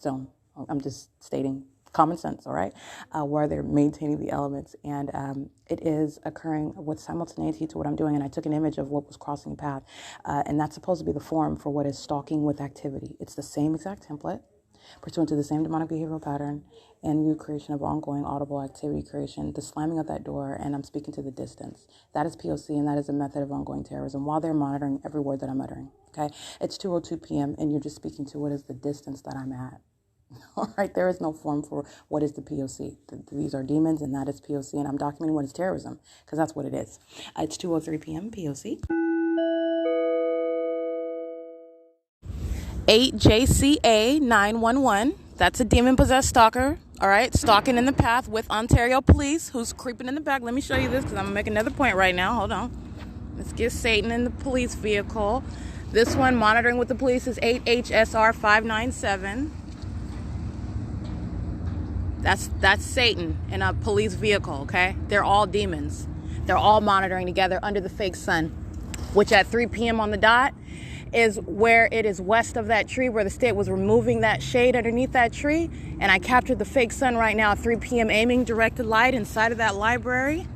zone. I'm just stating common sense, all right, where they're maintaining the elements. And it is occurring with simultaneity to what I'm doing. And I took an image of what was crossing the path. And that's supposed to be the form for what is stalking with activity. It's the same exact template, pursuant to the same demonic behavioral pattern and new creation of ongoing audible activity creation, the slamming of that door, and I'm speaking to the distance. That is POC, and that is a method of ongoing terrorism while they're monitoring every word that I'm uttering, okay? It's 2:02 p.m., and you're just speaking to what is the distance that I'm at. All right, there is no form for what is the POC. These are demons, and that is POC, and I'm documenting what is terrorism, because that's what it is. It's 2:03 p.m. POC. 8JCA 911. That's a demon-possessed stalker. All right, stalking in the path with Ontario police, who's creeping in the back. Let me show you this, because I'm going to make another point right now. Hold on. Let's get Satan in the police vehicle. This one, monitoring with the police, is 8HSR 597. That's Satan in a police vehicle, okay? They're all demons. They're all monitoring together under the fake sun, which at 3 p.m. on the dot is where it is west of that tree, where the state was removing that shade underneath that tree. And I captured the fake sun right now at 3 p.m. aiming directed light inside of that library,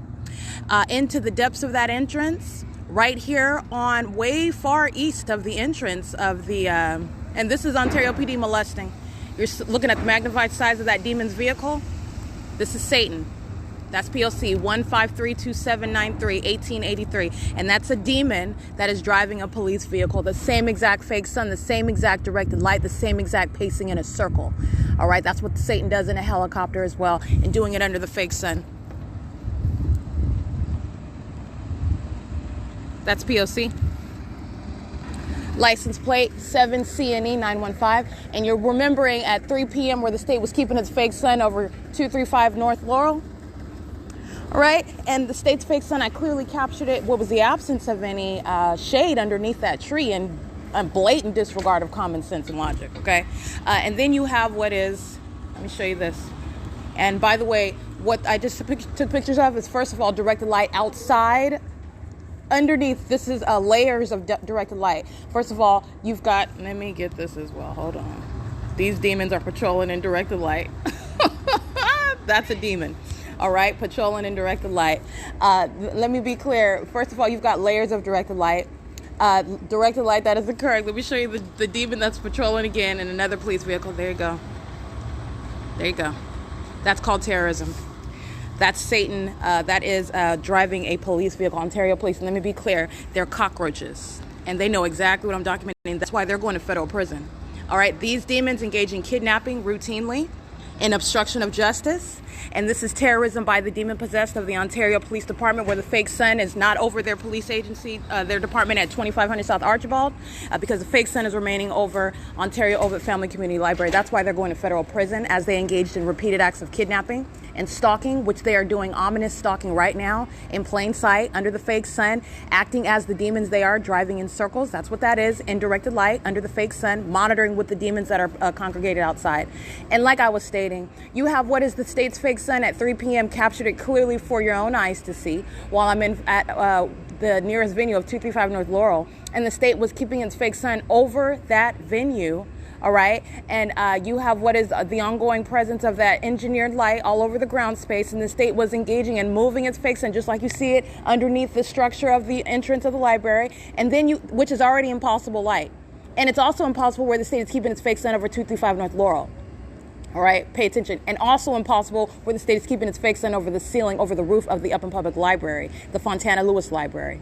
into the depths of that entrance, right here on way far east of the entrance of the, and this is Ontario PD molesting. You're looking at the magnified size of that demon's vehicle. This is Satan. That's POC 1532793 1883. And that's a demon that is driving a police vehicle. The same exact fake sun, the same exact directed light, the same exact pacing in a circle. All right, that's what Satan does in a helicopter as well, and doing it under the fake sun. That's POC. license plate 7CNE 915, and you're remembering at 3 p.m. where the state was keeping its fake sun over 235 North Laurel. All right, and the state's fake sun, I clearly captured it. What was the absence of any shade underneath that tree, and a blatant disregard of common sense and logic, okay? And then you have what is, let me show you this. And by the way, what I just took pictures of is, first of all, directed light outside. Underneath, this is layers of directed light. First of all, you've got, let me get this as well, hold on. These demons are patrolling in directed light. That's a demon. All right, patrolling in directed light. Let me be clear. First of all, you've got layers of directed light. Directed light that is occurring. Let me show you the demon that's patrolling again in another police vehicle. There you go. There you go. That's called terrorism. That's Satan. That is driving a police vehicle, Ontario Police. And let me be clear, they're cockroaches. And they know exactly what I'm documenting. That's why they're going to federal prison. All right, these demons engage in kidnapping routinely, in obstruction of justice. And this is terrorism by the demon possessed of the Ontario Police Department, where the fake sun is not over their police agency, their department at 2500 South Archibald, because the fake sun is remaining over Ontario Ovitt Family Community Library. That's why they're going to federal prison, as they engaged in repeated acts of kidnapping and stalking, which they are doing ominous stalking right now in plain sight under the fake sun, acting as the demons they are, driving in circles. That's what that is, in directed light under the fake sun, monitoring with the demons that are congregated outside. And like I was stating, you have what is the state's fake sun at 3 p.m. captured it clearly for your own eyes to see, while I'm at the nearest venue of 235 North Laurel, and the state was keeping its fake sun over that venue. All right, and you have what is the ongoing presence of that engineered light all over the ground space, and the state was engaging and moving its fake sun, just like you see it underneath the structure of the entrance of the library, and then which is already impossible light, and it's also impossible where the state is keeping its fake sun over 235 North Laurel. All right, pay attention. And also impossible where the state is keeping its fake sun over the ceiling, over the roof of the Upland Public Library, the Fontana Lewis Library.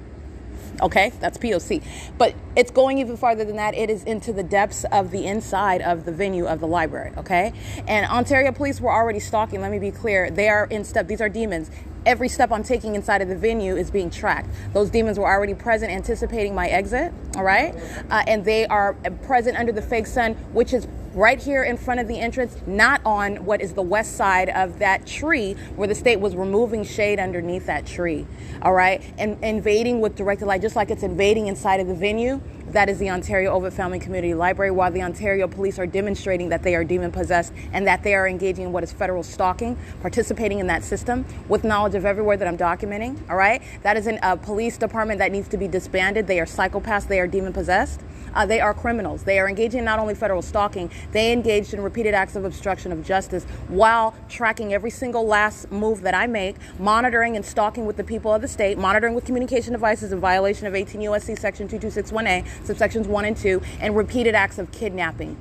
Okay, that's P.O.C. But it's going even farther than that. It is into the depths of the inside of the venue of the library, okay? And Ontario Police were already stalking. Let me be clear. They are in step. These are demons. Every step I'm taking inside of the venue is being tracked. Those demons were already present, anticipating my exit, all right? And they are present under the fake sun, which is right here in front of the entrance, not on what is the west side of that tree where the state was removing shade underneath that tree, all right? And invading with directed light, just like it's invading inside of the venue. That is the Ontario Ovitt Family Community Library, while the Ontario Police are demonstrating that they are demon-possessed and that they are engaging in what is federal stalking, participating in that system with knowledge of everywhere that I'm documenting, all right? That is a police department that needs to be disbanded. They are psychopaths. They are demon-possessed. They are criminals. They are engaging in not only federal stalking, they engaged in repeated acts of obstruction of justice while tracking every single last move that I make, monitoring and stalking with the people of the state, monitoring with communication devices in violation of 18 U.S.C. Section 2261A, subsections 1 and 2, and repeated acts of kidnapping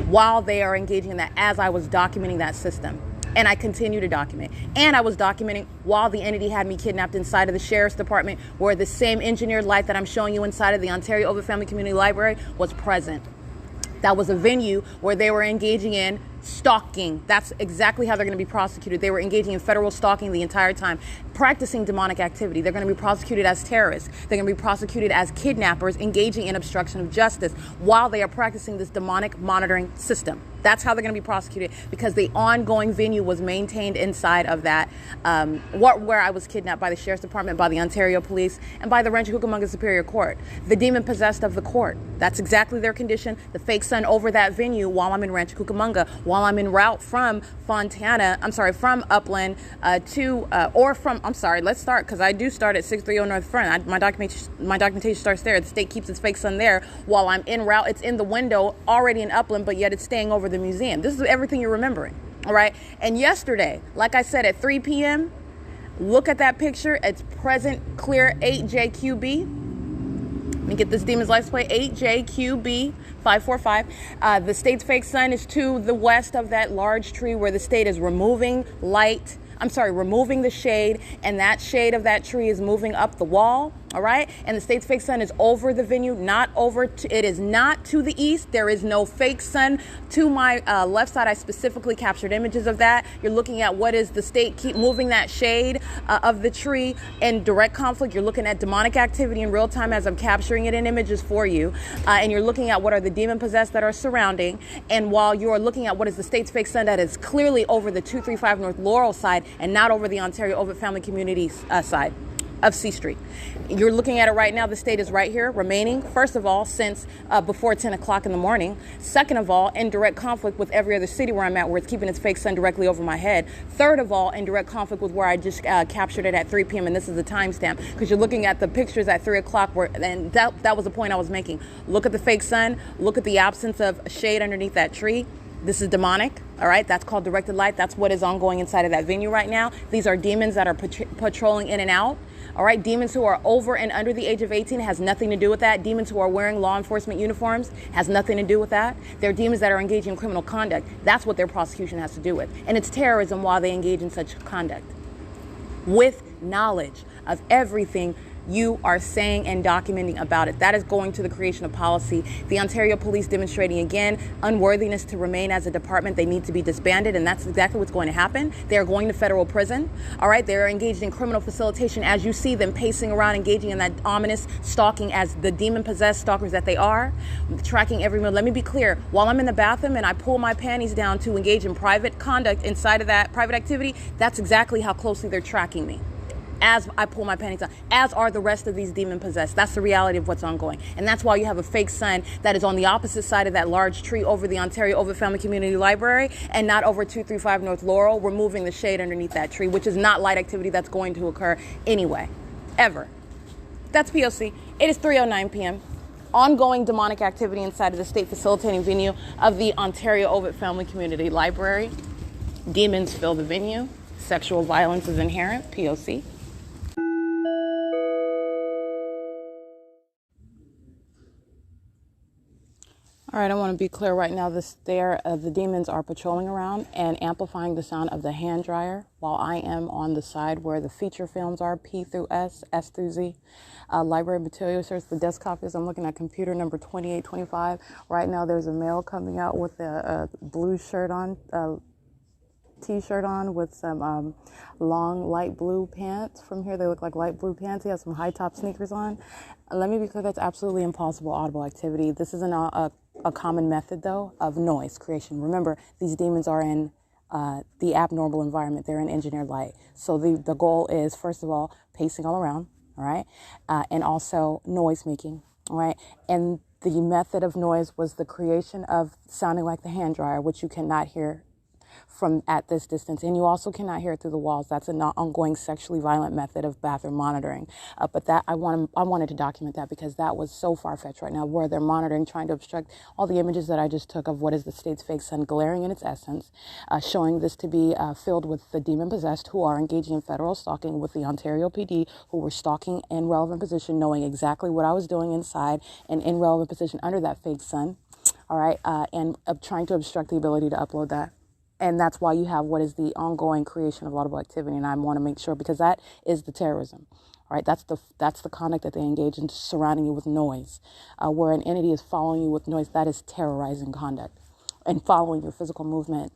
while they are engaging in that, as I was documenting that system. And I continue to document. And I was documenting while the entity had me kidnapped inside of the Sheriff's Department, where the same engineered light that I'm showing you inside of the Ontario Ovitt Family Community Library was present. That was a venue where they were engaging in stalking. That's exactly how they're going to be prosecuted. They were engaging in federal stalking the entire time, practicing demonic activity. They're going to be prosecuted as terrorists. They're going to be prosecuted as kidnappers engaging in obstruction of justice while they are practicing this demonic monitoring system. That's how they're going to be prosecuted, because the ongoing venue was maintained inside of that, where I was kidnapped by the Sheriff's Department, by the Ontario Police, and by the Rancho Cucamonga Superior Court. The demon possessed of the court. That's exactly their condition. The fake sun over that venue while I'm in Rancho Cucamonga, while I'm en route from from Upland let's start, because I do start at 630 North Front. My documentation starts there. The state keeps its fake sun there while I'm en route. It's in the window already in Upland, but yet it's staying over the museum. This is everything you're remembering, all right? And yesterday, like I said, at 3 p.m., look at that picture. It's present, clear 8JQB. Let me get this demon's license plate, 8JQB 545. The state's fake sun is to the west of that large tree where the state is removing the shade, and that shade of that tree is moving up the wall, All right, and the state's fake sun is over the venue, not over. It is not to the east. There is no fake sun to my left side. I specifically captured images of that. You're looking at what is the state keep moving that shade of the tree in direct conflict. You're looking at demonic activity in real time as I'm capturing it in images for you, and you're looking at what are the demon possessed that are surrounding. And while you are looking at what is the state's fake sun that is clearly over the 235 North Laurel side and not over the Ontario Ovitt family community side of C Street. You're looking at it right now. The state is right here remaining, first of all, since before 10 o'clock in the morning. Second of all, in direct conflict with every other city where I'm at, where it's keeping its fake sun directly over my head. Third of all, in direct conflict with where I just captured it at 3 p.m. And this is the timestamp, because you're looking at the pictures at 3 o'clock, and that was the point I was making. Look at the fake sun. Look at the absence of shade underneath that tree. This is demonic, all right? That's called directed light. That's what is ongoing inside of that venue right now. These are demons that are patrolling in and out, all right? Demons who are over and under the age of 18 has nothing to do with that. Demons who are wearing law enforcement uniforms has nothing to do with that. They're demons that are engaging in criminal conduct. That's what their prosecution has to do with. And it's terrorism while they engage in such conduct, with knowledge of everything you are saying and documenting about it. That is going to the creation of policy. The Ontario Police demonstrating again unworthiness to remain as a department. They need to be disbanded, and that's exactly what's going to happen. They are going to federal prison. All right, they are engaged in criminal facilitation as you see them pacing around, engaging in that ominous stalking as the demon-possessed stalkers that they are, tracking every move. Let me be clear. While I'm in the bathroom and I pull my panties down to engage in private conduct inside of that private activity, that's exactly how closely they're tracking me as I pull my panties down, as are the rest of these demon-possessed. That's the reality of what's ongoing. And that's why you have a fake sun that is on the opposite side of that large tree over the Ontario Ovitt Family Community Library and not over 235 North Laurel, removing the shade underneath that tree, which is not light activity that's going to occur anyway, ever. That's P.O.C. It is 3:09 p.m. Ongoing demonic activity inside of the state facilitating venue of the Ontario Ovitt Family Community Library. Demons fill the venue. Sexual violence is inherent. P.O.C. All right, I want to be clear right now. The demons are patrolling around and amplifying the sound of the hand dryer while I am on the side where the feature films are, P through S, S through Z. Library material search, the desktop is. I'm looking at computer number 2825. Right now there's a male coming out with a blue shirt on, T-shirt on with some long light blue pants. From here they look like light blue pants. He has some high top sneakers on. Let me be clear, that's absolutely impossible audible activity. This isn't a common method though of noise creation. Remember, these demons are in the abnormal environment. They're in engineered light. So the goal is, first of all, pacing all around, all right, and also noise making, all right. And the method of noise was the creation of sounding like the hand dryer, which you cannot hear from at this distance, and you also cannot hear it through the walls. That's an ongoing sexually violent method of bathroom monitoring. But that I wanted to document that because that was so far-fetched right now, where they're monitoring, trying to obstruct all the images that I just took of what is the state's fake sun, glaring in its essence, showing this to be filled with the demon-possessed who are engaging in federal stalking with the Ontario PD, who were stalking in relevant position, knowing exactly what I was doing inside and in relevant position under that fake sun. All right, and trying to obstruct the ability to upload that. And that's why you have what is the ongoing creation of audible activity. And I want to make sure, because that is the terrorism, right? That's the conduct that they engage in, surrounding you with noise. Where an entity is following you with noise, that is terrorizing conduct. And following your physical movement,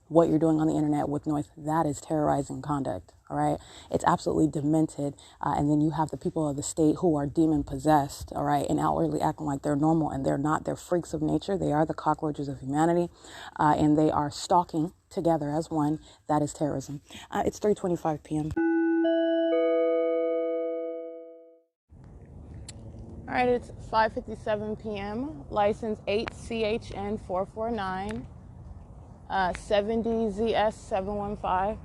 what you're doing on the internet with noise, that is terrorizing conduct, all right? It's absolutely demented. And then you have the people of the state who are demon-possessed, all right, and outwardly acting like they're normal, and they're not. They're freaks of nature. They are the cockroaches of humanity, and they are stalking together as one. That is terrorism. It's 3:25 p.m. All right, it's 5:57 p.m. License 8CHN 449. 70ZS 715.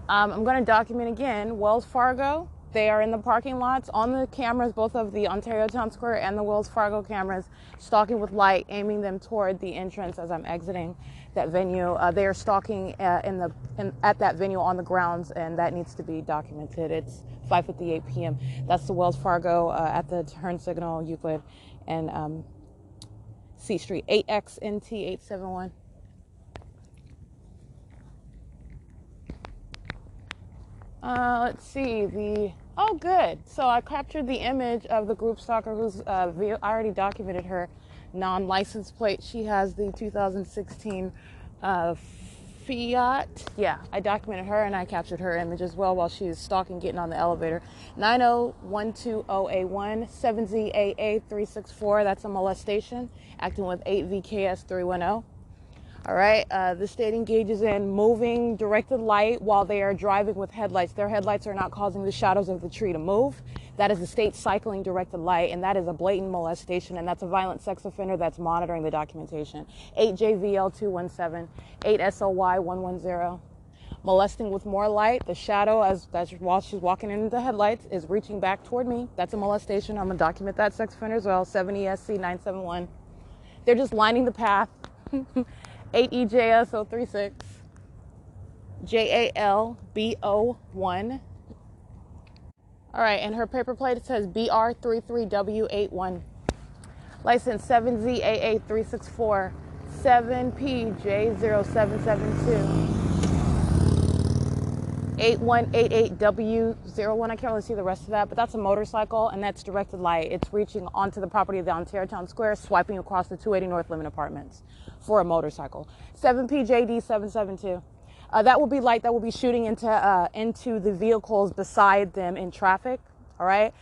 I'm going to document again Wells Fargo. They are in the parking lots on the cameras, both of the Ontario Town Square and the Wells Fargo cameras, stalking with light, aiming them toward the entrance as I'm exiting that venue. They are stalking at that venue on the grounds, and that needs to be documented. It's 5:58 p.m. That's the Wells Fargo at the turn signal, Euclid, and C Street, 8XNT 871. Let's see, oh good. So I captured the image of the group stalker who's, I already documented her non-license plate. She has the 2016 Fiat. Yeah, I documented her and I captured her image as well while she's stalking, getting on the elevator. 90120A1 7ZAA364. That's a molestation, acting with 8VKS310. All right, the state engages in moving directed light while they are driving with headlights. Their headlights are not causing the shadows of the tree to move. That is the state cycling directed light, and that is a blatant molestation, and that's a violent sex offender that's monitoring the documentation. 8JVL217, 8SOY110. Molesting with more light. The shadow, as while she's walking into the headlights, is reaching back toward me. That's a molestation. I'm going to document that sex offender as well. 7ESC971. They're just lining the path. 8EJS036, JALBO1. All right, and her paper plate, it says BR33W81. License 7ZAA364, 7PJ0772, 8188W01. I can't really see the rest of that, but that's a motorcycle, and that's directed light. It's reaching onto the property of the Ontario Town Square, swiping across the 280 North Limit Apartments for a motorcycle. 7PJD772. That will be light that will be shooting into the vehicles beside them in traffic. All right.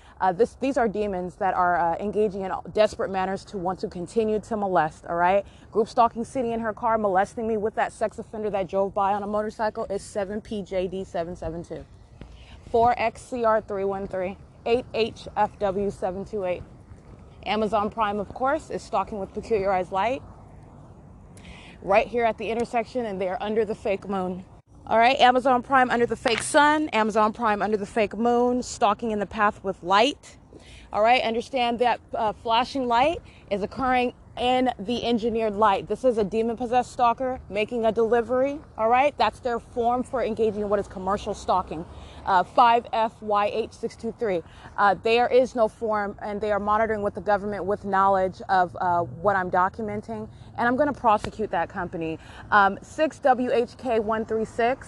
These are demons that are engaging in desperate manners to want to continue to molest. All right. Group stalking, sitting in her car, molesting me with that sex offender that drove by on a motorcycle is 7PJD772, 4XCR313, 8HFW728. Amazon Prime, of course, is stalking with peculiarized light right here at the intersection, and they are under the fake moon. All right, Amazon Prime under the fake sun, Amazon Prime under the fake moon, stalking in the path with light. All right, understand that flashing light is occurring in the engineered light. This is a demon-possessed stalker making a delivery. All right, that's their form for engaging in what is commercial stalking. 5FYH623. There is no form, and they are monitoring with the government with knowledge of what I'm documenting, and I'm going to prosecute that company. 6WHK136,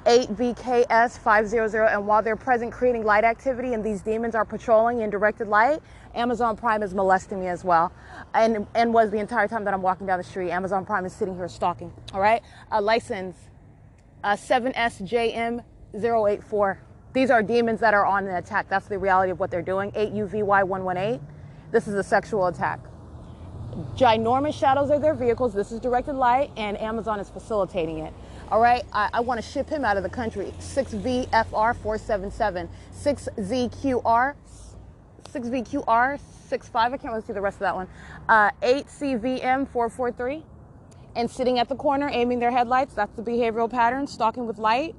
8VKS500, and while they're present creating light activity and these demons are patrolling in directed light, Amazon Prime is molesting me as well, and was the entire time that I'm walking down the street. Amazon Prime is sitting here stalking. All right, license 7SJM084. These are demons that are on an attack. That's the reality of what they're doing. 8UVY118. This is a sexual attack. Ginormous shadows of their vehicles. This is directed light, and Amazon is facilitating it. All right, I want to ship him out of the country. 6VFR477, 6VQR65. I can't really see the rest of that one. 8CVM443. And sitting at the corner, aiming their headlights. That's the behavioral pattern, stalking with light.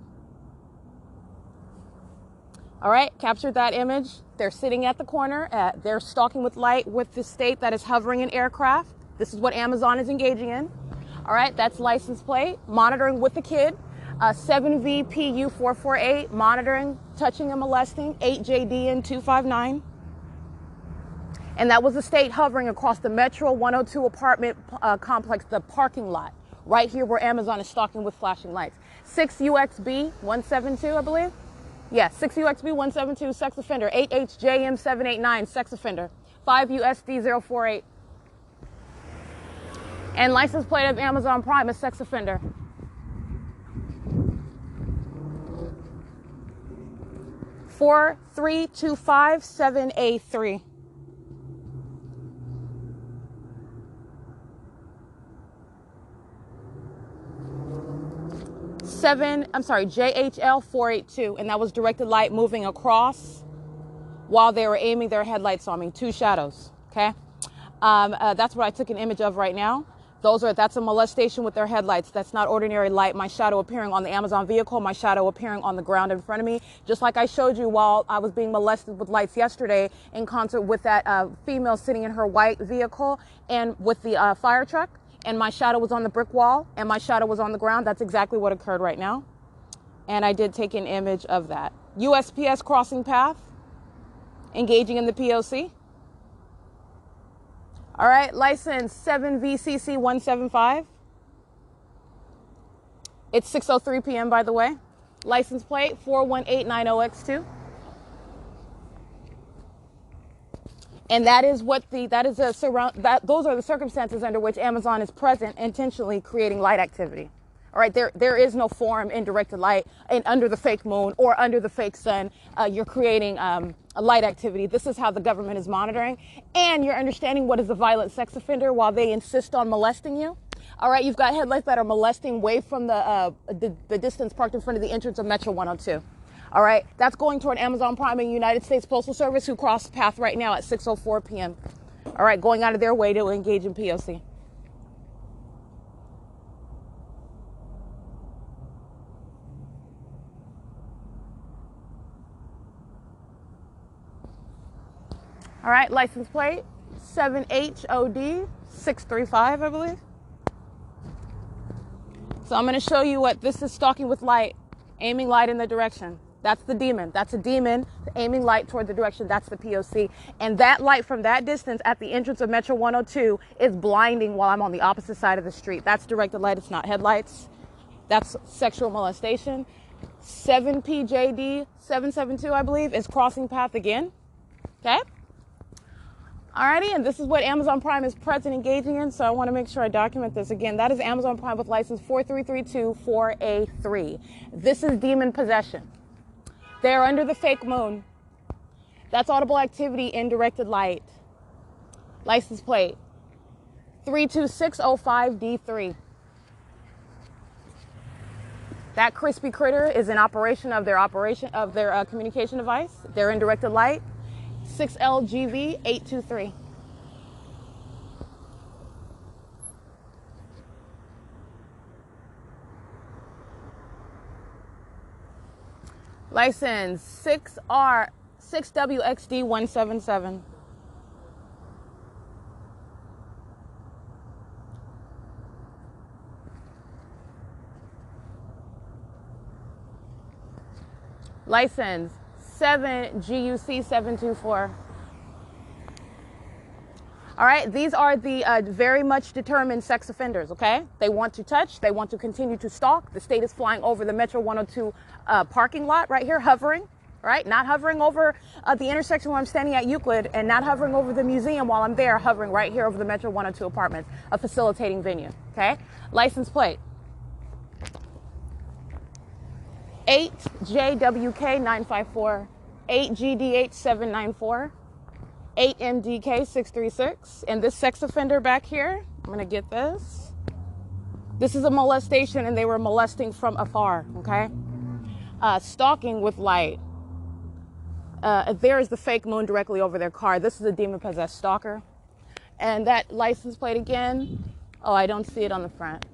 All right, captured that image. They're sitting at the corner. They're stalking with light with the state that is hovering an aircraft. This is what Amazon is engaging in. All right, that's license plate. Monitoring with the kid. 7VPU448, monitoring, touching and molesting. 8JDN259. And that was the state hovering across the Metro 102 apartment complex, the parking lot, right here where Amazon is stalking with flashing lights. 6UXB172, I believe. Yeah, 6UXB172, sex offender. 8HJM789, sex offender. 5USD048. And license plate of Amazon Prime, a sex offender. 43257A3. JHL 482, and that was directed light moving across while they were aiming their headlights on me. Two shadows. Okay, that's what I took an image of right now. That's a molestation with their headlights. That's not ordinary light. My shadow appearing on the Amazon vehicle, my shadow appearing on the ground in front of me, just like I showed you while I was being molested with lights yesterday in concert with that female sitting in her white vehicle and with the fire truck. And my shadow was on the brick wall, and my shadow was on the ground. That's exactly what occurred right now. And I did take an image of that. USPS crossing path, engaging in the P.O.C. All right, license 7VCC175. It's 6:03 p.m., by the way. License plate 41890X2. And that is those are the circumstances under which Amazon is present, intentionally creating light activity. All right, there is no form in directed light and under the fake moon or under the fake sun. You're creating a light activity. This is how the government is monitoring, and you're understanding what is a violent sex offender while they insist on molesting you. All right, you've got headlights that are molesting way from the distance parked in front of the entrance of Metro 102. All right, that's going toward Amazon Prime and United States Postal Service, who crossed path right now at 6:04 p.m. All right, going out of their way to engage in P.O.C. All right, license plate 7HOD 635, I believe. So I'm going to show you what this is: stalking with light, aiming light in the direction. That's the demon. That's a demon aiming light toward the direction. That's the P.O.C. And that light from that distance at the entrance of Metro 102 is blinding while I'm on the opposite side of the street. That's directed light. It's not headlights. That's sexual molestation. 7PJD 772, I believe, is crossing path again. Okay? Alrighty, and this is what Amazon Prime is present engaging in, so I want to make sure I document this again. That is Amazon Prime with license 43324A3. This is demon possession. They're under the fake moon. That's audible activity in directed light. License plate 32605D3. That crispy critter is in operation of their communication device. They're in directed light. 6LGV823. License 6WXD177. License 7GUC724. All right, these are the very much determined sex offenders, okay? They want to touch, they want to continue to stalk. The state is flying over the Metro 102 parking lot right here, hovering, right? Not hovering over the intersection where I'm standing at Euclid, and not hovering over the museum while I'm there, hovering right here over the Metro 102 apartments, a facilitating venue, okay? License plate 8JWK954, 8GDH794, 8MDK636. And this sex offender back here, I'm going to get this. This is a molestation, and they were molesting from afar, okay? Stalking with light. There is the fake moon directly over their car. This is a demon-possessed stalker. And that license plate again, oh, I don't see it on the front.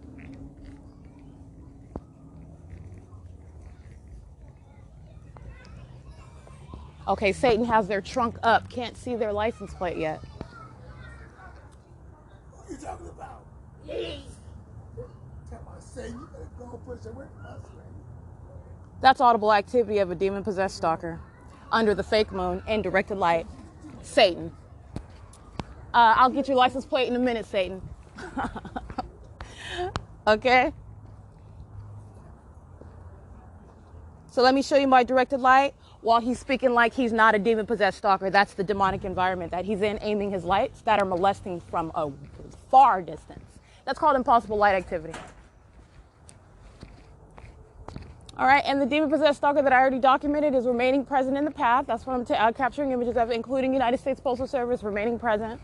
Okay, Satan has their trunk up. Can't see their license plate yet. What are you talking about? Yes. Tell my Satan, you better go push away from us, man. That's audible activity of a demon-possessed stalker under the fake moon in directed light. Satan. I'll get your license plate in a minute, Satan. Okay? So let me show you my directed light while he's speaking like he's not a demon-possessed stalker. That's the demonic environment that he's in, aiming his lights that are molesting from a far distance. That's called impossible light activity. All right, and the demon-possessed stalker that I already documented is remaining present in the path. That's what I'm capturing images of, including United States Postal Service, remaining present.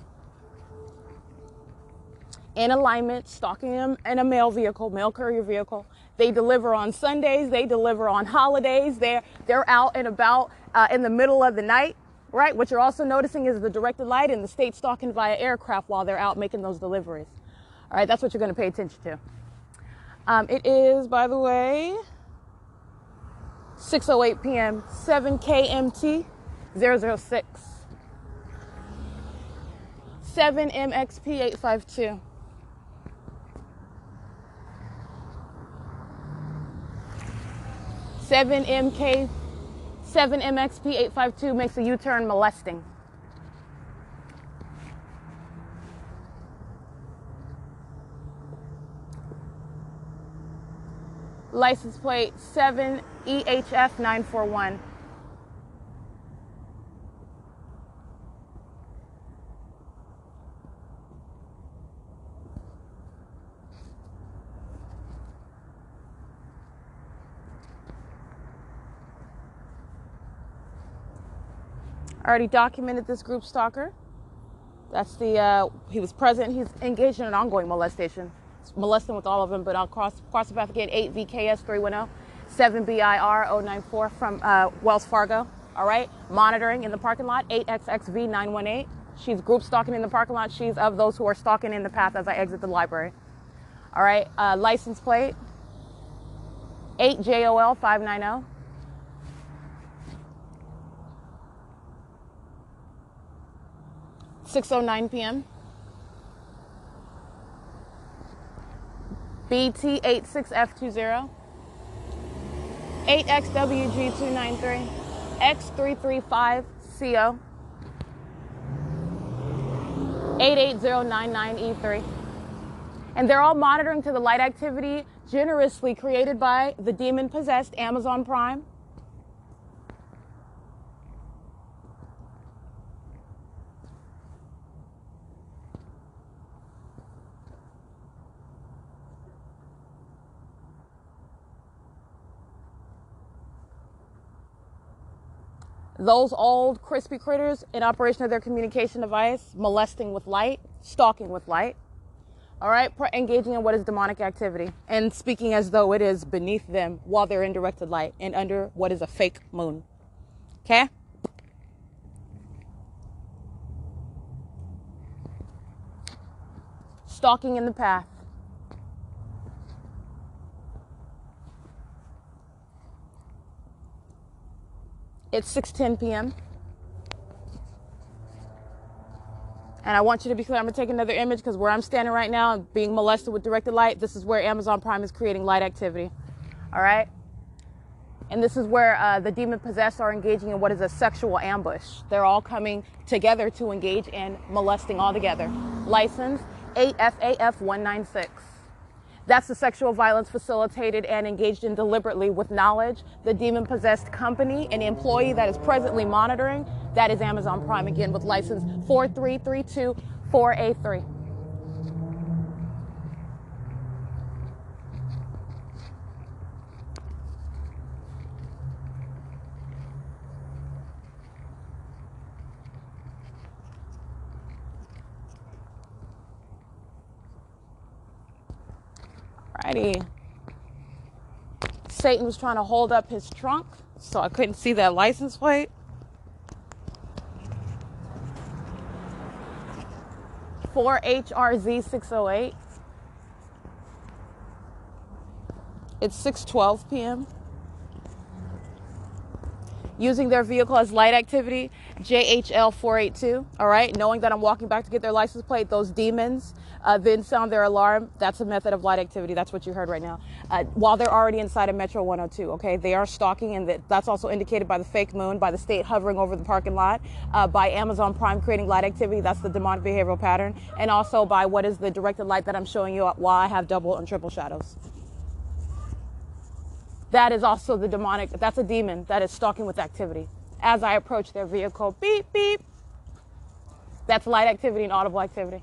In alignment, stalking them in a mail vehicle, mail courier vehicle. They deliver on Sundays. They deliver on holidays. They're out and about in the middle of the night, right? What you're also noticing is the directed light and the state stalking via aircraft while they're out making those deliveries. All right, that's what you're going to pay attention to. It is, by the way, 6:08 p.m., 7 KMT 006, 7 MXP 852. Seven MXP 852 makes a U-turn molesting. License plate 7EHF941. I already documented this group stalker. That's the, he was present. He's engaged in an ongoing molestation. Molesting with all of them, but I'll cross the path again. 8 VKS 310, 7 BIR 094 from Wells Fargo. All right. Monitoring in the parking lot. 8XXV 918. She's group stalking in the parking lot. She's of those who are stalking in the path as I exit the library. All right. License plate 8JOL 590. (6:09 p.m.) BT86F20, 8XWG293, X335CO, 88099E3. And they're all monitoring to the light activity generously created by the demon-possessed Amazon Prime. Those old crispy critters in operation of their communication device, molesting with light, stalking with light. All right, engaging in what is demonic activity and speaking as though it is beneath them while they're in directed light and under what is a fake moon. Okay? Stalking in the path. It's 6:10 p.m. And I want you to be clear, I'm going to take another image because where I'm standing right now, being molested with directed light, this is where Amazon Prime is creating light activity. All right? And this is where the demon-possessed are engaging in what is a sexual ambush. They're all coming together to engage in molesting all together. License 8FAF196. That's the sexual violence facilitated and engaged in deliberately with knowledge. The demon-possessed company and employee that is presently monitoring, that is Amazon Prime, again, with license 43324A3. Alrighty. Satan was trying to hold up his trunk, so I couldn't see that license plate. For HRZ608. It's 6:12 p.m. Using their vehicle as light activity, JHL482, all right? Knowing that I'm walking back to get their license plate, those demons then sound their alarm. That's a method of light activity. That's what you heard right now. While they're already inside of Metro 102, okay? They are stalking, and that's also indicated by the fake moon, by the state hovering over the parking lot, by Amazon Prime creating light activity. That's the demonic behavioral pattern. And also by what is the directed light that I'm showing you while I have double and triple shadows. That is also the demonic, that's a demon that is stalking with activity. As I approach their vehicle, beep, beep. That's light activity and audible activity.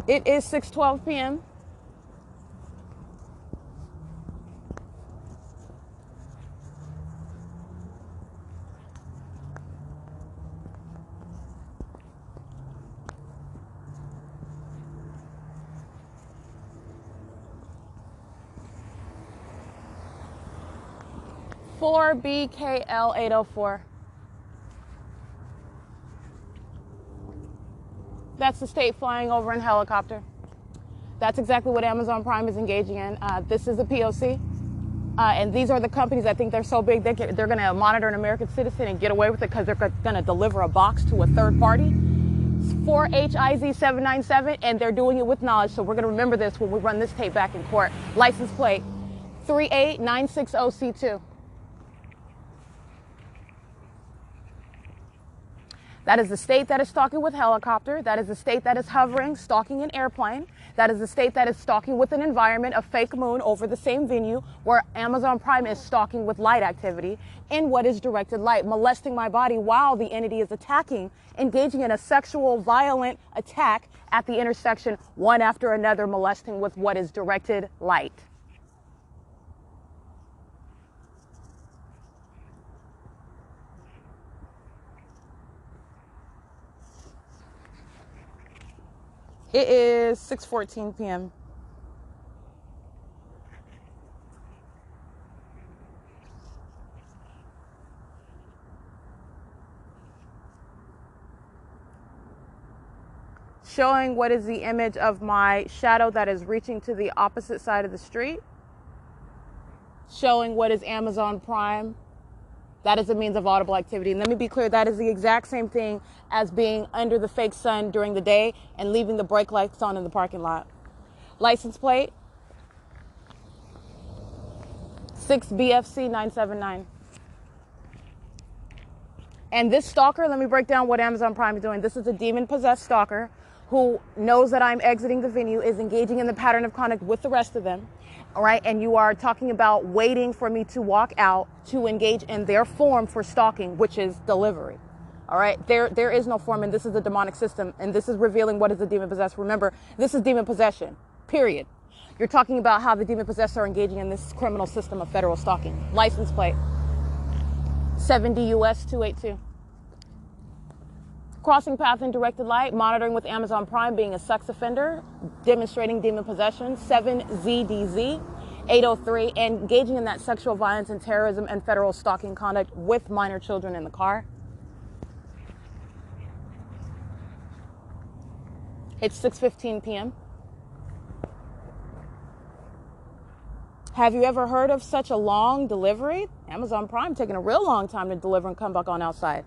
It is 6:12 p.m. For BKL 804. That's the state flying over in helicopter. That's exactly what Amazon Prime is engaging in. This is a P.O.C. And these are the companies that think they're so big they're going to monitor an American citizen and get away with it because they're going to deliver a box to a third party. It's 4HIZ797, and they're doing it with knowledge. So we're going to remember this when we run this tape back in court. License plate 38960C2. That is the state that is stalking with helicopter. That is the state that is hovering, stalking an airplane. That is the state that is stalking with an environment, a fake moon over the same venue, where Amazon Prime is stalking with light activity in what is directed light, molesting my body while the entity is attacking, engaging in a sexual, violent attack at the intersection, one after another, molesting with what is directed light. It is 6:14 p.m. Showing what is the image of my shadow that is reaching to the opposite side of the street. Showing what is Amazon Prime. That is a means of audible activity. And let me be clear, that is the exact same thing as being under the fake sun during the day and leaving the brake lights on in the parking lot. License plate 6BFC 979. And this stalker, let me break down what Amazon Prime is doing. This is a demon-possessed stalker who knows that I'm exiting the venue, is engaging in the pattern of conduct with the rest of them. All right, and you are talking about waiting for me to walk out to engage in their form for stalking, which is delivery. All right, there is no form, and this is a demonic system, and this is revealing what is a demon possessed. Remember, this is demon possession, period. You're talking about how the demon possessed are engaging in this criminal system of federal stalking. License plate 70 U.S. 282. Crossing path in directed light, monitoring with Amazon Prime, being a sex offender, demonstrating demon possession, 7ZDZ 803, and engaging in that sexual violence and terrorism and federal stalking conduct with minor children in the car. It's 6:15 p.m. Have you ever heard of such a long delivery? Amazon Prime taking a real long time to deliver and come back on outside.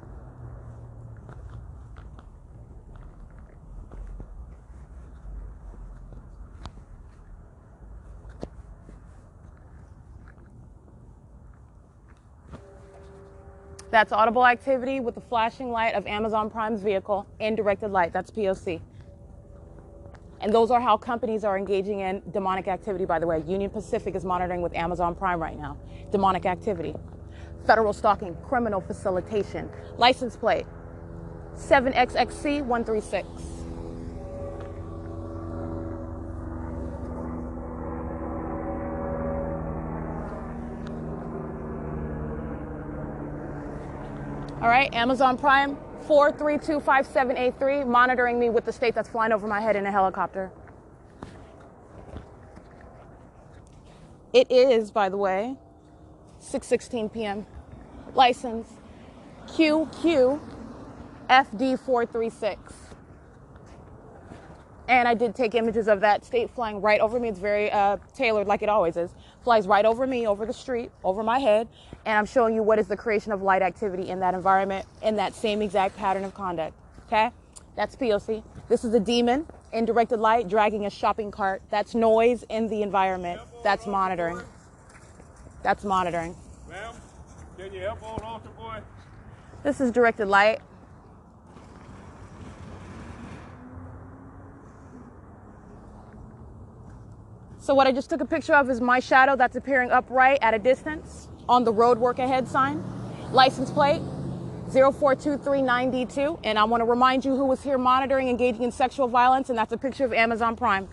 That's audible activity with the flashing light of Amazon Prime's vehicle in directed light. That's P.O.C. And those are how companies are engaging in demonic activity, by the way. Union Pacific is monitoring with Amazon Prime right now. Demonic activity. Federal stalking, criminal facilitation. License plate 7XXC 136. All right, Amazon Prime 4325783, monitoring me with the state that's flying over my head in a helicopter. It is, by the way, 6:16 p.m. License QQFD436. And I did take images of that state flying right over me. It's very tailored, like it always is. Flies right over me, over the street, over my head. And I'm showing you what is the creation of light activity in that environment, in that same exact pattern of conduct. Okay? That's P.O.C. This is a demon in directed light dragging a shopping cart. That's noise in the environment. That's monitoring. That's monitoring. Ma'am, can you help on altar boy? This is directed light. So what I just took a picture of is my shadow that's appearing upright at a distance on the road work ahead sign. License plate 04239D2. And I want to remind you who was here monitoring, engaging in sexual violence, and that's a picture of Amazon Prime.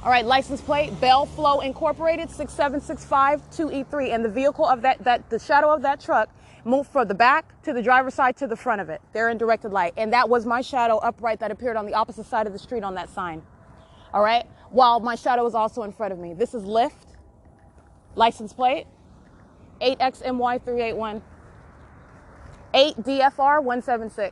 All right, license plate Bell Flow Incorporated 67652E3. And the vehicle of the shadow of that truck moved from the back to the driver's side to the front of it. They're in directed light. And that was my shadow upright that appeared on the opposite side of the street on that sign. All right, while my shadow is also in front of me. This is Lyft, license plate 8XMY381, 8DFR176.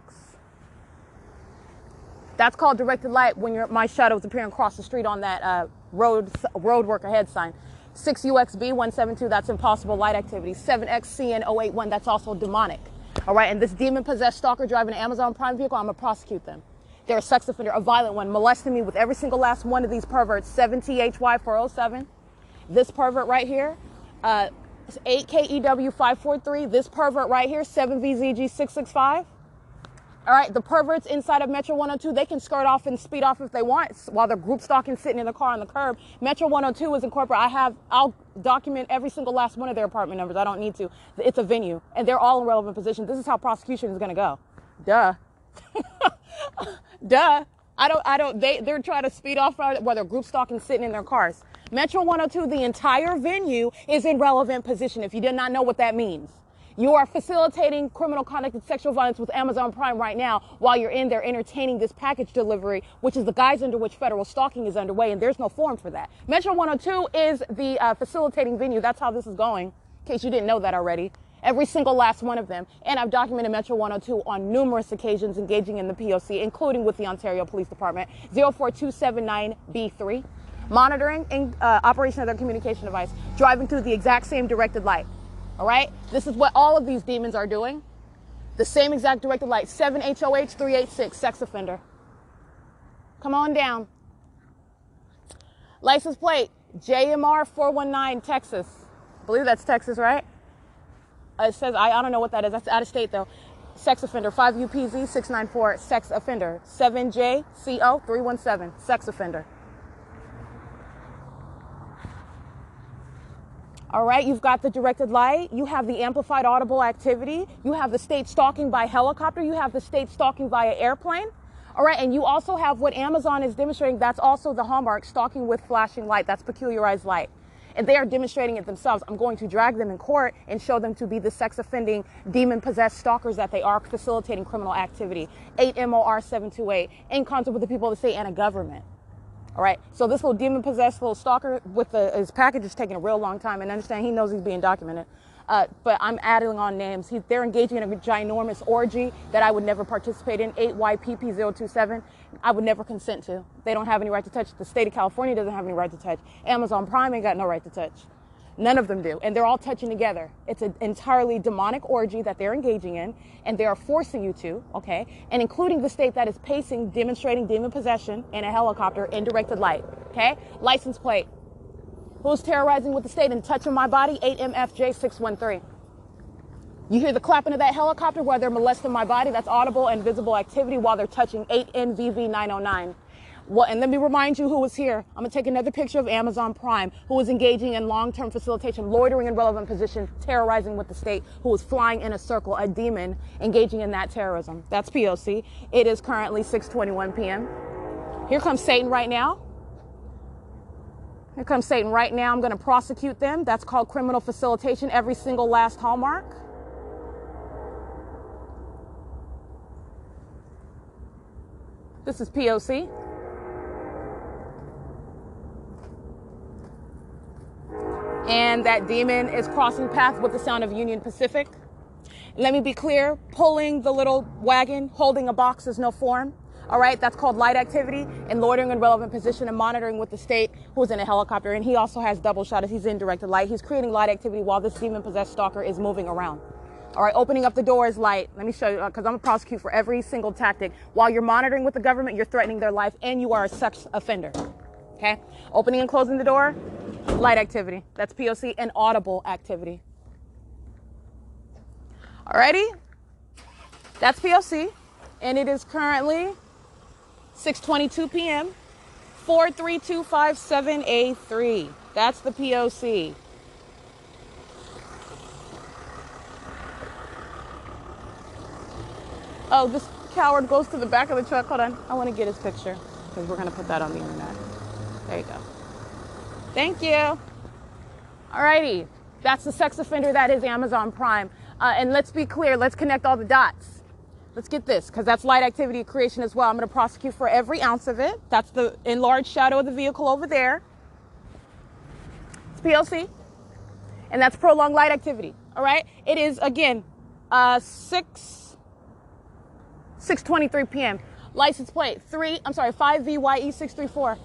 That's called directed light when my shadow is appearing across the street on that road work ahead sign. 6UXB172, that's impossible light activity. 7XCN081, that's also demonic. All right, and this demon-possessed stalker driving an Amazon Prime vehicle, I'm going to prosecute them. They're a sex offender, a violent one, molesting me with every single last one of these perverts. 7THY407. This pervert right here, 8KEW543. This pervert right here, 7VZG665. All right, the perverts inside of Metro 102, they can skirt off and speed off if they want while they're group stalking, sitting in the car on the curb. Metro 102 is in corporate. I'll document every single last one of their apartment numbers. I don't need to. It's a venue, and they're all in relevant positions. This is how prosecution is going to go. Duh. Duh. They're trying to speed off while they're group stalking, sitting in their cars. Metro 102, the entire venue is in relevant position. If you did not know what that means. You are facilitating criminal conduct and sexual violence with Amazon Prime right now while you're in there entertaining this package delivery, which is the guise under which federal stalking is underway, and there's no form for that. Metro 102 is the facilitating venue. That's how this is going, in case you didn't know that already. Every single last one of them. And I've documented Metro 102 on numerous occasions engaging in the P.O.C., including with the Ontario Police Department, 04279B3, monitoring and operation of their communication device, driving through the exact same directed light. All right? This is what all of these demons are doing. The same exact directed light. 7HOH386, sex offender. Come on down. License plate, JMR 419, Texas. I believe that's Texas, right? It says, I don't know what that is. That's out of state, though. Sex offender, 5UPZ 694, sex offender. 7JCO 317, sex offender. All right, you've got the directed light, you have the amplified audible activity, you have the state stalking by helicopter, you have the state stalking via airplane. All right, and you also have what Amazon is demonstrating, that's also the hallmark, stalking with flashing light, that's peculiarized light. And they are demonstrating it themselves. I'm going to drag them in court and show them to be the sex offending, demon-possessed stalkers that they are, facilitating criminal activity. 8 MOR 728, in concert with the people of the state and a government. All right, so this little demon-possessed little stalker with his package is taking a real long time, and understand he knows he's being documented. But I'm adding on names. They're engaging in a ginormous orgy that I would never participate in, 8YPP027. I would never consent to. They don't have any right to touch. The state of California doesn't have any right to touch. Amazon Prime ain't got no right to touch. None of them do. And they're all touching together. It's an entirely demonic orgy that they're engaging in, and they are forcing you to, okay? And including the state that is pacing, demonstrating demon possession in a helicopter in directed light, okay? License plate. Who's terrorizing with the state and touching my body? 8MFJ613. You hear the clapping of that helicopter while they're molesting my body. That's audible and visible activity while they're touching 8NVV909. And let me remind you who was here. I'm going to take another picture of Amazon Prime, who was engaging in long-term facilitation, loitering in relevant position, terrorizing with the state, who was flying in a circle, a demon, engaging in that terrorism. That's P.O.C. It is currently 6:21 p.m. Here comes Satan right now. Here comes Satan right now. I'm going to prosecute them. That's called criminal facilitation, every single last hallmark. This is P.O.C. And that demon is crossing path with the sound of Union Pacific. Let me be clear, pulling the little wagon, holding a box is no form. All right, that's called light activity, and loitering in relevant position and monitoring with the state, who's in a helicopter. And he also has double shot as he's in directed light. He's creating light activity while this demon-possessed stalker is moving around. All right, opening up the door is light. Let me show you, because I'm going to prosecute for every single tactic. While you're monitoring with the government, you're threatening their life, and you are a sex offender. Okay? Opening and closing the door, light activity. That's P.O.C. and audible activity. Alrighty? That's P.O.C. And it is currently 6:22 p.m. 43257A3. That's the P.O.C. Oh, this coward goes to the back of the truck. Hold on. I want to get his picture because we're going to put that on the internet. There you go. Thank you. Alrighty. That's the sex offender. That is Amazon Prime. And let's be clear. Let's connect all the dots. Let's get this, because that's light activity creation as well. I'm going to prosecute for every ounce of it. That's the enlarged shadow of the vehicle over there. It's P.O.C. And that's prolonged light activity. All right? It is, again, 6:23 p.m. License plate 5VYE634.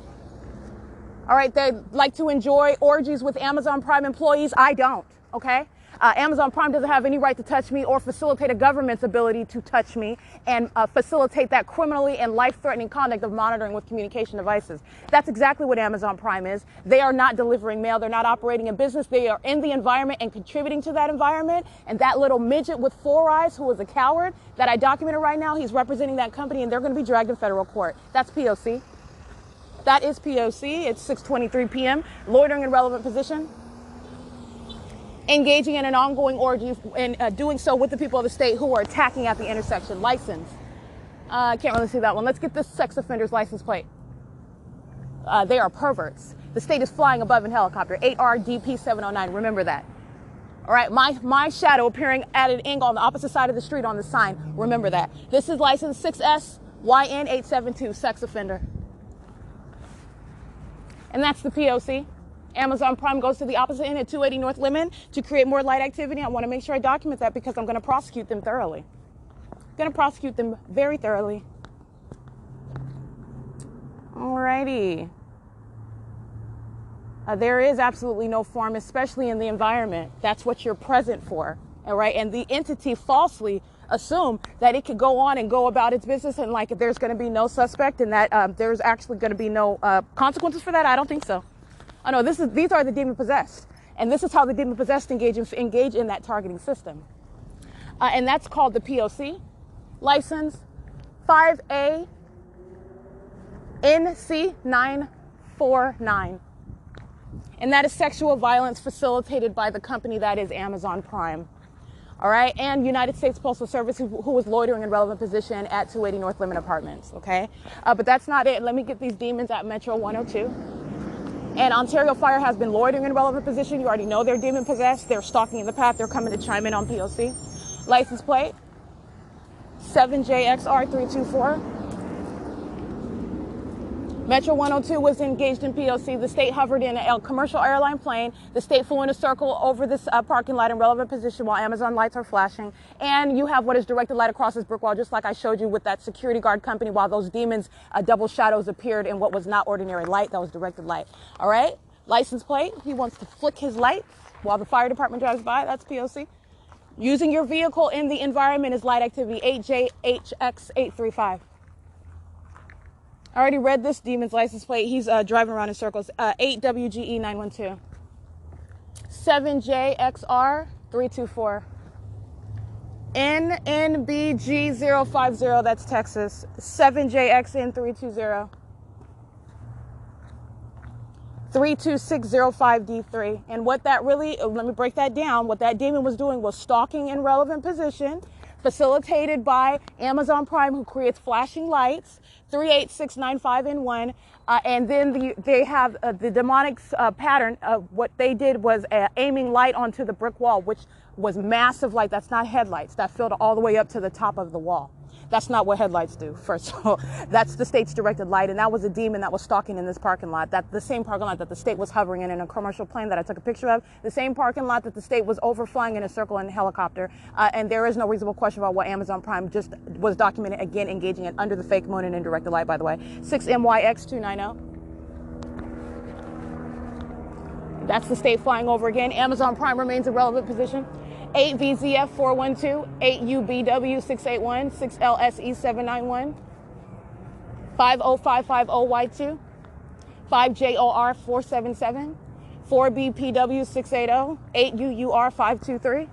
All right, they like to enjoy orgies with Amazon Prime employees. I don't, okay? Amazon Prime doesn't have any right to touch me or facilitate a government's ability to touch me and facilitate that criminally and life-threatening conduct of monitoring with communication devices. That's exactly what Amazon Prime is. They are not delivering mail. They're not operating a business. They are in the environment and contributing to that environment. And that little midget with 4 eyes who is a coward that I documented right now, he's representing that company, and they're going to be dragged in federal court. That's P.O.C. That is P.O.C. It's 6:23 p.m. Loitering in relevant position. Engaging in an ongoing orgy and doing so with the people of the state who are attacking at the intersection. License. Can't really see that one. Let's get this sex offender's license plate. They are perverts. The state is flying above in helicopter. 8RDP 709. Remember that. All right. My shadow appearing at an angle on the opposite side of the street on the sign. Remember that. This is license 6SYN872. Sex offender. And that's the P.O.C. Amazon Prime goes to the opposite end at 280 North Lemon to create more light activity. I want to make sure I document that because I'm going to prosecute them thoroughly. I'm going to prosecute them very thoroughly. Alrighty. There is absolutely no form, especially in the environment. That's what you're present for. All right. And the entity falsely assume that it could go on and go about its business and like there's going to be no suspect and that there's actually going to be no consequences for that. I don't think so. Oh no, these are the demon possessed, and this is how the demon possessed engage in that targeting system, and that's called the P.O.C. license 5A NC949, and that is sexual violence facilitated by the company that is Amazon Prime. All right, and United States Postal Service, who was loitering in relevant position at 280 North Lemon Apartments, okay? But that's not it. Let me get these demons at Metro 102. And Ontario Fire has been loitering in relevant position. You already know they're demon possessed. They're stalking in the path. They're coming to chime in on P.O.C. License plate 7JXR324. Metro 102 was engaged in P.O.C. The state hovered in a commercial airline plane. The state flew in a circle over this parking lot in relevant position while Amazon lights are flashing. And you have what is directed light across this brick wall, just like I showed you with that security guard company while those demons, double shadows appeared in what was not ordinary light. That was directed light. All right. License plate. He wants to flick his lights while the fire department drives by. That's P.O.C. Using your vehicle in the environment is light activity 8JHX835. I already read this demon's license plate. He's driving around in circles. 8WGE912. 7JXR324. NNBG050. That's Texas. 7JXN320. 32605D3. And what that really, let me break that down. What that demon was doing was stalking in relevant position, facilitated by Amazon Prime, who creates flashing lights, 38695N1. And then they have the demonic pattern of what they did was aiming light onto the brick wall, which was massive light. That's not headlights. That filled all the way up to the top of the wall. That's not what headlights do, first of all. That's the state's directed light, and that was a demon that was stalking in this parking lot. That the same parking lot that the state was hovering in a commercial plane that I took a picture of, the same parking lot that the state was overflying in a circle in a helicopter, and there is no reasonable question about what Amazon Prime just was documented, again, engaging in under the fake moon and in directed light, by the way. 6MYX290. That's the state flying over again. Amazon Prime remains in relevant position. 8VZF412, 8UBW681, 6LSE791, 50550Y2, 5JOR477, 4BPW680, 8UUR523.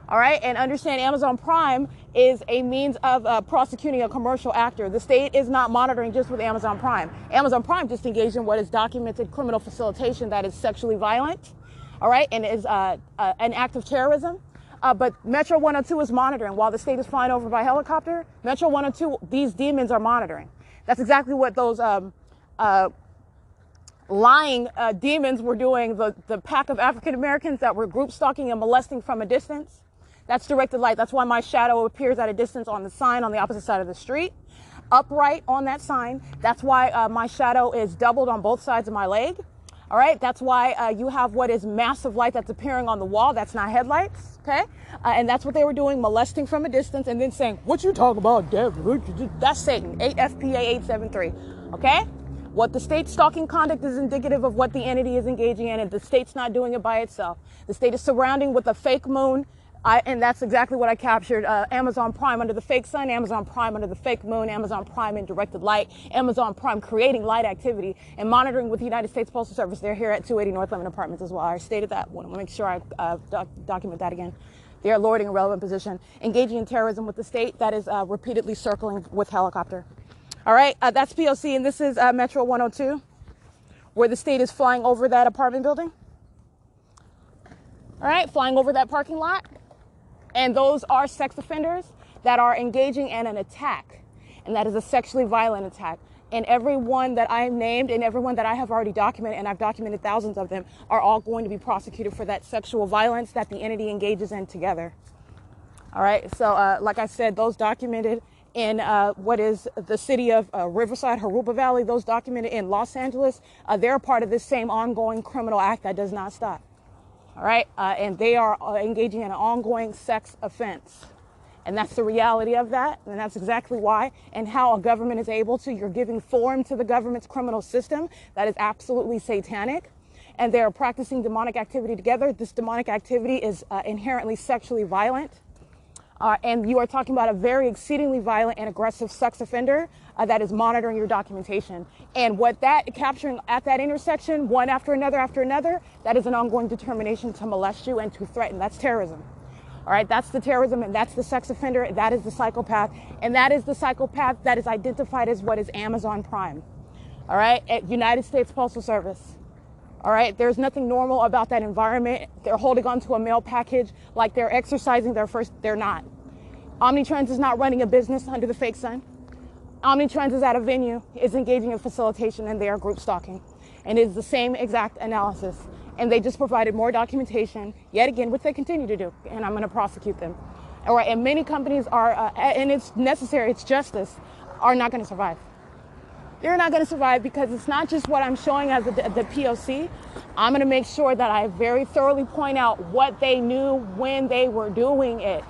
All right, and understand Amazon Prime is a means of prosecuting a commercial actor. The state is not monitoring just with Amazon Prime. Amazon Prime just engaged in what is documented criminal facilitation that is sexually violent, all right, and is an act of terrorism. But Metro 102 is monitoring while the state is flying over by helicopter. Metro 102, these demons are monitoring. That's exactly what those lying demons were doing. The pack of African Americans that were group stalking and molesting from a distance. That's directed light. That's why my shadow appears at a distance on the sign on the opposite side of the street, upright on that sign. That's why my shadow is doubled on both sides of my leg. All right, that's why you have what is massive light that's appearing on the wall. That's not headlights, okay? And that's what they were doing, molesting from a distance and then saying, "What you talking about, devil?" That's Satan, 8FPA873, okay? What the state's stalking conduct is indicative of what the entity is engaging in, and the state's not doing it by itself. The state is surrounding with a fake moon, and that's exactly what I captured. Amazon Prime under the fake sun, Amazon Prime under the fake moon, Amazon Prime in directed light, Amazon Prime creating light activity, and monitoring with the United States Postal Service. They're here at 280 North Lemon Apartments as well. I stated that. I want to make sure I document that again. They are lording a relevant position, engaging in terrorism with the state that is repeatedly circling with helicopter. All right, that's P.O.C, and this is Metro 102, where the state is flying over that apartment building. All right, flying over that parking lot. And those are sex offenders that are engaging in an attack, and that is a sexually violent attack. And everyone that I named and everyone that I have already documented, and I've documented thousands of them, are all going to be prosecuted for that sexual violence that the entity engages in together. All right, so like I said, those documented in what is the city of Riverside, Harupa Valley, those documented in Los Angeles, they're a part of this same ongoing criminal act that does not stop. All right, and they are engaging in an ongoing sex offense. And that's the reality of that, and that's exactly why and how a government is able to. You're giving form to the government's criminal system that is absolutely satanic, and they are practicing demonic activity together. This demonic activity is inherently sexually violent, and you are talking about a very exceedingly violent and aggressive sex offender that is monitoring your documentation. And what that capturing at that intersection, one after another, that is an ongoing determination to molest you and to threaten. That's terrorism. All right, that's the terrorism, and that's the sex offender, that is the psychopath, and that is the psychopath that is identified as what is Amazon Prime. All right, at United States Postal Service. All right, there's nothing normal about that environment. They're holding on to a mail package like they're exercising their first, they're not. Omnitrans is not running a business under the fake sun. Omnitrans is at a venue, is engaging in facilitation, and they are group stalking. And it is the same exact analysis. And they just provided more documentation, yet again, which they continue to do, and I'm going to prosecute them. All right, and many companies are, and it's necessary, it's justice, are not going to survive. They're not going to survive because it's not just what I'm showing as the P.O.C. I'm going to make sure that I very thoroughly point out what they knew when they were doing it.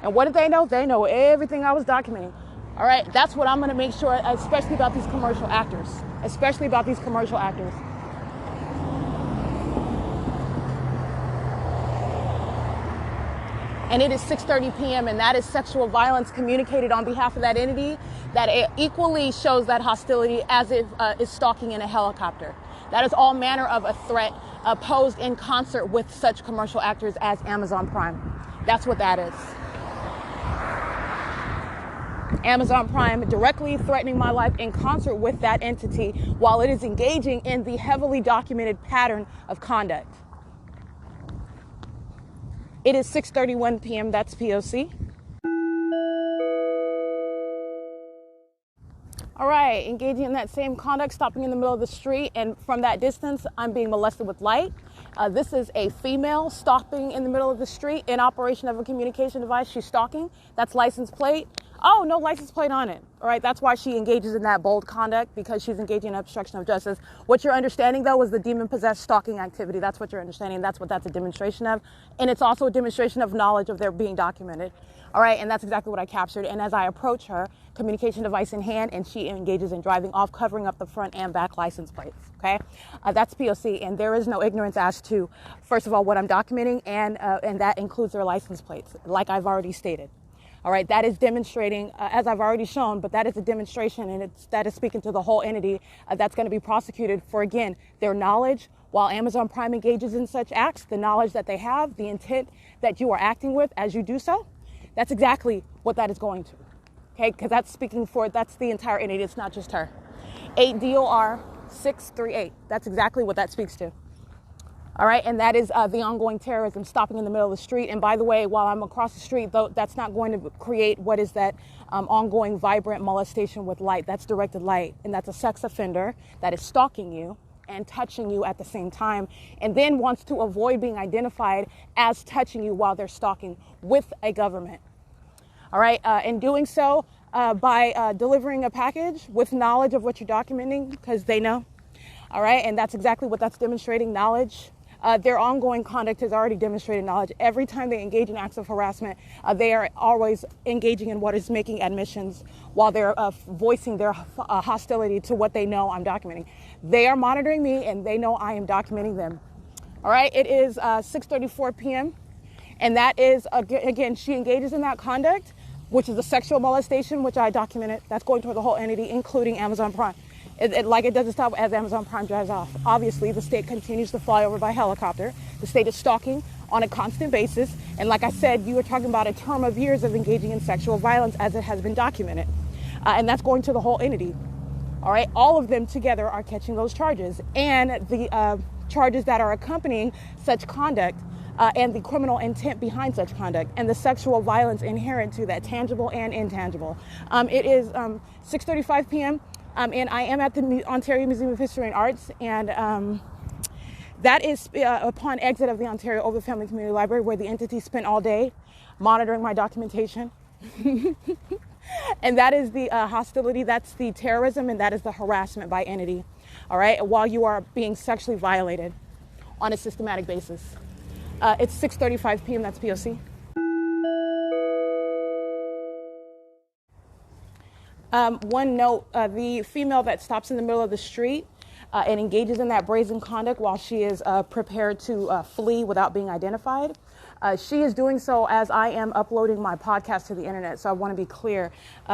And what did they know? They know everything I was documenting. All right, that's what I'm going to make sure, especially about these commercial actors, And it is 6:30 p.m. and that is sexual violence communicated on behalf of that entity that it equally shows that hostility as it is stalking in a helicopter. That is all manner of a threat posed in concert with such commercial actors as Amazon Prime. That's what that is. Amazon Prime directly threatening my life in concert with that entity while it is engaging in the heavily documented pattern of conduct. It is 6:31 p.m. That's P.O.C. All right, engaging in that same conduct, stopping in the middle of the street, and from that distance, I'm being molested with light. This is a female stopping in the middle of the street in operation of a communication device. She's stalking. That's license plate. Oh, no license plate on it. All right, that's why she engages in that bold conduct, because she's engaging in obstruction of justice. What you're understanding, though, is the demon-possessed stalking activity. That's what you're understanding. That's what that's a demonstration of. And it's also a demonstration of knowledge of their being documented. All right, and that's exactly what I captured. And as I approach her, communication device in hand, and she engages in driving off, covering up the front and back license plates, okay? That's P.O.C., and there is no ignorance as to, first of all, what I'm documenting, and that includes their license plates, like I've already stated. All right, that is demonstrating, as I've already shown, but that is a demonstration, and that is speaking to the whole entity that's going to be prosecuted for, again, their knowledge. While Amazon Prime engages in such acts, the knowledge that they have, the intent that you are acting with as you do so, that's exactly what that is going to, okay? Because that's speaking for, that's the entire entity, it's not just her. 8 DOR 638, that's exactly what that speaks to. All right, and that is the ongoing terrorism, stopping in the middle of the street. And by the way, while I'm across the street, though, that's not going to create what is that ongoing vibrant molestation with light. That's directed light, and that's a sex offender that is stalking you and touching you at the same time, and then wants to avoid being identified as touching you while they're stalking with a government. All right, in doing so, by delivering a package with knowledge of what you're documenting, because they know. All right, and that's exactly what that's demonstrating, knowledge Their ongoing conduct has already demonstrated knowledge. Every time they engage in acts of harassment, they are always engaging in what is making admissions while they're voicing their hostility to what they know I'm documenting. They are monitoring me, and they know I am documenting them. All right, it is 6:34 p.m., and that is, again, she engages in that conduct, which is a sexual molestation, which I documented. That's going toward the whole entity, including Amazon Prime. It doesn't stop as Amazon Prime drives off. Obviously, the state continues to fly over by helicopter. The state is stalking on a constant basis. And like I said, you were talking about a term of years of engaging in sexual violence as it has been documented. And that's going to the whole entity. All right, all of them together are catching those charges. And the charges that are accompanying such conduct and the criminal intent behind such conduct and the sexual violence inherent to that, tangible and intangible. It is 6:35 p.m. And I am at the Ontario Museum of History and Arts, and that is upon exit of the Ontario Ovid Family Community Library, where the entity spent all day monitoring my documentation. And that is the hostility, that's the terrorism, and that is the harassment by entity, all right, while you are being sexually violated on a systematic basis. It's 6:35 p.m., that's P.O.C. One note, the female that stops in the middle of the street and engages in that brazen conduct while she is prepared to flee without being identified, she is doing so as I am uploading my podcast to the internet. So I want to be clear.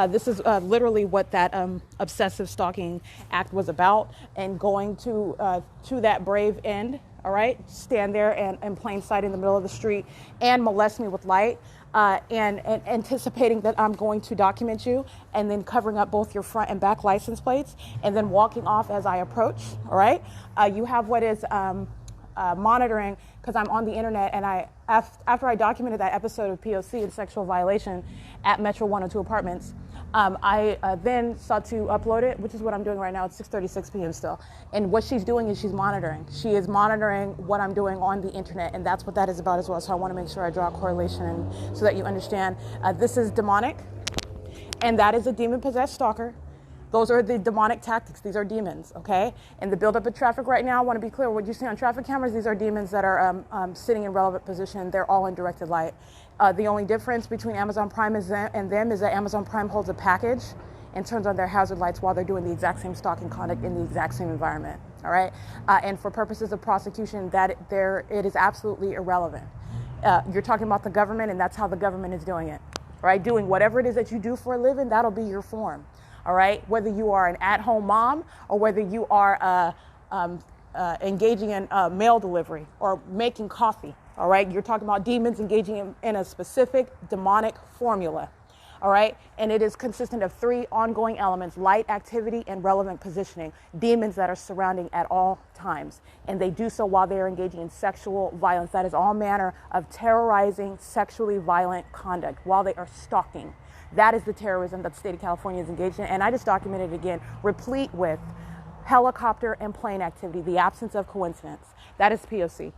This is literally what that obsessive stalking act was about, and going to that brave end, all right, stand there and in plain sight in the middle of the street and molest me with light. And anticipating that I'm going to document you, and then covering up both your front and back license plates, and then walking off as I approach, all right? You have what is monitoring, because I'm on the internet, and after I documented that episode of P.O.C. and sexual violation at Metro 102 Apartments, I then sought to upload it, which is what I'm doing right now. It's 6:36 p.m. still. And what she's doing is she's monitoring. She is monitoring what I'm doing on the internet, and that's what that is about as well. So I want to make sure I draw a correlation so that you understand. This is demonic, and that is a demon-possessed stalker. Those are the demonic tactics. These are demons, okay? And the buildup of traffic right now, I want to be clear, what you see on traffic cameras, these are demons that are sitting in relevant position. They're all in directed light. The only difference between Amazon Prime and them is that Amazon Prime holds a package and turns on their hazard lights while they're doing the exact same stalking conduct in the exact same environment, all right? And for purposes of prosecution, it is absolutely irrelevant. You're talking about the government, and that's how the government is doing it, right? Doing whatever it is that you do for a living, that'll be your form. All right, whether you are an at-home mom or whether you are engaging in mail delivery or making coffee, all right? You're talking about demons engaging in a specific demonic formula, all right? And it is consistent of 3 ongoing elements: light, activity, and relevant positioning. Demons that are surrounding at all times. And they do so while they are engaging in sexual violence. That is all manner of terrorizing, sexually violent conduct while they are stalking. That is the terrorism that the state of California is engaged in. And I just documented it again, replete with helicopter and plane activity, the absence of coincidence. That is P.O.C.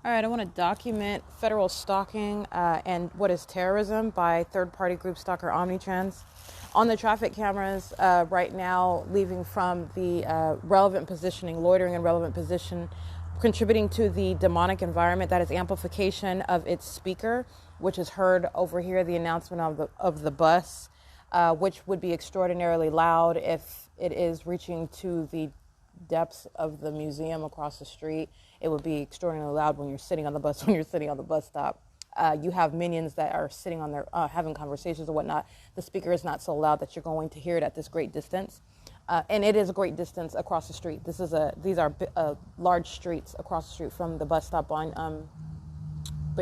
All right, I want to document federal stalking and what is terrorism by third-party group stalker Omnitrans. On the traffic cameras right now, leaving from the relevant positioning, loitering in relevant position, contributing to the demonic environment, that is amplification of its speaker, which is heard over here, the announcement of the bus, which would be extraordinarily loud if it is reaching to the depths of the museum across the street. It would be extraordinarily loud when you're sitting on the bus, when you're sitting on the bus stop. You have minions that are sitting on their, having conversations or whatnot. The speaker is not so loud that you're going to hear it at this great distance. And it is a great distance across the street. These are large streets across the street from the bus stop on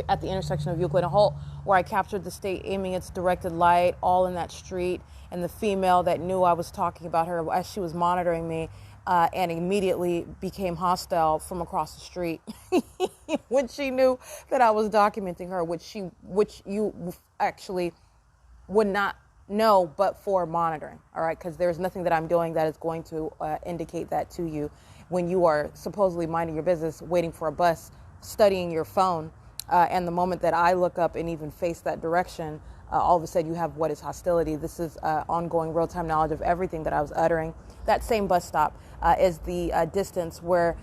at the intersection of Euclid and Holt, where I captured the state aiming its directed light all in that street, and the female that knew I was talking about her as she was monitoring me, and immediately became hostile from across the street when she knew that I was documenting her, which you actually would not know but for monitoring, all right? Because there's nothing that I'm doing that is going to indicate that to you when you are supposedly minding your business, waiting for a bus, studying your phone, and the moment that I look up and even face that direction, all of a sudden you have what is hostility. This is ongoing real-time knowledge of everything that I was uttering. That same bus stop is the distance where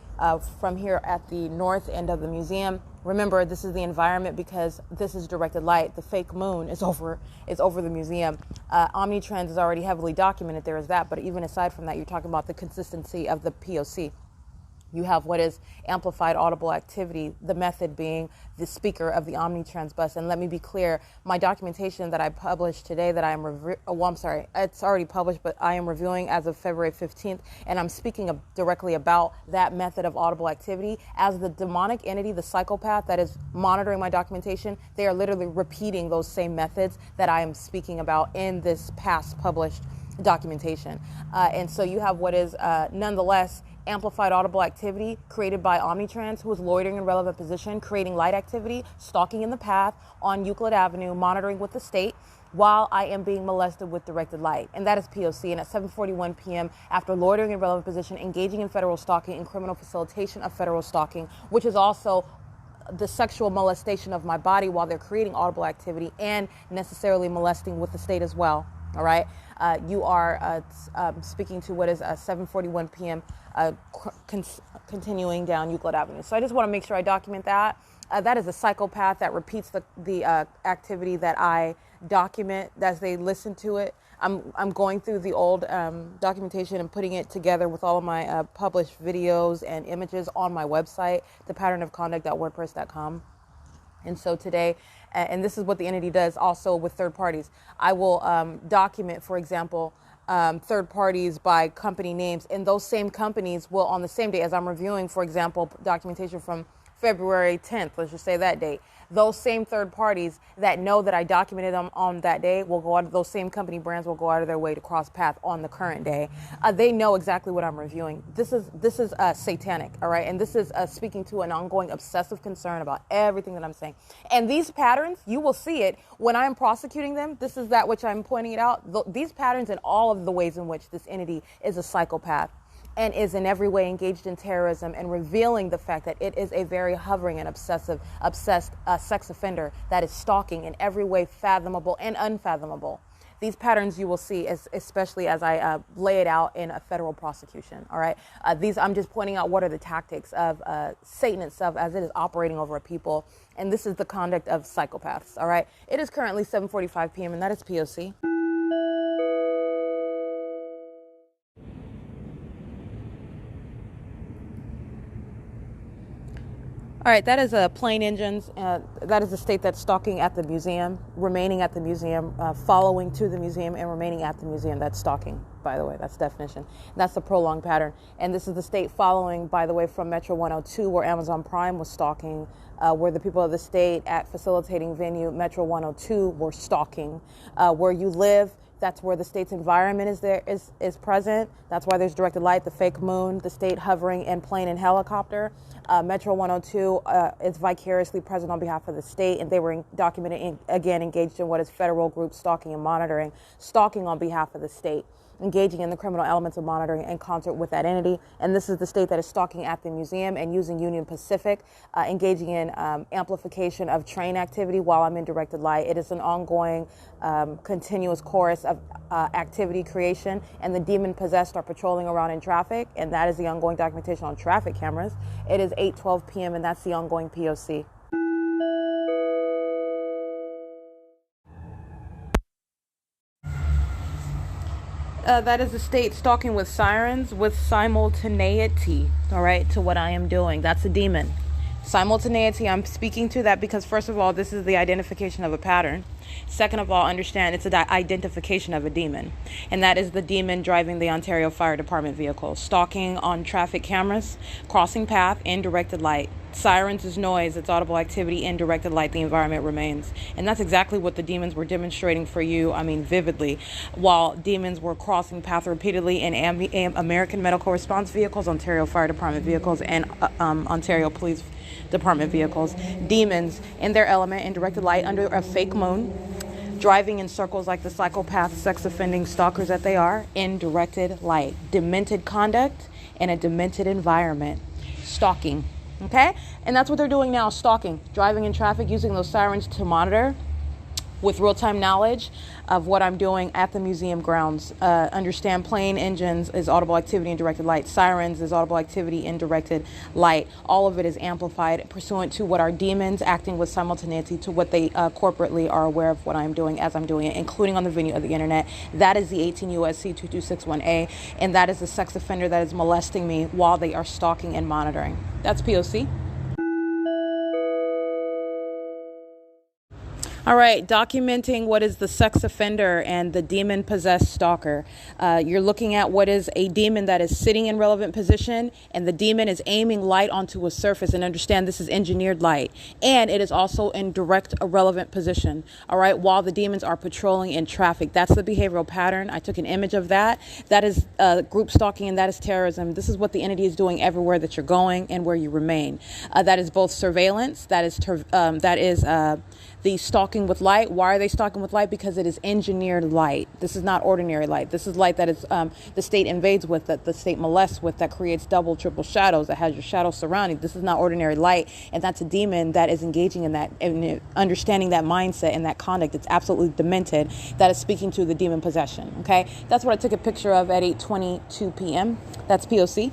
from here at the north end of the museum. Remember, this is the environment because this is directed light. The fake moon is over the museum. Omnitrends is already heavily documented. There is that. But even aside from that, you're talking about the consistency of the P.O.C. You have what is amplified audible activity, the method being the speaker of the Omnitrans bus. And let me be clear, my documentation that I published today that I am, it's already published, but I am reviewing as of February 15th. And I'm speaking directly about that method of audible activity. As the demonic entity, the psychopath that is monitoring my documentation, they are literally repeating those same methods that I am speaking about in this past published documentation. And so you have what is nonetheless amplified audible activity created by Omnitrans, who is loitering in relevant position, creating light activity, stalking in the path on Euclid Avenue, monitoring with the state while I am being molested with directed light. And that is P.O.C. And at 7:41 p.m., after loitering in relevant position, engaging in federal stalking and criminal facilitation of federal stalking, which is also the sexual molestation of my body while they're creating audible activity and necessarily molesting with the state as well. All right. You are speaking to what is 7:41 p.m. Continuing down Euclid Avenue. So I just want to make sure I document that. That is a psychopath that repeats the activity that I document as they listen to it. I'm going through the old documentation and putting it together with all of my published videos and images on my website, thepatternofconduct.wordpress.com. And so today, and this is what the entity does also with third parties, I will document, for example, third parties by company names, and those same companies will, on the same day as I'm reviewing, for example, documentation from February 10th, let's just say that date, those same third parties that know that I documented them on that day will go out, those same company brands will go out of their way to cross path on the current day. They know exactly what I'm reviewing. This is satanic, all right? And this is speaking to an ongoing obsessive concern about everything that I'm saying. And these patterns, you will see it when I'm prosecuting them. This is that which I'm pointing it out. These patterns and all of the ways in which this entity is a psychopath and is in every way engaged in terrorism, and revealing the fact that it is a very hovering and obsessed sex offender that is stalking in every way fathomable and unfathomable. These patterns you will see, especially as I lay it out in a federal prosecution. All right, I'm just pointing out what are the tactics of Satan itself as it is operating over a people, and this is the conduct of psychopaths. All right, it is currently 7:45 p.m. and that is P.O.C. All right, that is plane engines. That is the state that's stalking at the museum, remaining at the museum, following to the museum, and remaining at the museum. That's stalking, by the way. That's definition. That's the prolonged pattern. And this is the state following, by the way, from Metro 102, where Amazon Prime was stalking, where the people of the state at facilitating venue, Metro 102, were stalking. Where you live, that's where the state's environment is present. That's why there's directed light, the fake moon, the state hovering in plane and helicopter. Metro 102 is vicariously present on behalf of the state, and they were documented, again, engaged in what is federal group stalking and monitoring, stalking on behalf of the state, engaging in the criminal elements of monitoring in concert with that entity. And this is the state that is stalking at the museum and using Union Pacific, engaging in amplification of train activity while I'm in directed light. It is an ongoing, continuous chorus of activity creation, and the demon possessed are patrolling around in traffic, and that is the ongoing documentation on traffic cameras. It is 8:12 p.m. and that's the ongoing P.O.C. That is the state stalking with sirens with simultaneity, all right, to what I am doing. That's a demon. Simultaneity, I'm speaking to that because, first of all, this is the identification of a pattern. Second of all, understand it's the identification of a demon. And that is the demon driving the Ontario Fire Department vehicle, stalking on traffic cameras, crossing path, in directed light. Sirens is noise, it's audible activity, in directed light, the environment remains. And that's exactly what the demons were demonstrating for you, vividly, while demons were crossing path repeatedly in American Medical Response vehicles, Ontario Fire Department vehicles, and Ontario Police Department vehicles. Demons in their element, in directed light, under a fake moon, driving in circles like the psychopath, sex offending stalkers that they are, in directed light. Demented conduct in a demented environment. Stalking. Okay? And that's what they're doing now, stalking. Driving in traffic, using those sirens to monitor with real-time knowledge of what I'm doing at the museum grounds. Understand plane engines is audible activity in directed light. Sirens is audible activity in directed light. All of it is amplified pursuant to what our demons acting with simultaneity to what they corporately are aware of what I'm doing as I'm doing it, including on the venue of the internet. That is the 18 U.S.C. 2261A, and that is the sex offender that is molesting me while they are stalking and monitoring. That's P.O.C. All right, documenting what is the sex offender and the demon-possessed stalker. You're looking at what is a demon that is sitting in relevant position, and the demon is aiming light onto a surface, and understand this is engineered light. And it is also in direct irrelevant position, all right, while the demons are patrolling in traffic. That's the behavioral pattern. I took an image of that. That is group stalking, and that is terrorism. This is what the entity is doing everywhere that you're going and where you remain. That is both surveillance, that is the stalking with light. Why are they stalking with light? Because it is engineered light. This is not ordinary light. This is light that is the state invades with, that the state molests with, that creates double, triple shadows, that has your shadow surrounding. This is not ordinary light, and that's a demon that is engaging in that, and understanding that mindset and that conduct. It's absolutely demented. That is speaking to the demon possession. Okay, that's what I took a picture of at 8:22 p.m. That's POC.